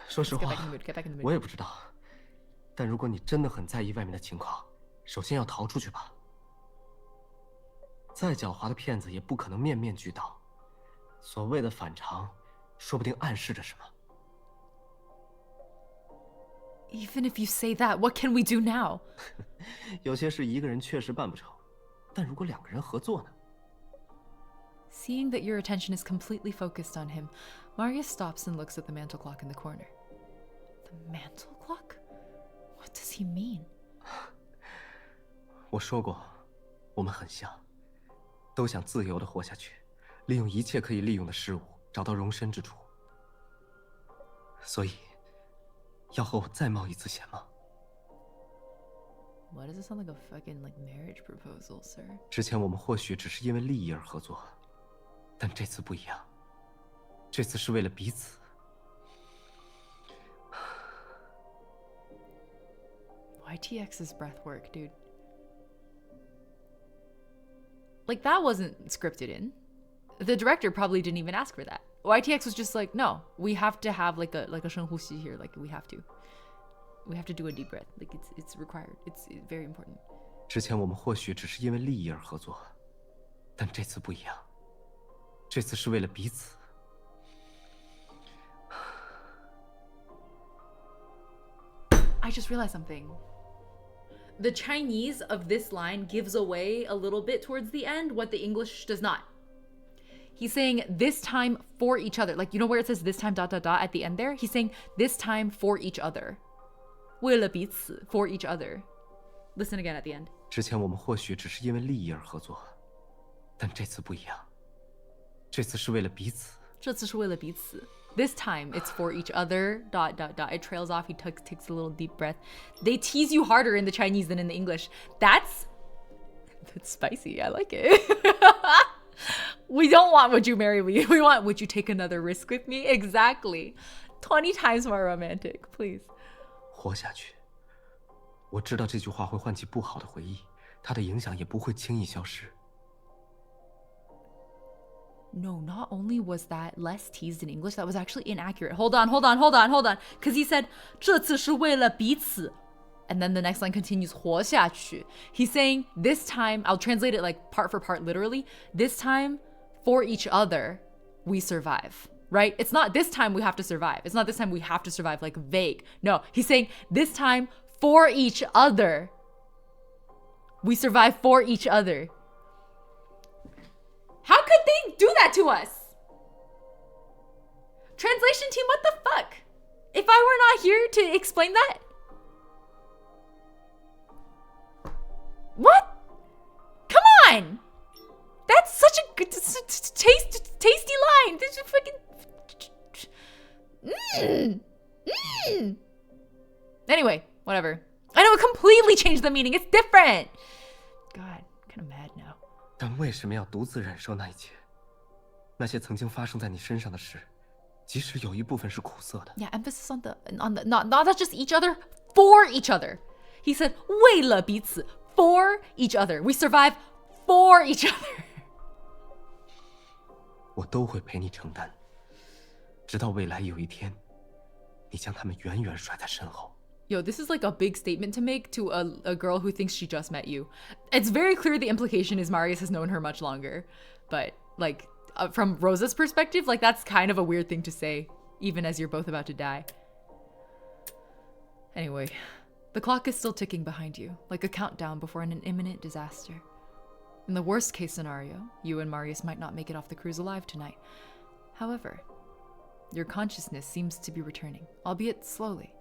说实话， Get back in the mood. 我也不知道。但如果你真的很在意外面的情况，首先要逃出去吧。再狡猾的骗子也不可能面面俱到。所谓的反常，说不定暗示着什么。 Even if you say that, what can we do now? 有些事一个人确实办不成，但如果两个人合作呢？ Seeing that your attention is completely focused on him, Marius stops and looks at the mantle clock in the corner. The mantle clock? What does he mean? 我说过，我们很像，都想自由地活下去，利用一切可以利用的事物，找到容身之处。所以，要和我再冒一次险吗？ Why does it sound like a fucking like marriage proposal, sir? 之前我们或许只是因为利益而合作，但这次不一样，这次是为了彼此。 YTX's breath work, dude. Like, that wasn't scripted in. The director probably didn't even ask for that. YTX was just like, no, we have to have like a 深呼吸 here. Like, we have to do a deep breath. Like, it's required. It's very important. 之前我们或许只是因为利益而合作，但这次不一样，这次是为了彼此。 I just realized something. The Chinese of this line gives away a little bit towards the end what the English does not. He's saying this time for each other. Like, you know where it says this time ... at the end there? He's saying this time for each other. 为了彼此 for each other. Listen again at the end. 之前我们或许只是因为利益而合作，但这次不一样。这次是为了彼此。这次是为了彼此。This time it's for each other. ... It trails off. He takes a little deep breath. They tease you harder in the Chinese than in the English. That's spicy. I like it. We don't want would you marry me. We want would you take another risk with me? Exactly. 20 times more romantic, please. 活下去。我知道这句话会唤起不好的回忆，它的影响也不会轻易消失。No, not only was that less teased in English, that was actually inaccurate. Hold on. Because he said, 这次是为了彼此. And then the next line continues, 活下去. He's saying, this time, I'll translate it like part for part literally. This time, for each other, we survive. Right? It's not this time we have to survive. It's not this time we have to survive, like vague. No, he's saying, this time, for each other, we survive for each other. How could they do that to us? Translation team, what the fuck? If I were not here to explain that? What? Come on! That's such a good, tasty line. This is fucking... Anyway, whatever. I know it completely changed the meaning. It's different. God, I'm kind of mad now. 但为什么要独自忍受那一切？那些曾经发生在你身上的事，即使有一部分是苦涩的。Yeah, emphasis on the not just each other, for each other. He said 为了彼此 for each other. We survive for each other. 我都会陪你承担，直到未来有一天，你将他们远远甩在身后。Yo, this is like a big statement to make to a girl who thinks she just met you. It's very clear the implication is Marius has known her much longer. But, like, from Rosa's perspective, like, that's kind of a weird thing to say, even as you're both about to die. Anyway, the clock is still ticking behind you, like a countdown before an imminent disaster. In the worst case scenario, you and Marius might not make it off the cruise alive tonight. However, your consciousness seems to be returning, albeit slowly.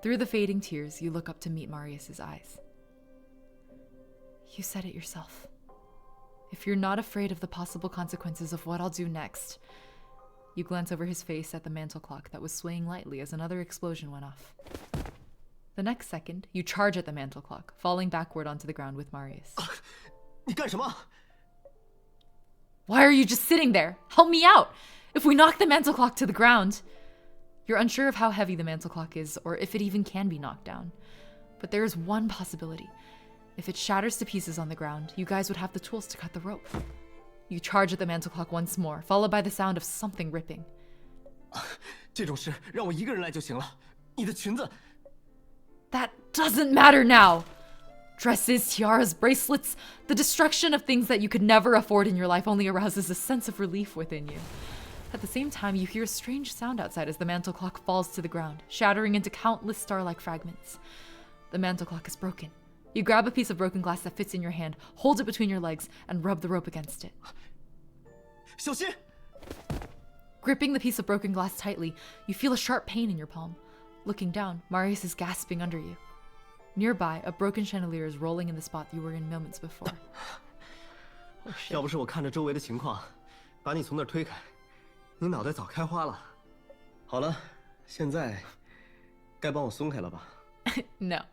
Through the fading tears, you look up to meet Marius's eyes. You said it yourself. If you're not afraid of the possible consequences of what I'll do next. You glance over his face at the mantle clock that was swaying lightly as another explosion went off. The next second, you charge at the mantle clock, falling backward onto the ground with Marius. 你干什么？ Why are you just sitting there? Help me out! If we knock the mantle clock to the ground... You're unsure of how heavy the mantle clock is, or if it even can be knocked down. But there is one possibility. If it shatters to pieces on the ground, you guys would have the tools to cut the rope. You charge at the mantle clock once more, followed by the sound of something ripping. 这种事让我一个人来就行了。你的裙子。 That doesn't matter now! Dresses, tiaras, bracelets, the destruction of things that you could never afford in your life only arouses a sense of relief within you. At the same time, you hear a strange sound outside as the mantle clock falls to the ground, shattering into countless star-like fragments. The mantle clock is broken. You grab a piece of broken glass that fits in your hand, hold it between your legs, and rub the rope against it. 小心！ Gripping the piece of broken glass tightly, you feel a sharp pain in your palm. Looking down, Marius is gasping under you. Nearby, a broken chandelier is rolling in the spot you were in moments before. 要不是我看着周围的情况，把你从那儿推开，你脑袋早开花了。好了，现在该帮我松开了吧？ No.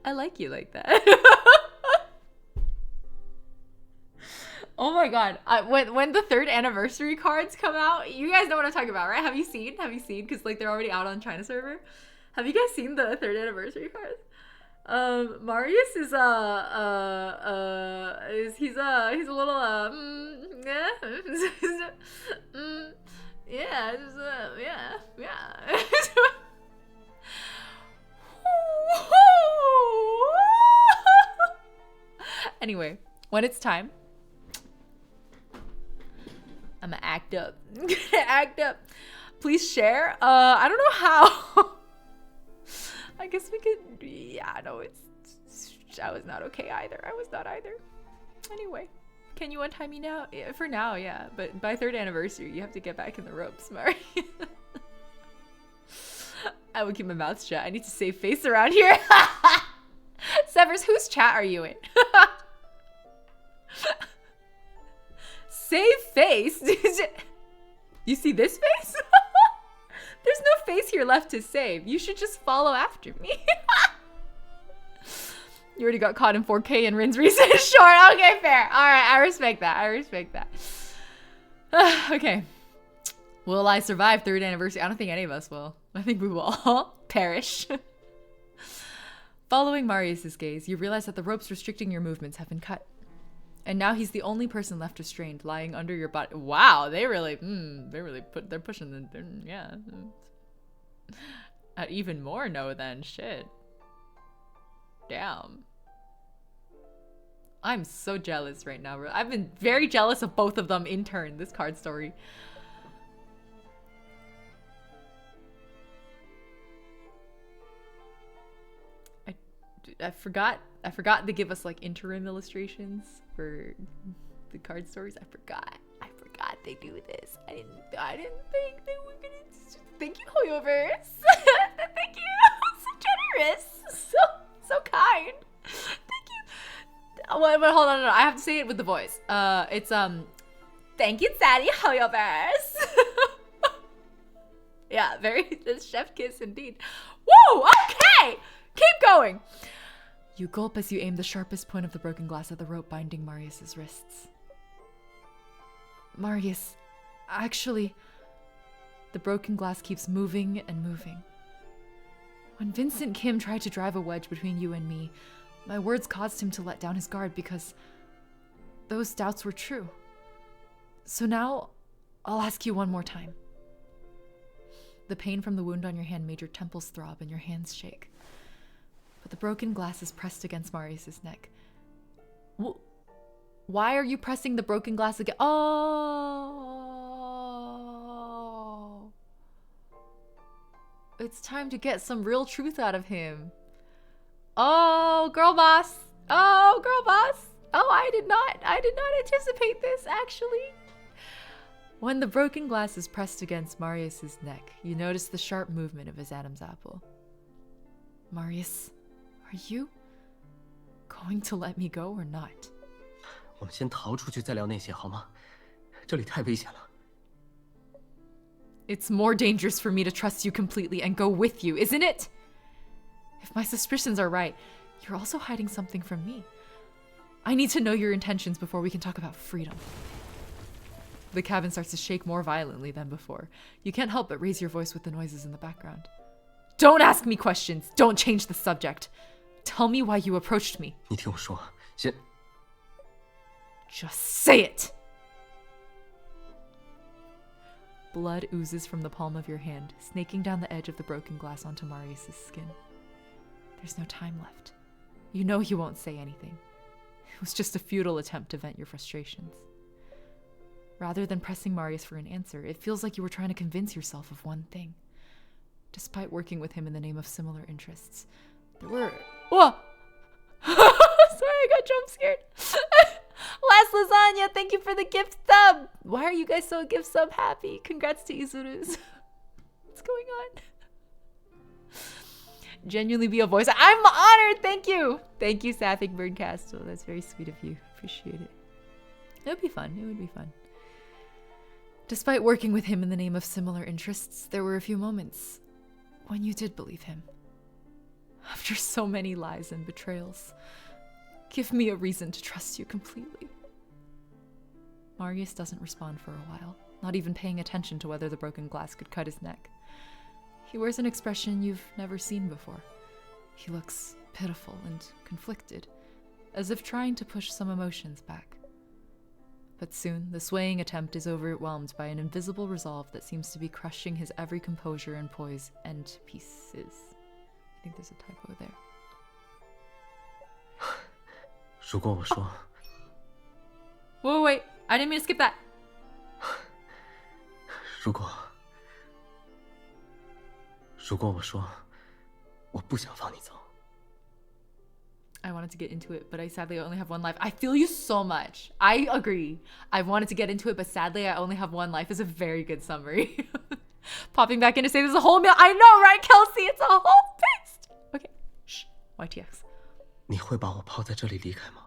I like you like that. Oh my god. When the 3rd anniversary cards come out, you guys know what I'm talking about, right? Have you seen? Because like they're already out on China server. Have you guys seen the 3rd anniversary cards? Marius is he's a little yeah yeah yeah. Anyway, when it's time, I'm gonna act up. Please share. I don't know how. I guess we could. Yeah, no, I was not okay either. I was not either. Anyway, can you untie me now? Yeah, for now, yeah. But by 3rd anniversary, you have to get back in the ropes, Mari. I will keep my mouth shut. I need to save face around here. Severs, whose chat are you in? Save face? You see this face? There's no face here left to save. You should just follow after me. You already got caught in 4K and Rin's recent short. Okay, fair. All right, I respect that. I respect that. Okay. Will I survive 3rd anniversary? I don't think any of us will. I think we will all perish. Following Marius's gaze, you realize that the ropes restricting your movements have been cut. And now he's the only person left restrained, lying under your body. Wow, they're pushing the, yeah. Even more no then, shit. Damn. I'm so jealous right now. I've been very jealous of both of them in turn, this card story. I forgot to give us like interim illustrations for the card stories. I forgot they do this. I didn't think they were gonna. Thank you, Hoyoverse. Thank you. So generous. So kind. Thank you. Wait, hold on. No, I have to say it with the voice. It's thank you, Daddy Hoyoverse. Yeah, very chef kiss indeed. Woo! Okay, keep going. You gulp as you aim the sharpest point of the broken glass at the rope binding Marius's wrists. Marius, actually, the broken glass keeps moving and moving. When Vincent Kim tried to drive a wedge between you and me, my words caused him to let down his guard because those doubts were true. So now, I'll ask you one more time. The pain from the wound on your hand made your temples throb and your hands shake. But the broken glass is pressed against Marius's neck. Why are you pressing the broken glass again? Oh. It's time to get some real truth out of him. Oh, girl boss. Oh, girl boss. Oh, I did not anticipate this, actually. When the broken glass is pressed against Marius's neck, you notice the sharp movement of his Adam's apple. Marius, are you going to let me go or not? 我们先逃出去再聊那些好吗？这里太危险了。 It's more dangerous for me to trust you completely and go with you, isn't it? If my suspicions are right, you're also hiding something from me. I need to know your intentions before we can talk about freedom. The cabin starts to shake more violently than before. You can't help but raise your voice with the noises in the background. Don't ask me questions. Don't change the subject. Tell me why you approached me. 你听我说，先 Just say it! Blood oozes from the palm of your hand, snaking down the edge of the broken glass onto Marius's skin. There's no time left. You know he won't say anything. It was just a futile attempt to vent your frustrations. Rather than pressing Marius for an answer, it feels like you were trying to convince yourself of one thing. Despite working with him in the name of similar interests, there were... Whoa! Sorry, I got jump scared. Last Lasagna, thank you for the gift sub. Why are you guys so gift sub happy? Congrats to Izurus. What's going on? Genuinely be a voice. I'm honored. Thank you. Thank you, Sapphic Birdcastle. That's very sweet of you. Appreciate it. It would be fun. It would be fun. Despite working with him in the name of similar interests, there were a few moments when you did believe him. After so many lies and betrayals, give me a reason to trust you completely. Marius doesn't respond for a while, not even paying attention to whether the broken glass could cut his neck. He wears an expression you've never seen before. He looks pitiful and conflicted, as if trying to push some emotions back. But soon, the swaying attempt is overwhelmed by an invisible resolve that seems to be crushing his every composure and poise and pieces. I think there's a typo there. 如果我说， Wait, I didn't mean to skip that. 如果我说，我不想放你走。 I wanted to get into it, but I sadly only have one life. I feel you so much. I agree. I wanted to get into it, but sadly I only have one life is a very good summary. Popping back in to say there's a whole meal. I know, right, Kelsey? It's a whole feast. Okay, shh. YTX. 你会把我抛在这里离开吗？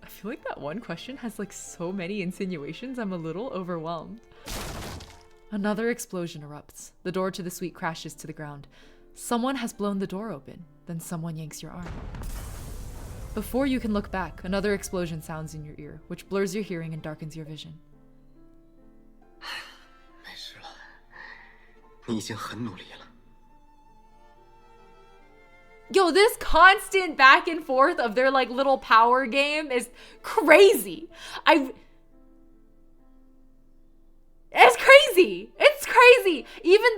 I feel like that one question has like so many insinuations, I'm a little overwhelmed. Another explosion erupts. The door to the suite crashes to the ground. Someone has blown the door open. Then someone yanks your arm. Before you can look back, another explosion sounds in your ear, which blurs your hearing and darkens your vision. 没事了，你已经很努力了。 Yo, this constant back and forth of their like little power game is crazy. It's crazy. It's crazy. Even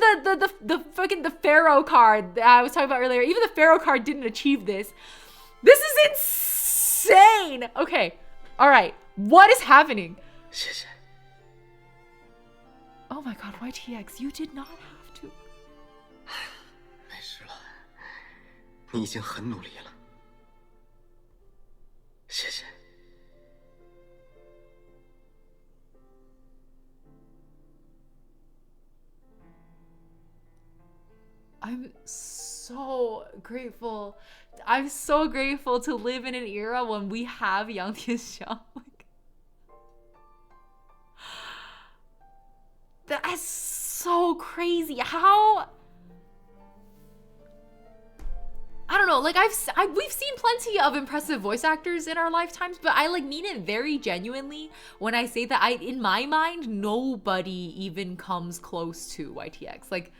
the fucking the Pharaoh card that I was talking about earlier, even the Pharaoh card didn't achieve this. This is insane. Okay. All right. What is happening? 谢谢。 Oh my god, YTX, you did not have to. 没事了，你已经很努力了。谢谢。 I'm so grateful. I'm so grateful to live in an era when we have Yang Tianxiang. Like, that's so crazy. How? I don't know. Like we've seen plenty of impressive voice actors in our lifetimes, but I like mean it very genuinely when I say that in my mind, nobody even comes close to YTX. Like,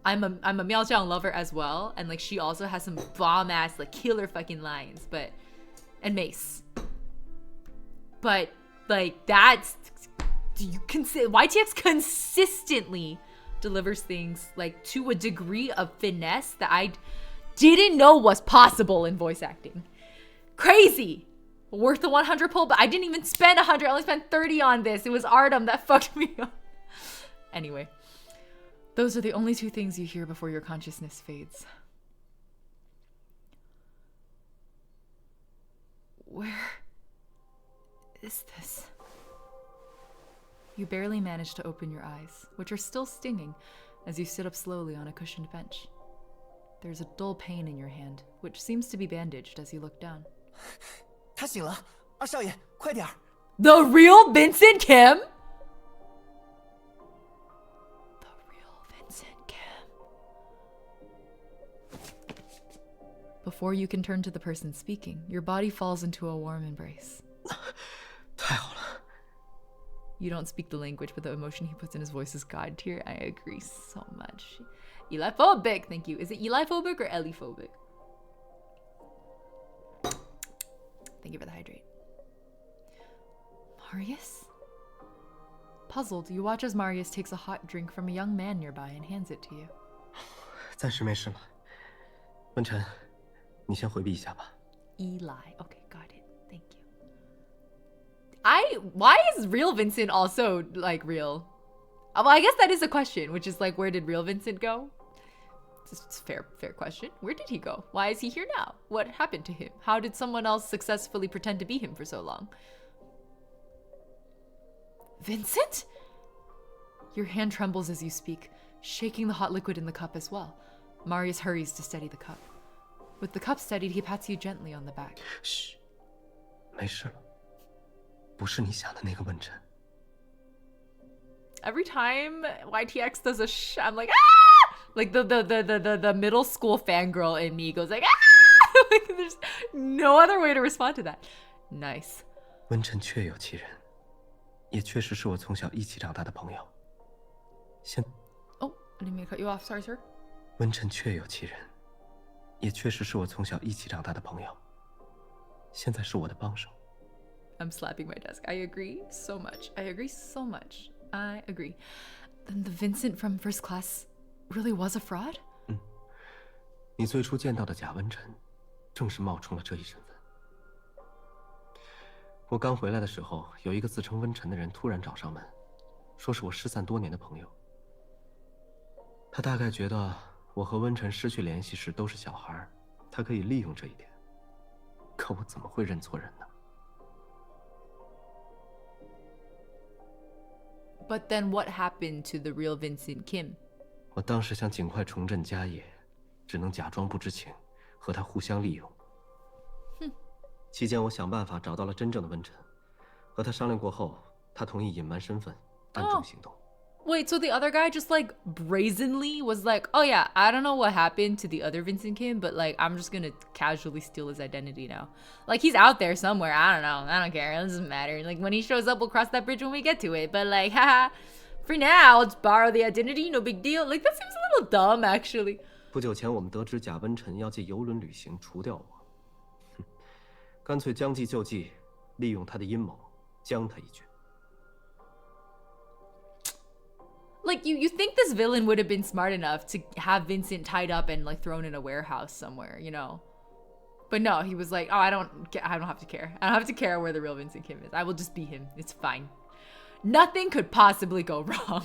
I'm a Miao Zhang lover as well, and like she also has some bomb ass like killer fucking lines, and Mace. But like that's YTX consistently delivers things like to a degree of finesse that I didn't know was possible in voice acting. Crazy. Worth the 100 pull, but I didn't even spend 100. I only spent 30 on this. It was Artem that fucked me up. Anyway. Those are the only two things you hear before your consciousness fades. Where is this? You barely manage to open your eyes, which are still stinging as you sit up slowly on a cushioned bench. There's a dull pain in your hand, which seems to be bandaged as you look down. 他醒了，二少爷，快点儿！ The real Vincent Kim? Before you can turn to the person speaking, your body falls into a warm embrace. 太好了。 You don't speak the language, but the emotion he puts in his voice is god tier. I agree so much. Eliphobic, thank you. Is it eliphobic or eliphobic? Thank you for the hydrate. Marius? Puzzled, you watch as Marius takes a hot drink from a young man nearby and hands it to you. 暂时没事了。文晨，你先回避一下吧。 Eli. Okay, got it. Thank you. Why is real Vincent also like real? Well, I guess that is a question, which is like, where did real Vincent go? It's a fair question. Where did he go? Why is he here now? What happened to him? How did someone else successfully pretend to be him for so long? Vincent? Your hand trembles as you speak, shaking the hot liquid in the cup as well. Marius hurries to steady the cup. With the cup steadied, he pats you gently on the back. 嘘，没事了，不是你想的那个文晨。 Every time YTX does a I'm like, ah! Like the middle school fangirl in me goes like, ah! Like, there's no other way to respond to that. Nice. 文晨确有其人，也确实是我从小一起长大的朋友。Oh, I didn't mean to cut you off. Sorry, sir. 文晨确有其人，也确实是我从小一起长大的朋友。现在是我的帮手。 I'm slapping my desk. I agree so much. I agree so much. I agree. Then the Vincent from first class really was a fraud? 你最初见到的贾文晨，正是冒充了这一身份。我刚回来的时候，有一个自称温晨的人突然找上门，说是我失散多年的朋友。他大概觉得我和温晨失去联系时都是小孩，他可以利用这一点。可我怎么会认错人呢？ But then what happened to the real Vincent Kim? 我当时想尽快重振家业，只能假装不知情，和他互相利用。期间，我想办法找到了真正的温晨，和他商量过后，他同意隐瞒身份，暗中行动。Wait, so the other guy just like brazenly was like, oh yeah, I don't know what happened to the other Vincent Kim, but like I'm just gonna casually steal his identity now. Like he's out there somewhere. I don't know. I don't care. It doesn't matter. Like when he shows up, we'll cross that bridge when we get to it. But like, haha, for now, I'll just borrow the identity. No big deal. Like that seems a little dumb, actually. 不久前，我们得知贾温晨要借游轮旅行除掉我，干脆将计就计，利用他的阴谋，将他一军。 Like you think this villain would have been smart enough to have Vincent tied up and like thrown in a warehouse somewhere, you know? But no, he was like, oh, I don't have to care. I don't have to care where the real Vincent Kim is. I will just be him. It's fine. Nothing could possibly go wrong.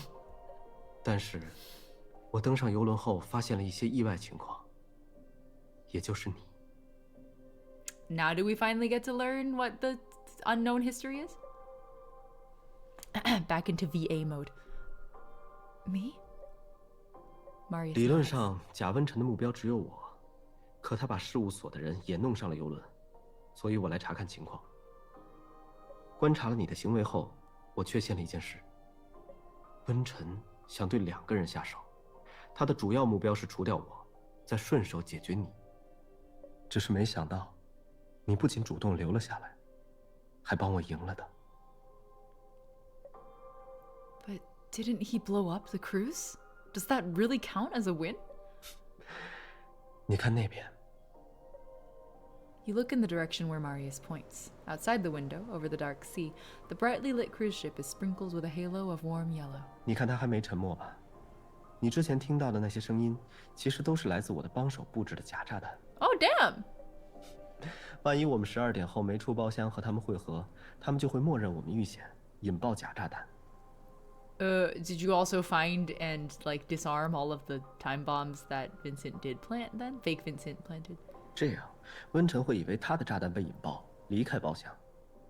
但是，我登上游轮后发现了一些意外情况，也就是你。 Now do we finally get to learn what the unknown history is? Back into VA mode. Me? Marius. 理论上，贾温晨的目标只有我，可他把事务所的人也弄上了游轮，所以我来查看情况。观察了你的行为后，我确信了一件事：温晨想对2个人下手，他的主要目标是除掉我，再顺手解决你。只是没想到，你不仅主动留了下来，还帮我赢了的。 Didn't he blow up the cruise? Does that really count as a win? 你看那边。 You look in the direction where Marius points. Outside the window, over the dark sea, the brightly lit cruise ship is sprinkled with a halo of warm yellow. 你看他还没沉默吧？你之前听到的那些声音，其实都是来自我的帮手布置的假炸弹。 Oh, damn! 万一我们12点后没出包厢和他们会合，他们就会默认我们遇险，引爆假炸弹。 Did you also find and like disarm all of the time bombs that Vincent did plant then? Fake Vincent planted. 这样，温晨会以为他的炸弹被引爆，离开包厢，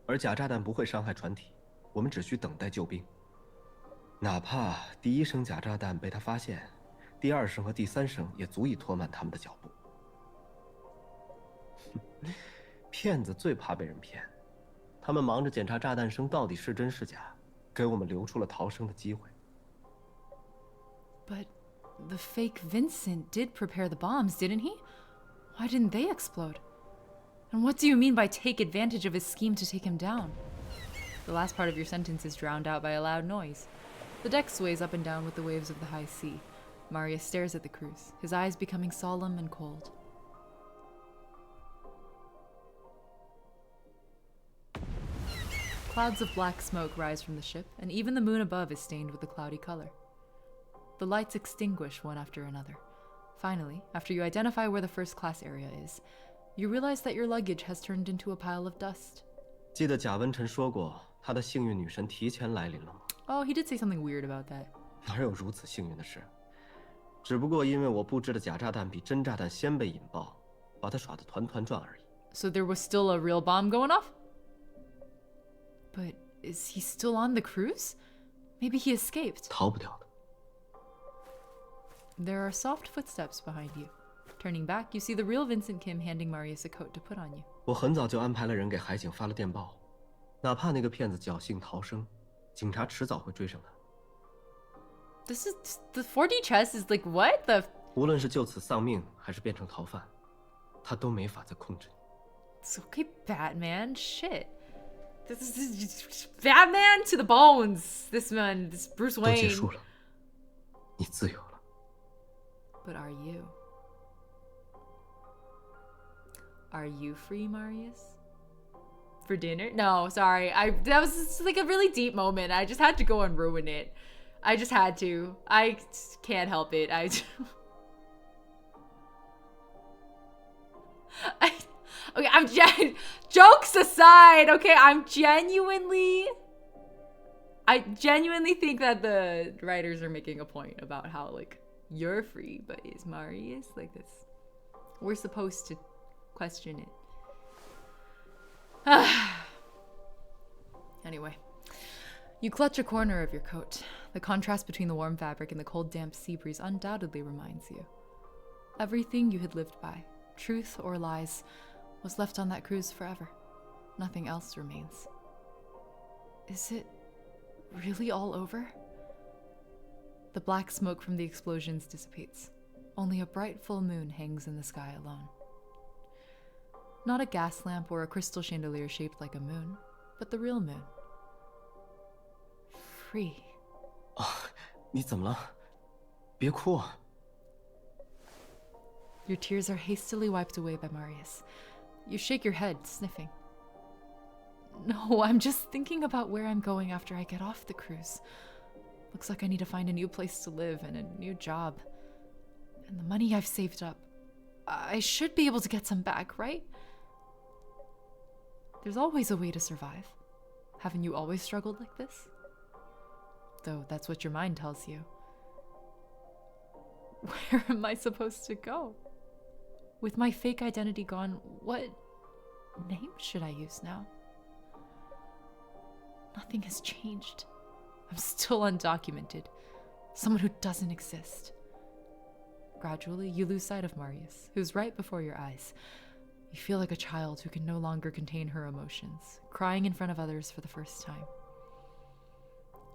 而假炸弹不会伤害船体，我们只需等待救兵。哪怕第1声假炸弹被他发现，第2声和第3声也足以拖慢他们的脚步。骗子最怕被人骗，他们忙着检查炸弹声到底是真是假。 给我们留出了逃生的机会。But the fake Vincent did prepare the bombs, didn't he? Why didn't they explode? And what do you mean by take advantage of his scheme to take him down? The last part of your sentence is drowned out by a loud noise. The deck sways up and down with the waves of the high sea. Marius stares at the cruise, his eyes becoming solemn and cold. Clouds of black smoke rise from the ship, and even the moon above is stained with a cloudy color. The lights extinguish one after another. Finally, after you identify where the first-class area is, you realize that your luggage has turned into a pile of dust. 记得贾温晨说过，他的幸运女神提前来临了吗？ Oh, he did say something weird about that. 哪有如此幸运的事？只不过因为我布置的假炸弹比真炸弹先被引爆，把它耍得团团转而已。 So there was still a real bomb going off? But is he still on the cruise? Maybe he escaped. 逃不掉的。 There are soft footsteps behind you. Turning back, you see the real Vincent Kim handing Marius a coat to put on you. 我很早就安排了人给海警发了电报，哪怕那个骗子侥幸逃生，警察迟早会追上他。 This is the 4D chess is like what the? 无论是就此丧命，还是变成逃犯，他都没法再控制你。 It's okay, Batman. Shit. This is Batman to the bones. This man, this Bruce 都结 Wayne. 束了，你自由了。 But are you? Are you free, Marius? For dinner? No, sorry. That was just like a really deep moment. I just had to go and ruin it. I just had to. I can't help it. Okay, jokes aside, okay, I genuinely think that the writers are making a point about how, like, you're free, but is Marius like this? We're supposed to question it. Anyway, You clutch a corner of your coat. The contrast between the warm fabric and the cold, damp sea breeze undoubtedly reminds you. Everything you had lived by, truth or lies, was left on that cruise forever. Nothing else remains. Is it really all over? The black smoke from the explosions dissipates. Only a bright full moon hangs in the sky alone. Not a gas lamp or a crystal chandelier shaped like a moon, but the real moon. Free. 你怎么了？别哭啊！ Your tears are hastily wiped away by Marius. You shake your head, sniffing. No, I'm just thinking about where I'm going after I get off the cruise. Looks like I need to find a new place to live and a new job. And the money I've saved up, I should be able to get some back, right? There's always a way to survive. Haven't you always struggled like this? Though that's what your mind tells you. Where am I supposed to go? With my fake identity gone, what name should I use now? Nothing has changed. I'm still undocumented. Someone who doesn't exist. Gradually, you lose sight of Marius, who's right before your eyes. You feel like a child who can no longer contain her emotions, crying in front of others for the first time.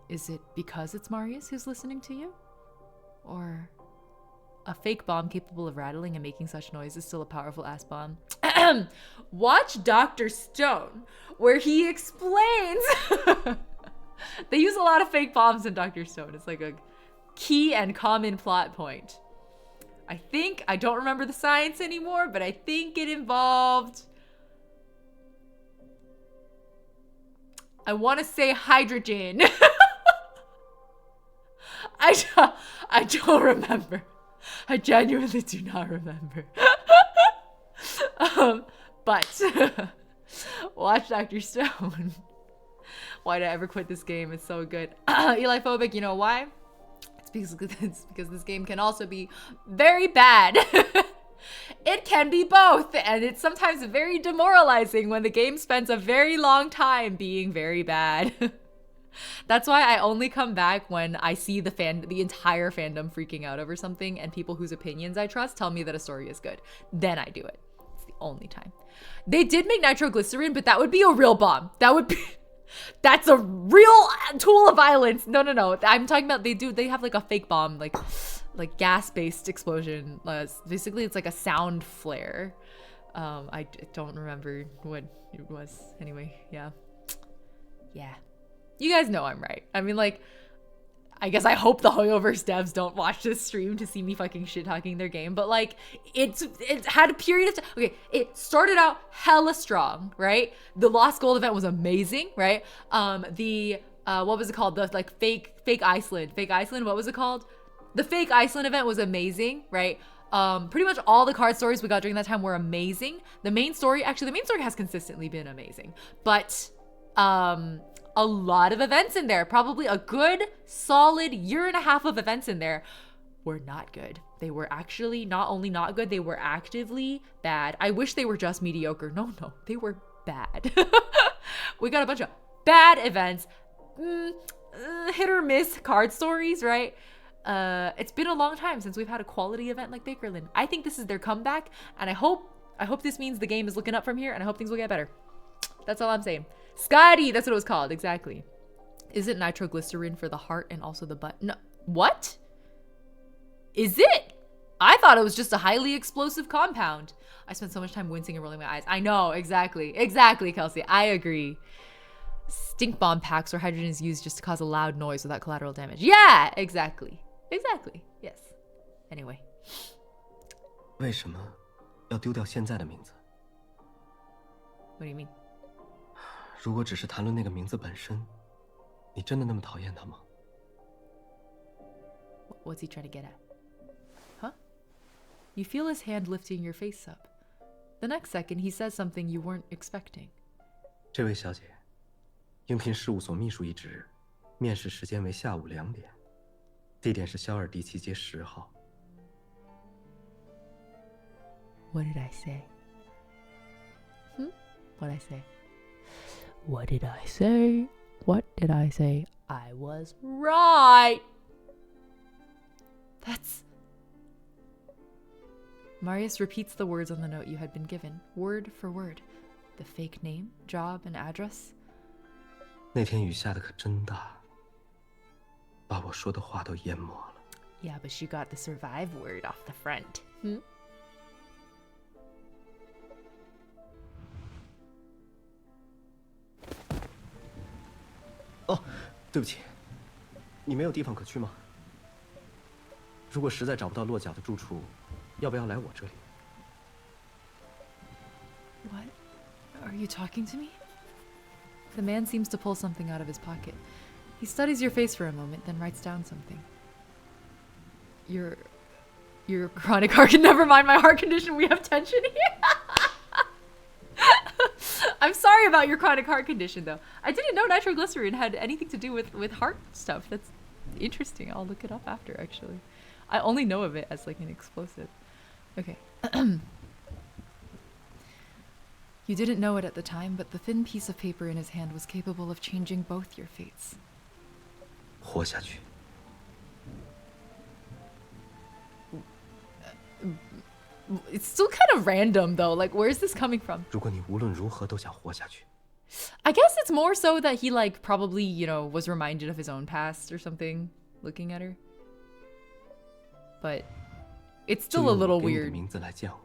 Is it because it's Marius who's listening to you? Or a fake bomb capable of rattling and making such noise is still a powerful ass bomb? Watch Dr. Stone, where he explains. They use a lot of fake bombs in Dr. Stone. It's like a key and common plot point. I don't remember the science anymore, but I think it involved, I want to say hydrogen. I don't remember. I genuinely do not remember. But watch Dr. Stone. Why did I ever quit this game? It's so good. Eli Phobic, you know why? It's because this game can also be very bad. It can be both, and it's sometimes very demoralizing when the game spends a very long time being very bad. That's why I only come back when I see the entire fandom freaking out over something, and people whose opinions I trust tell me that a story is good. Then I do it. It's the only time. They did make nitroglycerin, but that would be a real bomb. That's a real tool of violence. No. I'm talking about they have like a fake bomb, like gas-based explosion. Basically, it's like a sound flare. I don't remember what it was. Anyway, yeah. You guys know I'm right. I mean, like, I guess I hope the Hoyoverse devs don't watch this stream to see me fucking shit-talking their game, but like, it had a period of time. Okay, it started out hella strong, right? The Lost Gold event was amazing, right? What was it called? The like fake Iceland, what was it called? The fake Iceland event was amazing, right? Pretty much all the card stories we got during that time were amazing. The main story has consistently been amazing, but a lot of events in there, probably a good solid year and a half of events in there, were not good. They were actually not only not good, they were actively bad. I wish they were just mediocre. No, they were bad. We got a bunch of bad events, hit or miss card stories, right? It's been a long time since we've had a quality event like Bakerlon. I think this is their comeback, and I hope this means the game is looking up from here, and I hope things will get better. That's all I'm saying. Scotty, that's what it was called, exactly. Is it nitroglycerin for the heart and also the butt? No, what? Is it? I thought it was just a highly explosive compound. I spent so much time wincing and rolling my eyes. I know, exactly, Kelsey, I agree. Stink bomb packs where hydrogen is used just to cause a loud noise without collateral damage. Yeah, exactly, yes. Anyway. 为什么要丢掉现在的名字？ What do you mean? 如果只是谈论那个名字本身，你真的那么讨厌他吗？ What's he trying to get at? Huh? You feel his hand lifting your face up. The next second, he says something you weren't expecting. 这位小姐，应聘事务所秘书一职，面试时间为下午2点，地点是肖尔迪奇街10号。 What did I say? What did I say? What did I say? I was right. That's... Marius repeats the words on the note you had been given, word for word. The fake name, job, and address. 那天雨下的可真大，把我说的话都淹没了。 Yeah, but she got the survive word off the front. Hmm? 哦，对不起，你没有地方可去吗？如果实在找不到落脚的住处，要不要来我这里？ What? Are you talking to me? The man seems to pull something out of his pocket. He studies your face for a moment, then writes down something. Your chronic heart... Never mind my heart condition. We have tension here. I'm sorry about your chronic heart condition, though. I didn't know nitroglycerin had anything to do with heart stuff. That's interesting. I'll look it up after, actually. I only know of it as like an explosive. Okay. You didn't know it at the time, but the thin piece of paper in his hand was capable of changing both your fates. 活下去。 It's still kind of random, though. Like, where's this coming from? 如果你无论如何都想活下去， I guess it's more so that he, like, probably, you know, was reminded of his own past or something, looking at her. But it's 就 still a 用 little 我给你的 weird. 名字来叫我。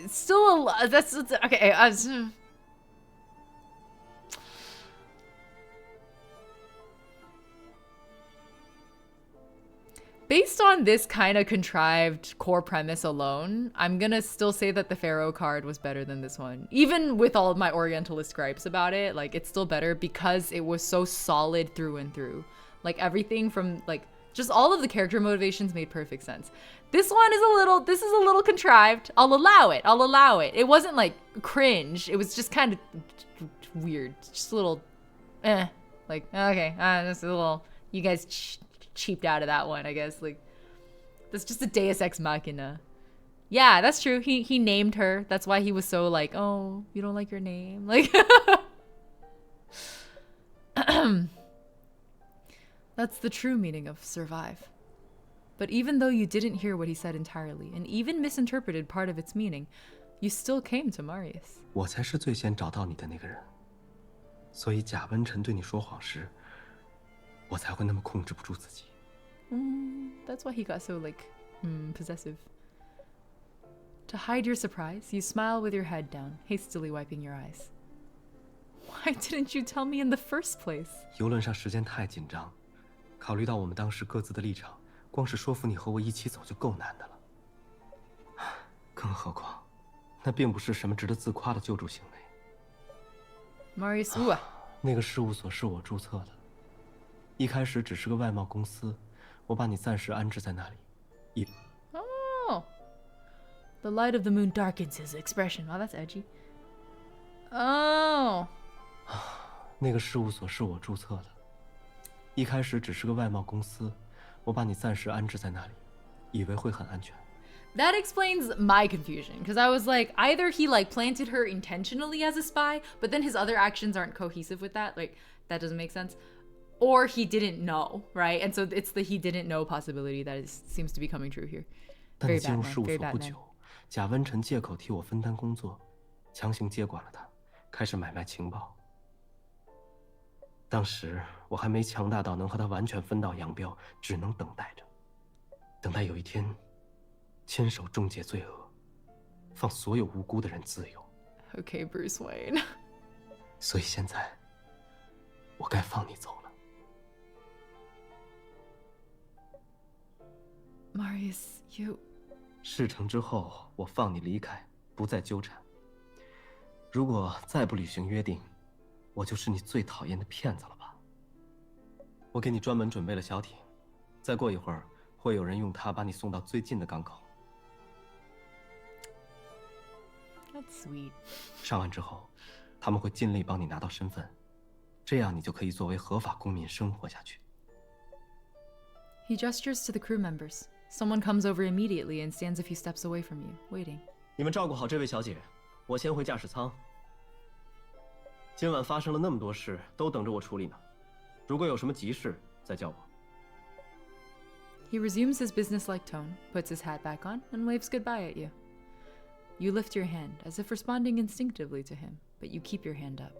It's still a... That's... Okay, based on this kind of contrived core premise alone, I'm gonna still say that the Pharaoh card was better than this one. Even with all of my Orientalist gripes about it, like, it's still better because it was so solid through and through. Like, everything from, like, just all of the character motivations made perfect sense. This one is this is a little contrived. I'll allow it. It wasn't, like, cringe. It was just kind of weird. Just a little, like, okay, just a little, you guys cheaped out of that one, I guess. Like, that's just a Deus Ex Machina. Yeah, that's true. He named her. That's why he was so like, oh, you don't like your name? Like, that's the true meaning of survive. But even though you didn't hear what he said entirely, and even misinterpreted part of its meaning, you still came to Marius. 我才是最先找到你的那个人，所以贾温晨对你说谎时，我才会那么控制不住自己。 That's why he got so, like, possessive. To hide your surprise, you smile with your head down, hastily wiping your eyes. Why didn't you tell me in the first place? 游轮上时间太紧张，考虑到我们当时各自的立场，光是说服你和我一起走就够难的了。更何况，那并不是什么值得自夸的救助行为。 Marius, 那个事务所是我注册的，一开始只是个外贸公司，我把你暂时安置在那里。也 Oh. The light of the moon darkens his expression. Wow, that's edgy. Oh. 那个事务所是我注册的，一开始只是个外贸公司，我把你暂时安置在那里，以为会很安全。 That explains my confusion, because I was like, either he, like, planted her intentionally as a spy, but then his other actions aren't cohesive with that. Like, that doesn't make sense. Or he didn't know, right? And so it's the he didn't know possibility that seems to be coming true here. 但你 Very 进入 Batman, 事务 very 所不 Batman. 久，贾温晨借口替我分担工作，强行接管了他，开始买卖情报。当时我还没强大到能和他完全分道扬镳，只能等待着，等待有一天，亲手终结罪恶，放所有无辜的人自由。 Okay, Bruce Wayne. 所以现在，我该放你走了。 Marius, you... 事成之后，我放你离开，不再纠缠。如果再不履行约定，我就是你最讨厌的骗子了吧？我给你专门准备了小艇，再过一会儿会有人用它把你送到最近的港口。 That's sweet. 上岸之后，他们会尽力帮你拿到身份，这样你就可以作为合法公民生活下去。 He gestures to the crew members. Someone comes over immediately and stands a few steps away from you, waiting. 你们照顾好这位小姐，我先回驾驶舱。今晚发生了那么多事，都等着我处理呢。如果有什么急事，再叫我。He resumes his businesslike tone, puts his hat back on, and waves goodbye at you. You lift your hand, as if responding instinctively to him, but you keep your hand up.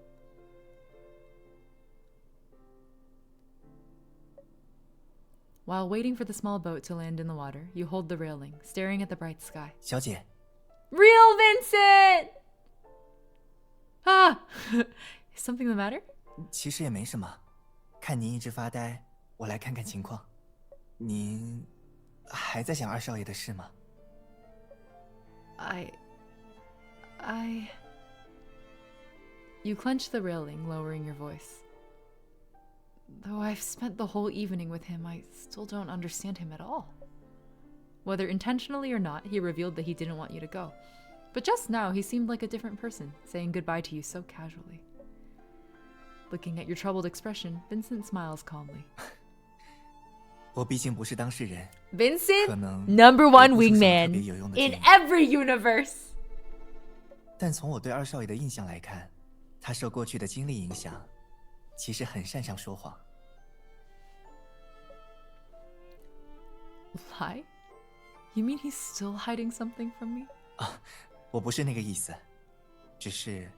While waiting for the small boat to land in the water, you hold the railing, staring at the bright sky. 小姐， Real Vincent! Ah! Is something the matter? 其实也没什么，看您一直发呆，我来看看情况。您还在想二少爷的事吗？ You clench the railing, lowering your voice. Though I've spent the whole evening with him, I still don't understand him at all. Whether intentionally or not, he revealed that he didn't want you to go. But just now, he seemed like a different person, saying goodbye to you so casually. Looking at your troubled expression, Vincent smiles calmly. 我毕竟不是当事人， Vincent, 可能 number 给 one 不出什么特 wingman 别有用的 in 建议。 every universe. 但从我对二少爷的印象来看，他受过去的经历影响，其实很擅长说谎。 Lie? You mean he's still hiding something from me? 我不是那个意思，只是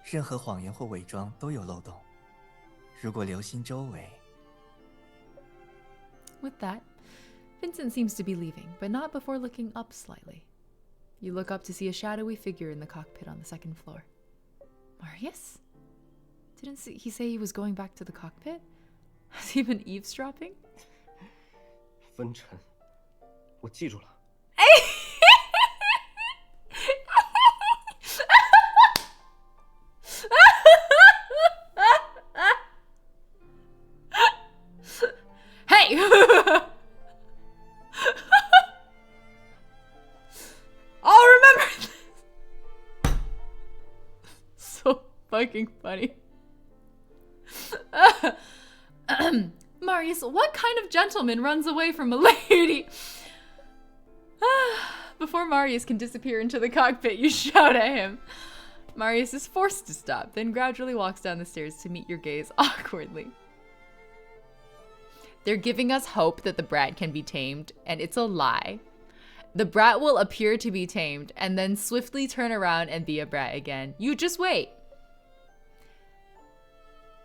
任何谎言或伪装都有漏洞。如果留心周围， With that, Vincent seems to be leaving, but not before looking up slightly. You look up to see a shadowy figure in the cockpit on the second floor. Marius? Didn't he say he was going back to the cockpit? Has he been eavesdropping? 分尘，我记住了。Hey! I'll remember this. So fucking funny. Marius, what kind of gentleman runs away from a lady? Before Marius can disappear into the cockpit, you shout at him. Marius is forced to stop, then gradually walks down the stairs to meet your gaze awkwardly. They're giving us hope that the brat can be tamed, and it's a lie. The brat will appear to be tamed, and then swiftly turn around and be a brat again. You just wait.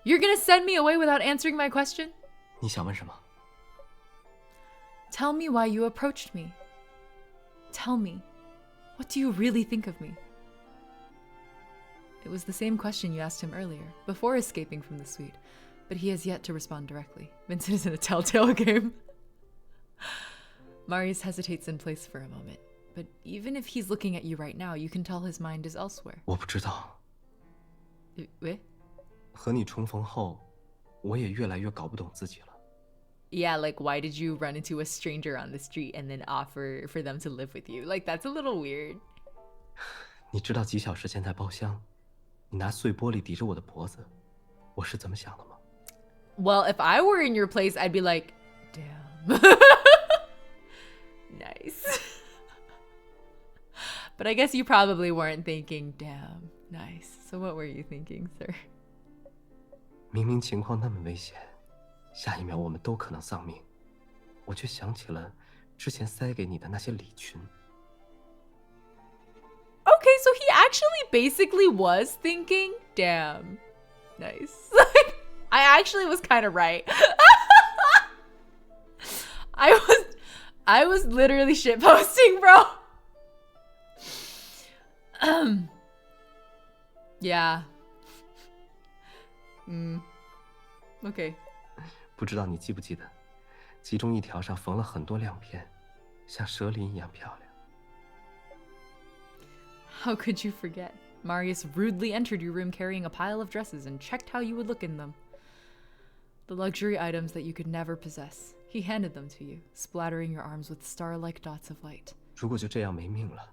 You're gonna send me away without answering my question? 你想问什么？ Tell me why you approached me. Tell me, what do you really think of me? It was the same question you asked him earlier, before escaping from the suite, but he has yet to respond directly. Vincent is in a telltale game. Marius hesitates in place for a moment, but even if he's looking at you right now, you can tell his mind is elsewhere. 我不知道。 Wait? 和你重逢后，我也越来越搞不懂自己了。 Yeah, like why did you run into a stranger on the street and then offer for them to live with you? Like that's a little weird. 你知道几小时前在包厢，你拿碎玻璃抵着我的脖子，我是怎么想的吗？ Well, if I were in your place, I'd be like, damn. Nice. But I guess you probably weren't thinking, damn, nice. So what were you thinking, sir? 明明情况那么危险，下一秒我们都可能丧命，我却想起了之前塞给你的那些礼裙。 Okay, so he actually basically was thinking, damn, nice. I actually was kind of right. I was literally shitposting, bro. Yeah. Okay. 不知道你记不记得，其中一条上缝了很多亮片，像蛇鳞一样漂亮。 How could you forget? Marius rudely entered your room carrying a pile of dresses and checked how you would look in them. The luxury items that you could never possess. He handed them to you, splattering your arms with star-like dots of light. 如果就这样没命了，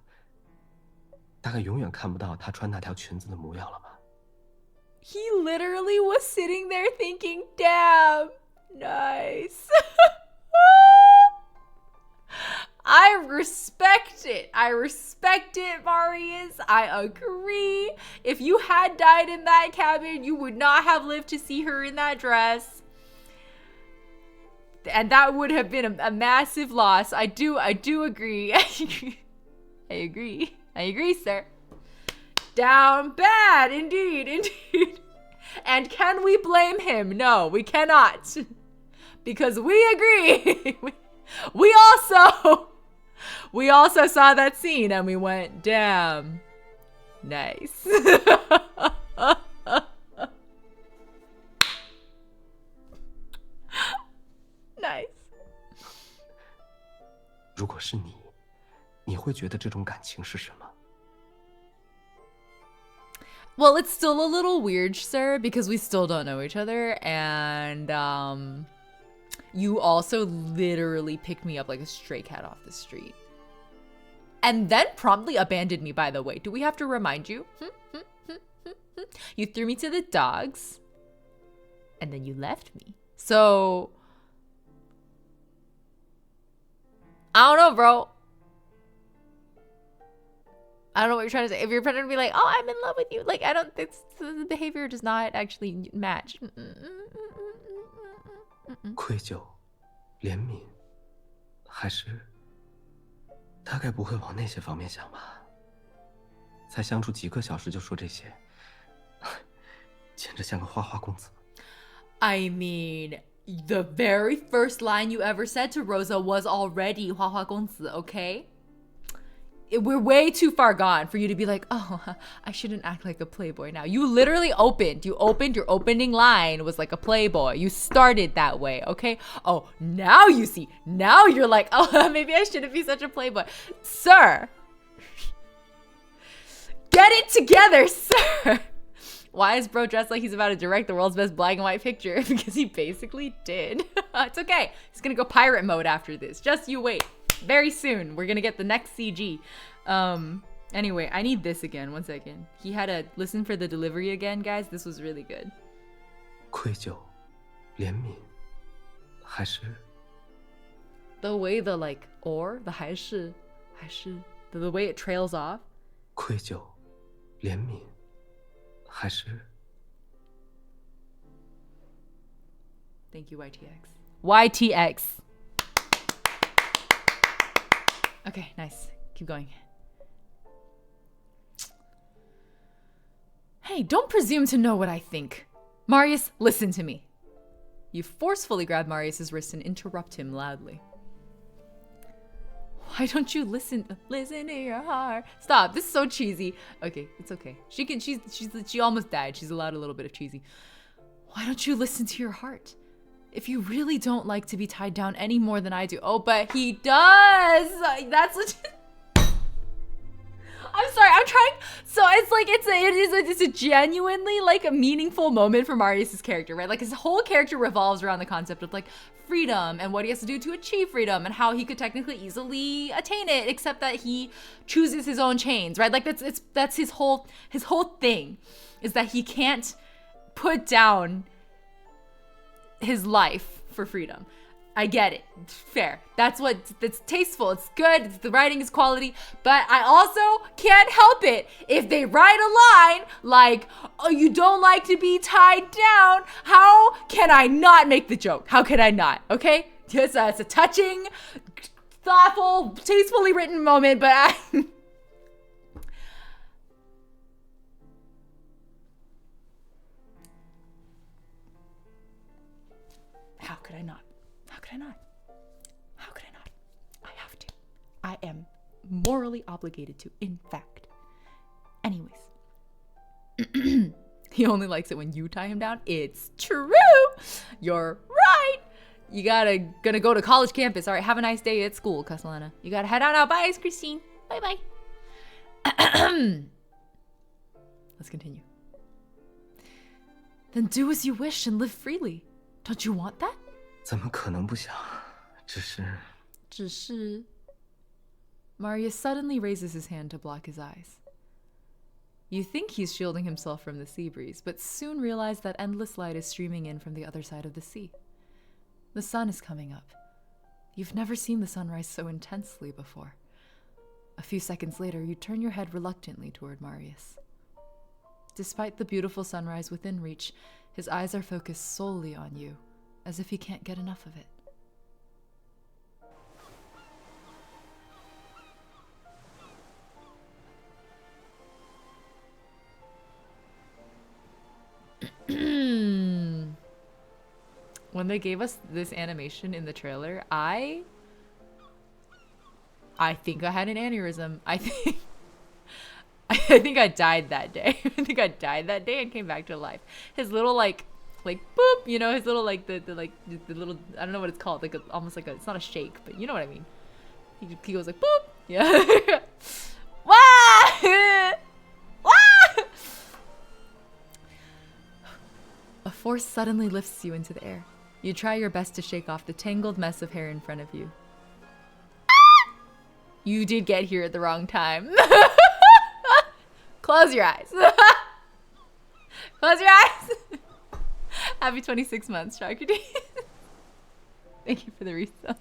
大概永远看不到她穿那条裙子的模样了吧？ He literally was sitting there thinking, damn, nice. I respect it. I respect it, Marius. I agree. If you had died in that cabin, you would not have lived to see her in that dress. And that would have been a massive loss. I do agree. I agree, sir. Down bad, indeed. And can we blame him? No, we cannot. Because we agree. we also saw that scene and we went, damn, nice. Nice. 如果是你，你会觉得这种感情是什么？ Well, it's still a little weird, sir, because we still don't know each other, and you also literally picked me up like a stray cat off the street. And then promptly abandoned me, by the way. Do we have to remind you? You threw me to the dogs, and then you left me. So, I don't know, bro. I don't know what you're trying to say. If you're trying to be like, oh, I'm in love with you. Like, I don't, the behavior does not actually match. 愧疚、怜悯，还是大概不会往那些方面想吧？才相处几个小时就说这些，简直像个花花公子。I mean, the very first line you ever said to Rosa was already 花花公子, okay? We're way too far gone for you to be like, oh, I shouldn't act like a playboy now. You literally opened. Your opening line was like a playboy. You started that way, okay? Oh, now you see. Now you're like, oh, maybe I shouldn't be such a playboy. Sir. Get it together, sir. Why is bro dressed like he's about to direct the world's best black and white picture? Because he basically did. It's okay. He's gonna go pirate mode after this. Just you wait. Very soon, we're gonna get the next CG. Anyway, I need this again. 1 second. He had to listen for the delivery again, guys. This was really good. 愧疚、怜悯，还是 The way the like or the 还是 the way it trails off. 愧疚、怜悯，还是 Thank you, YTX. YTX. Okay, nice. Keep going. Hey, don't presume to know what I think. Marius, listen to me. You forcefully grab Marius's wrist and interrupt him loudly. Why don't you listen to your heart? Stop, this is so cheesy. Okay, it's okay. She almost died. She's allowed a little bit of cheesy. Why don't you listen to your heart? If you really don't like to be tied down any more than I do. Oh, but he does. That's what. I'm sorry. I'm trying. So it's like it's a genuinely like a meaningful moment for Marius's character, right? Like his whole character revolves around the concept of like freedom and what he has to do to achieve freedom and how he could technically easily attain it, except that he chooses his own chains, right? Like that's his whole thing, is that he can't put down his life for freedom. I get it. Fair. That's tasteful. It's good. The writing is quality. But I also can't help it if they write a line like, oh, you don't like to be tied down. How can I not make the joke? How can I not? Okay? It's a touching, thoughtful, tastefully written moment, but How could I not? How could I not? How could I not? I have to. I am morally obligated to, in fact. Anyways. He only likes it when you tie him down. It's true. You're right. You gonna go to college campus. All right, have a nice day at school, Castellana. You gotta head on out. Bye, Christine. Bye-bye. Let's continue. Then do as you wish and live freely. Don't you want that? 怎么可能不想？只是 Marius suddenly raises his hand to block his eyes. You think he's shielding himself from the sea breeze, but soon realize that endless light is streaming in from the other side of the sea. The sun is coming up. You've never seen the sunrise so intensely before. A few seconds later, you turn your head reluctantly toward Marius. Despite the beautiful sunrise within reach, his eyes are focused solely on you, as if he can't get enough of it. When they gave us this animation in the trailer, I think I had an aneurysm. I think I died that day. I think I died that day and came back to life. His little like boop, you know, his little like the little, I don't know what it's called, like almost like it's not a shake, but you know what I mean. He goes like boop. Yeah. Wah! Wah! A force suddenly lifts you into the air. You try your best to shake off the tangled mess of hair in front of you. You did get here at the wrong time. Close your eyes. Close your eyes. Happy 26 months, Sharky. Thank you for the resub.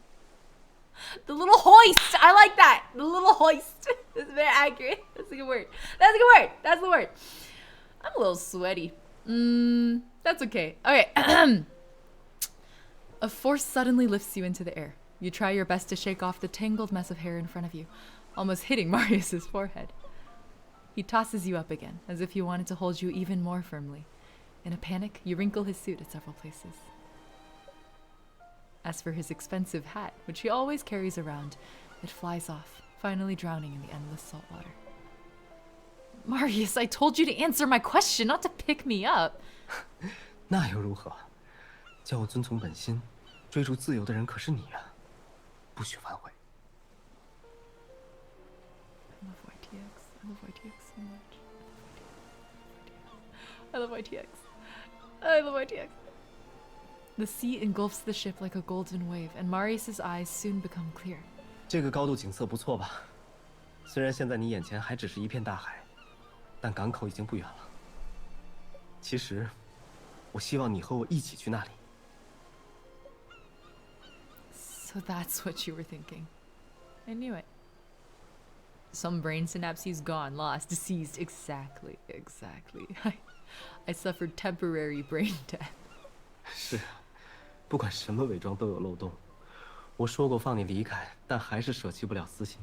The little hoist. I like that. The little hoist. That's very accurate. That's a good word. That's a good word. That's the word. I'm a little sweaty. That's okay. Okay. A force suddenly lifts you into the air. You try your best to shake off the tangled mess of hair in front of you, almost hitting Marius's forehead. He tosses you up again, as if he wanted to hold you even more firmly. In a panic, you wrinkle his suit at several places. As for his expensive hat, which he always carries around, it flies off, finally drowning in the endless salt water. Marius, I told you to answer my question, not to pick me up. 那又如何？叫我遵从本心，追逐自由的人可是你啊！不许反悔。I love YTX. I love YTX so much. I love YTX. I love YTX. The sea engulfs the ship like a golden wave, and Marius's eyes soon become clear. 这个高度景色不错吧？虽然现在你眼前还只是一片大海，但港口已经不远了。其实，我希望你和我一起去那里。 So that's what you were thinking. I knew it. Some brain synapses gone, lost, deceased. Exactly. I suffered temporary brain death. 是，不管什么伪装都有漏洞。我说过放你离开，但还是舍弃不了私心，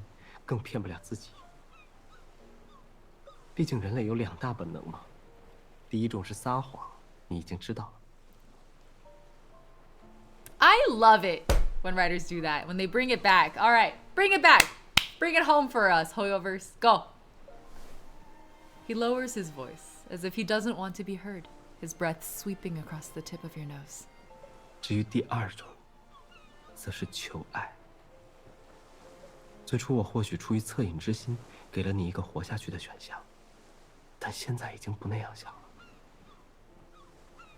更骗不了自己。毕竟人类有2大本能嘛，第一种是撒谎，你已经知道了。I love it when writers do that, when they bring it back. All right, bring it back. Bring it home for us, Hoyoverse. Go. He lowers his voice, as if he doesn't want to be heard, his breath sweeping across the tip of your nose. 至于第2种，则是求爱。最初我或许出于恻隐之心，给了你一个活下去的选项，但现在已经不那样想了。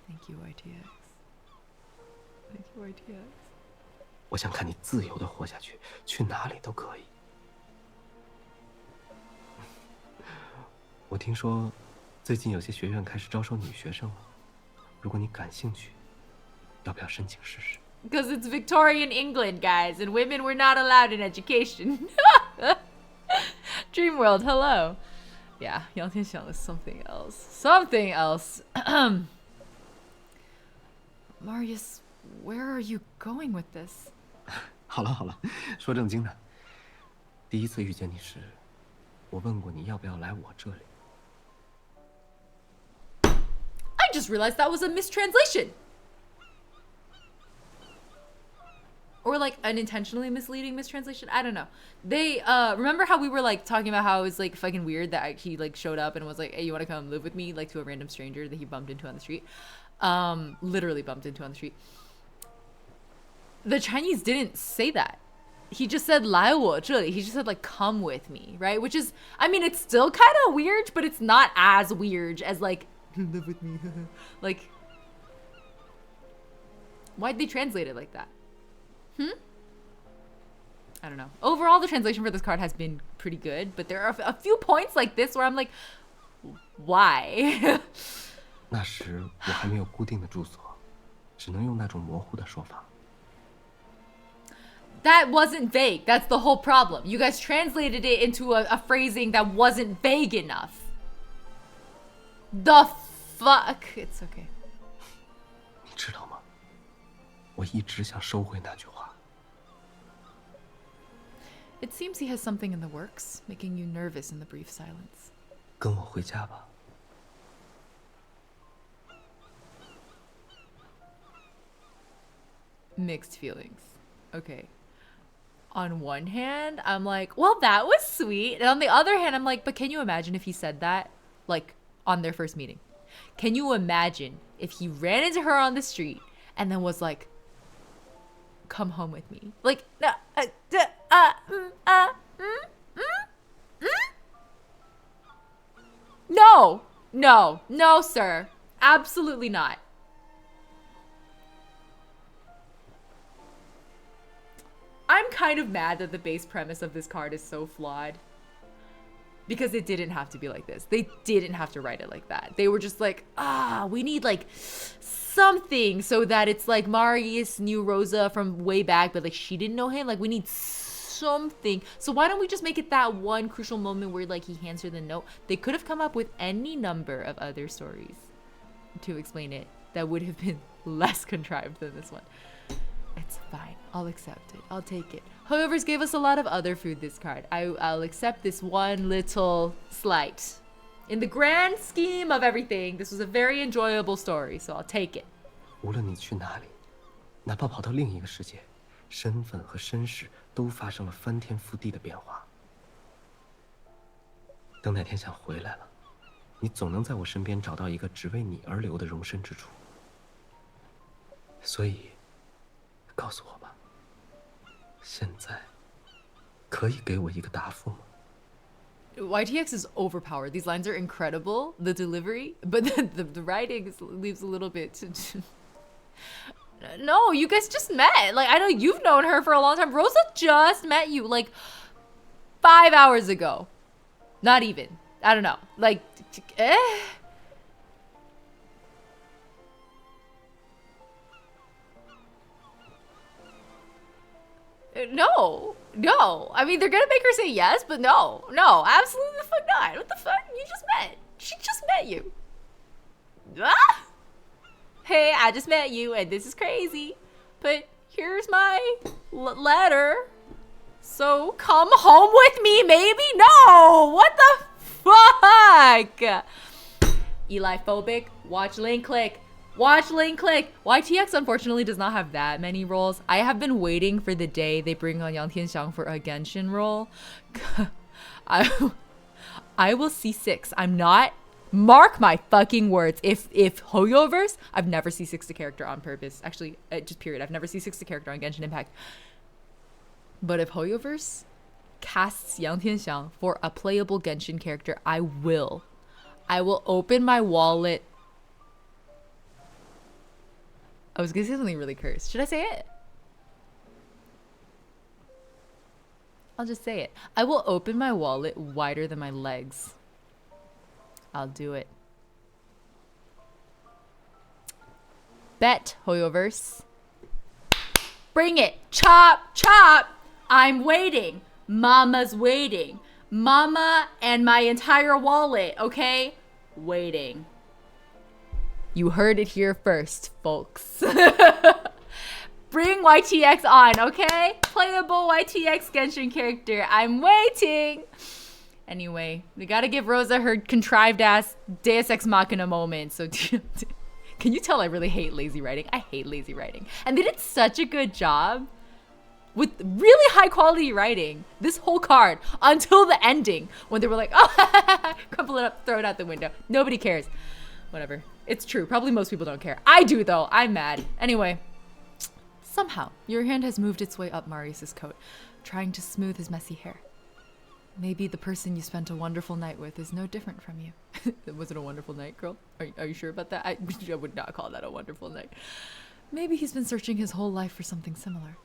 Thank you, YTX. Thank you, YTX. 我想看你自由地活下去，去哪里都可以。我听说，最近有些学院开始招收女学生了。如果你感兴趣，要不要申请试试？ Because it's Victorian England, guys, and women were not allowed in education. Dreamworld, hello. Yeah, 杨天想 is something else. Something else. Marius, where are you going with this? 好了，说正经的。第一次遇见你时，我问过你要不要来我这里。I just realized that was a mistranslation. Or like an intentionally misleading mistranslation. I don't know. They remember how we were like talking about how it was like fucking weird that he like showed up and was like, hey, you want to come live with me, like to a random stranger that he bumped into on the street. Literally bumped into on the street. The Chinese didn't say that. He just said 来我这里. He just said like come with me, right? Which is, I mean, it's still kind of weird, but it's not as weird as like live with me. Like, why'd they translate it like that? I don't know. Overall, the translation for this card has been pretty good, but there are a few points like this where I'm like, why? 那时我还没有固定的住所，只能用那种模糊的说法。That wasn't vague. That's the whole problem. You guys translated it into a phrasing that wasn't vague enough. The fuck? It's okay. 你知道吗？我一直想收回那句话。 It seems he has something in the works, making you nervous in the brief silence. 跟我回家吧。 Mixed feelings. Okay. On one hand, I'm like, well, that was sweet. And on the other hand, I'm like, but can you imagine if he said that, like, on their first meeting? Can you imagine if he ran into her on the street and then was like, come home with me? Like, no, no, no, sir. Absolutely not. I'm kind of mad that the base premise of this card is so flawed. Because it didn't have to be like this. They didn't have to write it like that. They were just like, we need like something so that it's like Marius knew Rosa from way back, but like she didn't know him. Like we need something. So why don't we just make it that one crucial moment where like he hands her the note? They could have come up with any number of other stories to explain it that would have been less contrived than this one. It's fine. I'll accept it. I'll take it. However's gave us a lot of other food this card. I'll accept this one little slight. In the grand scheme of everything, this was a very enjoyable story, so I'll take it. 无论你去哪里，哪怕跑到另一个世界，身份和身世都发生了翻天覆地的变化。等哪天想回来了，你总能在我身边找到一个只为你而留的容身之处。所以，告诉我吧，现在可以给我一个答复吗？ YTX is overpowered. These lines are incredible, the delivery, but the writing leaves a little bit to... No, you guys just met. Like, I know you've known her for a long time. Rosa just met you, like, 5 hours ago. Not even. I don't know. Like, No. No. I mean, they're gonna make her say yes, but no. No, absolutely the fuck not. What the fuck? You just met. She just met you. Ah! Hey, I just met you, and this is crazy. But here's my letter. So come home with me, maybe? No! What the fuck? Eli phobic. Watch link click. Watch link click. YTX unfortunately does not have that many roles. I have been waiting for the day they bring on Yang Tianxiang for a Genshin role. I will C6. I'm not. Mark my fucking words. If Hoyoverse, I've never C6'd a character on purpose. Actually, just period. I've never C6'd a character on Genshin Impact. But if Hoyoverse casts Yang Tianxiang for a playable Genshin character, I will open my wallet. I was gonna say something really cursed. Should I say it? I'll just say it. I will open my wallet wider than my legs. I'll do it. Bet, Hoyoverse. Bring it. Chop, chop. I'm waiting. Mama's waiting. Mama and my entire wallet, okay? Waiting. You heard it here first, folks. Bring YTX on, okay? Playable YTX Genshin character. I'm waiting. Anyway, we gotta give Rosa her contrived ass Deus Ex Machina moment. So can you tell I really hate lazy writing? I hate lazy writing. And they did such a good job with really high quality writing this whole card until the ending when they were like, oh, crumple it up, throw it out the window. Nobody cares. Whatever. It's true. Probably most people don't care. I do though. I'm mad. Anyway, somehow your hand has moved its way up Marius's coat, trying to smooth his messy hair. Maybe the person you spent a wonderful night with is no different from you. Was it a wonderful night, girl? Are you sure about that? I would not call that a wonderful night. Maybe he's been searching his whole life for something similar.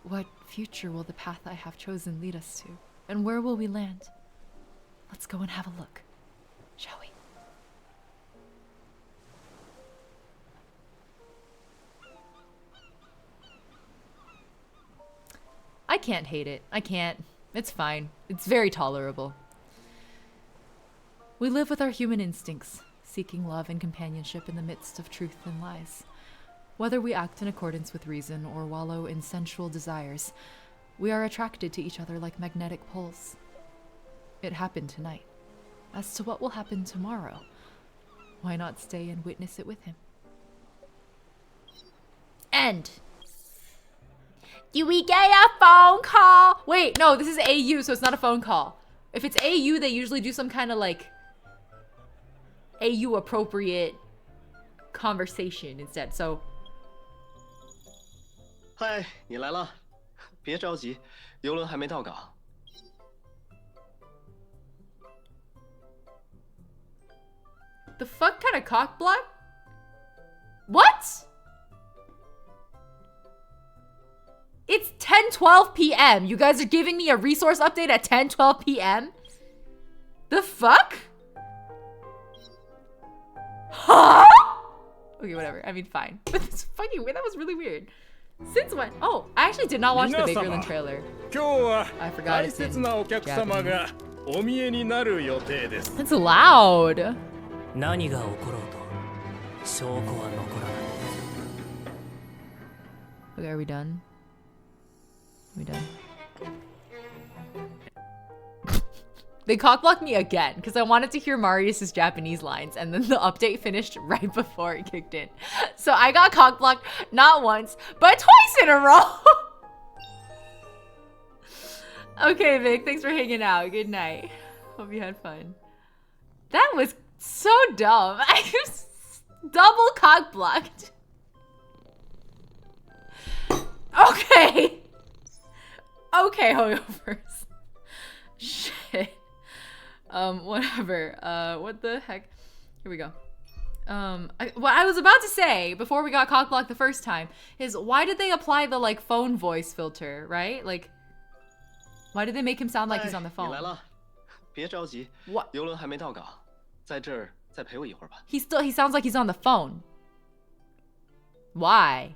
What future will the path I have chosen lead us to? And where will we land? Let's go and have a look, shall we? can't hate it. I can't. It's fine. It's very tolerable. We live with our human instincts, seeking love and companionship in the midst of truth and lies. Whether we act in accordance with reason or wallow in sensual desires, we are attracted to each other like magnetic poles. It happened tonight. As to what will happen tomorrow, why not stay and witness it with him? End. Do we get a phone call? Wait, no, this is AU, so it's not a phone call. If it's AU, they usually do some kind of like AU appropriate conversation instead. So 嗨，你来了，别着急，游轮还没到港。the fuck kind of cock block? What? It's 10:12 p.m. You guys are giving me a resource update at 10:12 p.m.? The fuck? Huh? Okay, whatever. I mean, fine. But it's fucking weird. That was really weird. Since when? Oh, I actually did not watch the Bakerlon trailer. I forgot it's in Japanese. お見えになる予定です。 It's loud. 何が起ころうと証拠は残らない。 Okay, are we done? Are we done? They cockblocked me again because I wanted to hear Marius's Japanese lines, and then the update finished right before it kicked in. So I got cockblocked not once, but twice in a row. Okay, Vic, thanks for hanging out. Good night. Hope you had fun. That was so dumb. I just double cockblocked. Okay. Okay, hungovers. Shit. Whatever. What the heck? Here we go. What I was about to say before we got cockblocked the first time is why did they apply the like phone voice filter, right? Like, why did they make him sound like he's on the phone? 你来了，别着急， What? 游轮还没到港，在这儿再陪我一会儿吧。 He sounds like he's on the phone. Why?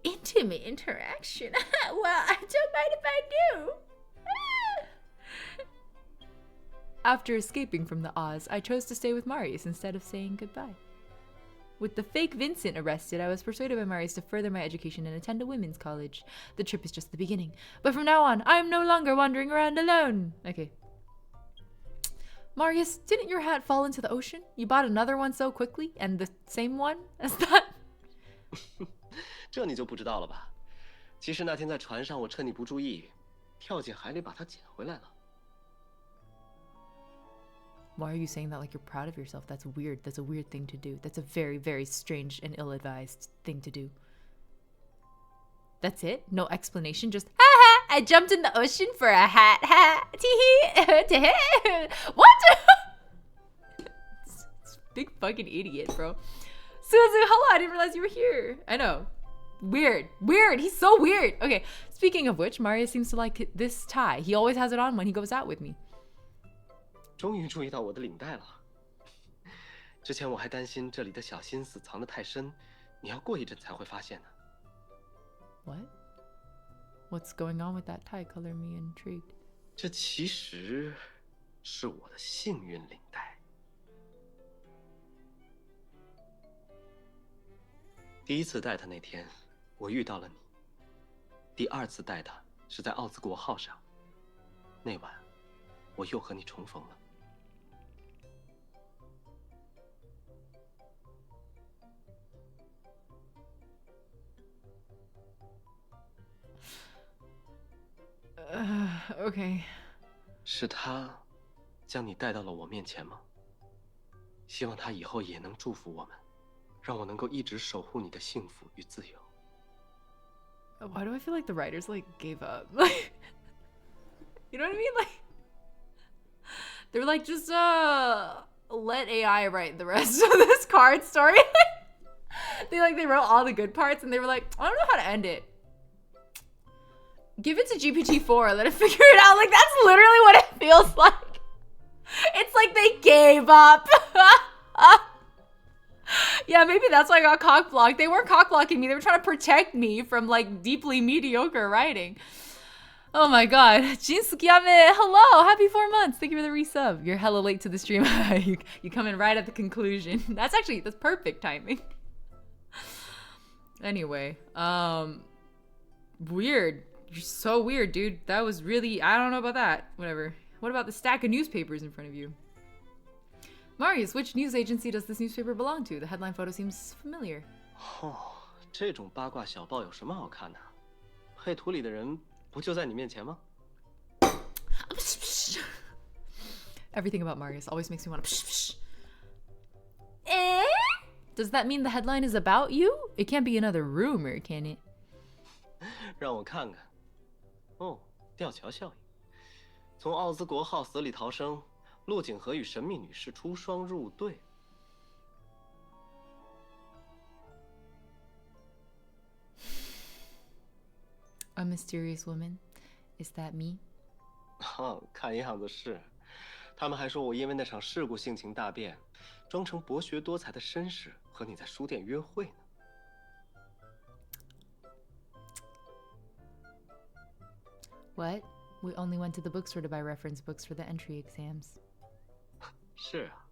Intimate interaction. Well, I don't mind if I do. After escaping from the Oz, I chose to stay with Marius instead of saying goodbye. With the fake Vincent arrested, I was persuaded by Marius to further my education and attend a women's college. The trip is just the beginning. But from now on, I am no longer wandering around alone. Okay. Marius, didn't your hat fall into the ocean? You bought another one so quickly? And the same one as that? 这你就不知道了吧？其实那天在船上，我趁你不注意，跳进海里把它捡回来了。 Why are you saying that like you're proud of yourself? That's weird. That's a weird thing to do. That's a very, very strange and ill-advised thing to do. That's it? No explanation? Just, ha! I jumped in the ocean for a hat. Ha! Tee-hee! What? It's big fucking idiot, bro. Suzu, hello! I didn't realize you were here. I know. Weird. Weird. He's so weird. Okay, speaking of which, Marius seems to like this tie. He always has it on when he goes out with me. 终于注意到我的领带了。之前我还担心这里的小心思藏得太深，你要过一阵才会发现呢。What? What's going on with that tie? Color me intrigued. 这其实是我的幸运领带。第一次带它那天，我遇到了你。第二次带它是在奥兹国号上，那晚我又和你重逢了。 Okay. 是他将你带到了我面前吗？希望他以后也能祝福我们，让我能够一直守护你的幸福与自由。 Why do I feel like the writers like gave up? Like, you know what I mean? Like, they're like, just let AI write the rest of this card story. They wrote all the good parts and they were like, I don't know how to end it. Give it to GPT-4, let it figure it out. Like, that's literally what it feels like. It's like they gave up. Yeah, maybe that's why I got cock blocked. They weren't cock blocking me. They were trying to protect me from like deeply mediocre writing. Oh my god. Jinsukiyame, hello. Happy 4 months. Thank you for the resub. You're hella late to the stream. you come in right at the conclusion. That's perfect timing. Anyway, weird. You're so weird, dude. That was really, I don't know about that. Whatever. What about the stack of newspapers in front of you? Marius, which news agency does this newspaper belong to? The headline photo seems familiar. 哦，这种八卦小报有什么好看的？配图里的人不就在你面前吗？ Everything about Marius always makes me want to. Does that mean the headline is about you? It can't be another rumor, can it? 让我看看。哦，吊桥效应。从奥兹国号死里逃生，陆景和与神秘女士出双入对。A mysterious woman? Is that me? 看样子是。他们还说我因为那场事故性情大变，装成博学多才的绅士和你在书店约会呢。What? We only went to the bookstore to buy reference books for the entry exams. 是啊，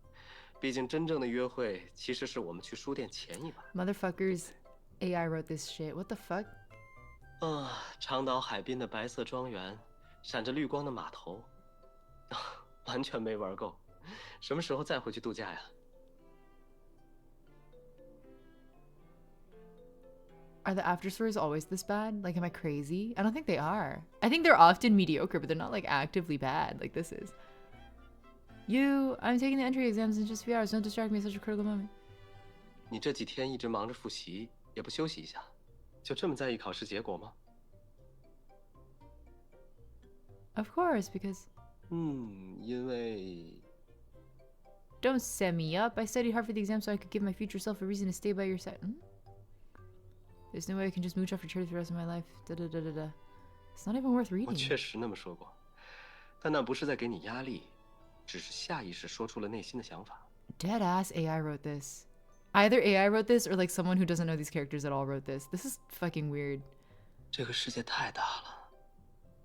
毕竟真正的约会其实是我们去书店前一晚。Motherfuckers, AI wrote this shit. What the fuck? 长岛海滨的白色庄园，闪着绿光的码头，完全没玩够。什么时候再回去度假呀？ Are the after stories always this bad? Like, am I crazy? I don't think they are. I think they're often mediocre, but they're not like actively bad like this is. I'm taking the entry exams in just a few hours. Don't distract me at such a critical moment. 你这几天一直忙着复习，也不休息一下，就这么在意考试结果吗？ Of course, because... 因为 Don't set me up. I studied hard for the exam so I could give my future self a reason to stay by your side. There's no way I can just mooch off your charity for the rest of my life. It's not even worth 我 reading. 确实那么说过，但那不是在给你压力，只是下意识说出了内心的想法。 Dead ass AI wrote this. Either AI wrote this or like someone who doesn't know these characters at all wrote this. This is fucking weird. 这个世界太大了，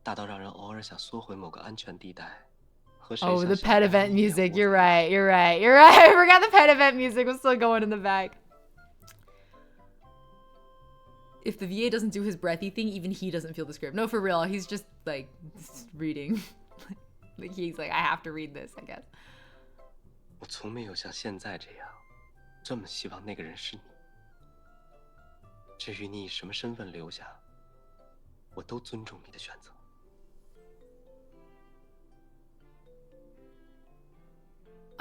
大到让人偶尔想缩回某个安全地带。Oh, the pet event music. You're right. I forgot the pet event music was still going in the back. If the VA doesn't do his breathy thing, even he doesn't feel the script. No, for real. He's just like reading. Like he's like, I have to read this, I guess. 我从没有像现在这样，这么希望那个人是你。至于你以什么身份留下，我都尊重你的选择。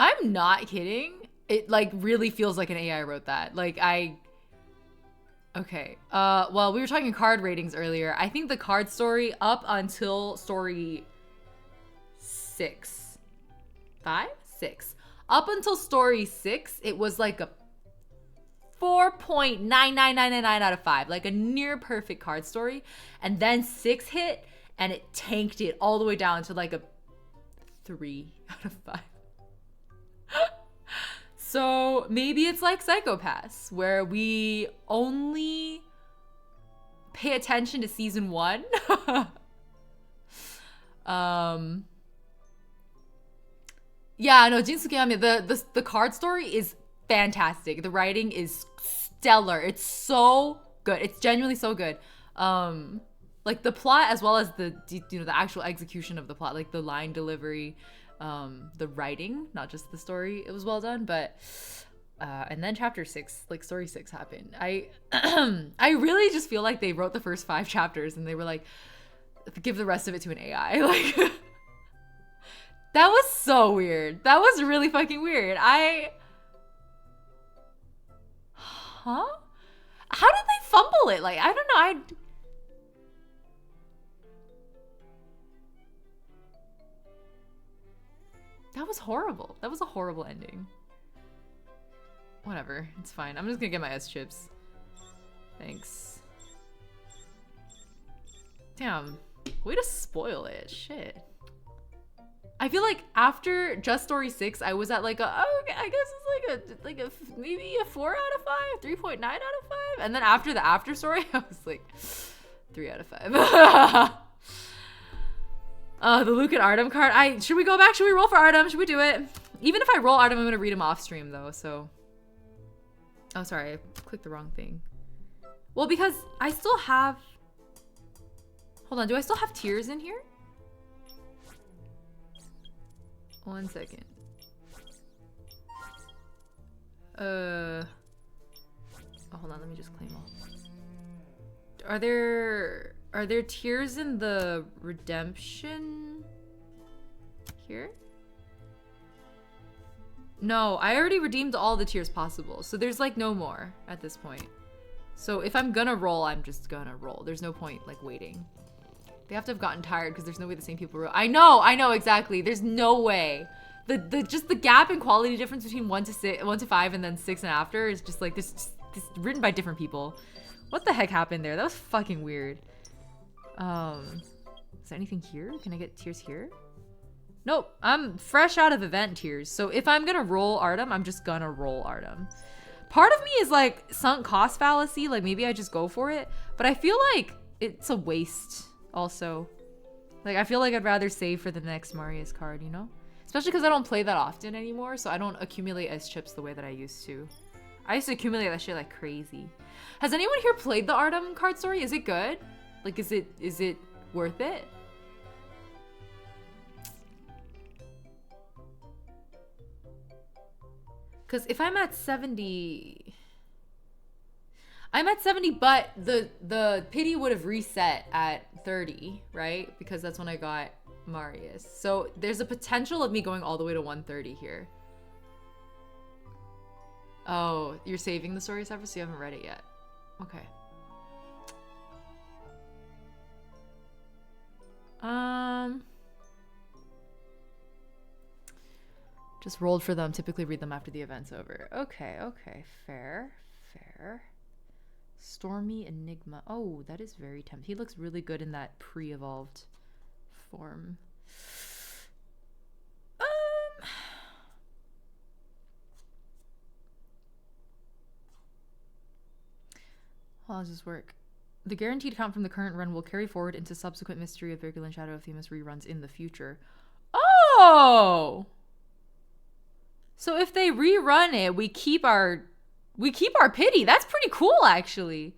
I'm not kidding. It like really feels like an AI wrote that. Like Okay. Well, we were talking card ratings earlier. I think the card story up until story 6. Up until story 6, it was like a 4.99999 out of 5. Like a near perfect card story. And then 6 hit and it tanked it all the way down to like a 3 out of 5. So maybe it's like Psychopaths, where we only pay attention to season 1. Yeah, no, Jinsukiyami, the card story is fantastic. The writing is stellar. It's so good. It's genuinely so good. Like the plot as well as the actual execution of the plot, like the line delivery. The writing, not just the story, it was well done, but and then chapter 6, like story 6 happened. I really just feel like they wrote the first 5 chapters and they were like, give the rest of it to an AI. Like that was so weird. That was really fucking weird. How did they fumble it? Like, I don't know. That was horrible. That was a horrible ending. Whatever. It's fine. I'm just gonna get my S chips. Thanks. Damn. Way to spoil it. Shit. I feel like after Just Story 6, I was at like a, oh, okay, I guess it's like a maybe a 4 out of 5, 3.9 out of 5. And then after the After Story, I was like 3 out of 5. The Luke and Artem card. Should we go back? Should we roll for Artem? Should we do it? Even if I roll Artem, I'm gonna read him off stream though, so. Oh, sorry, I clicked the wrong thing. Well, because I still have, hold on, do I still have tears in here? 1 second. Oh, hold on, let me just claim all. Are there tears in the redemption here? No, I already redeemed all the tiers possible, so there's like no more at this point. So if I'm gonna roll, I'm just gonna roll. There's no point like waiting. They have to have gotten tired because there's no way the same people roll. I know exactly. There's no way. Just the gap in quality difference between 1 to 5 and then 6 and after is just like this written by different people. What the heck happened there? That was fucking weird. Is there anything here? Can I get tears here? Nope, I'm fresh out of event tiers. So if I'm gonna roll Artem, I'm just gonna roll Artem. Part of me is like sunk cost fallacy, like maybe I just go for it. But I feel like it's a waste also. Like I feel like I'd rather save for the next Marius card, you know? Especially because I don't play that often anymore, so I don't accumulate as chips the way that I used to. I used to accumulate that shit like crazy. Has anyone here played the Artem card story? Is it good? Like is it worth it? Because if I'm at 70... I'm at 70, but the pity would have reset at 30, right? Because that's when I got Marius. So there's a potential of me going all the way to 130 here. Oh, you're saving the story, Severus? You haven't read it yet. Okay. Just rolled for them. Typically read them after the event's over. Okay, fair. Stormy Enigma. Oh, that is very tempting. He looks really good in that pre-evolved form. How does this work? The guaranteed count from the current run will carry forward into subsequent Mystery of Bakerlon Shadow of Themis reruns in the future. Oh! So if they rerun it, we keep our pity. That's pretty cool, actually.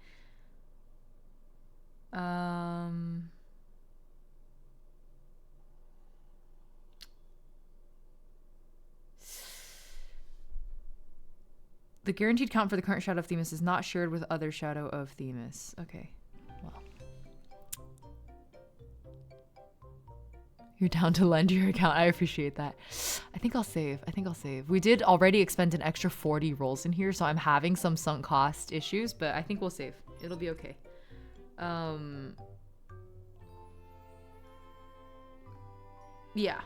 The guaranteed count for the current Shadow of Themis is not shared with other Shadow of Themis. Okay, well. You're down to lend your account. I appreciate that. I think I'll save. We did already expend an extra 40 rolls in here, so I'm having some sunk cost issues, but I think we'll save. It'll be okay. Yeah.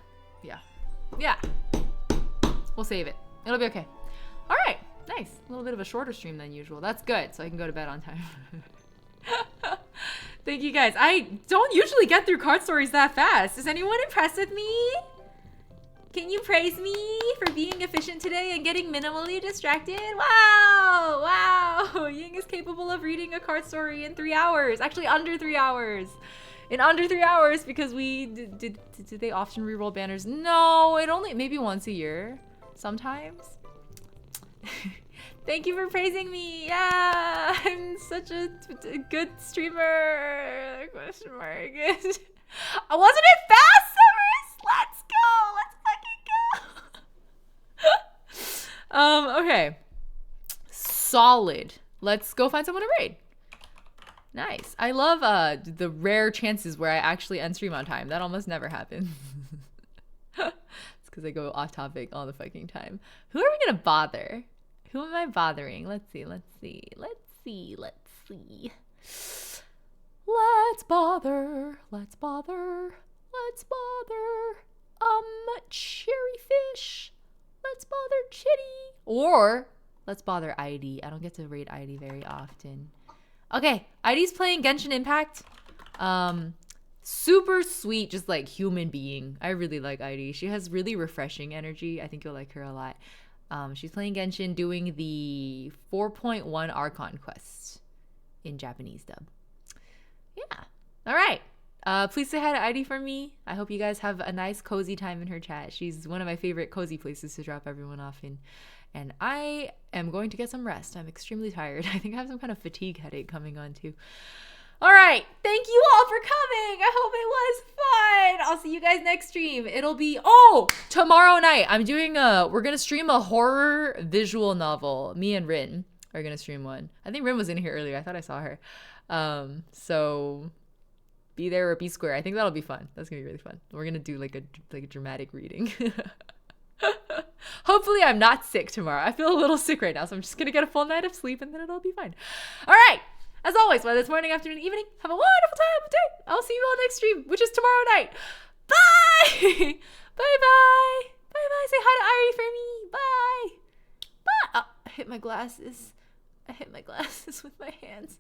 We'll save it. It'll be okay. All right. Nice. A little bit of a shorter stream than usual. That's good, so I can go to bed on time. Thank you guys. I don't usually get through card stories that fast. Is anyone impressed with me? Can you praise me for being efficient today and getting minimally distracted? Wow. Ying is capable of reading a card story in 3 hours. Actually, under 3 hours. In under 3 hours, because we did they often reroll banners? No, it only maybe once a year. Sometimes. Thank you for praising me. Yeah, I'm such a good streamer. Question mark. Wasn't it fast, Severus? Let's go. Okay. Solid. Let's go find someone to raid. Nice. I love the rare chances where I actually end stream on time. That almost never happens. It's because I go off topic all the fucking time. Who are we gonna bother? Who am I bothering? Let's see. Let's bother. Cherryfish. Let's bother Chitty. Or let's bother ID. I don't get to raid ID very often. Okay, ID's playing Genshin Impact. super sweet, just like human being. I really like Airi. She has really refreshing energy. I think you'll like her a lot. She's playing Genshin, doing the 4.1 Archon quest in Japanese dub. Yeah. All right. Please say hi to Airi for me. I hope you guys have a nice cozy time in her chat. She's one of my favorite cozy places to drop everyone off in. And I am going to get some rest. I'm extremely tired. I think I have some kind of fatigue headache coming on too. All right. Thank you all for coming. I hope it was fun. I'll see you guys next stream. It'll be, tomorrow night. We're going to stream a horror visual novel. Me and Rin are going to stream one. I think Rin was in here earlier. I thought I saw her. So be there or be square. I think that'll be fun. That's going to be really fun. We're going to do like a dramatic reading. Hopefully I'm not sick tomorrow. I feel a little sick right now, so I'm just going to get a full night of sleep and then it'll be fine. All right. As always, whether it's morning, afternoon, evening, have a wonderful time of day. I'll see you all next stream, which is tomorrow night. Bye! Bye-bye. Bye-bye. Say hi to Ari for me. Bye. Bye. Oh, I hit my glasses with my hands.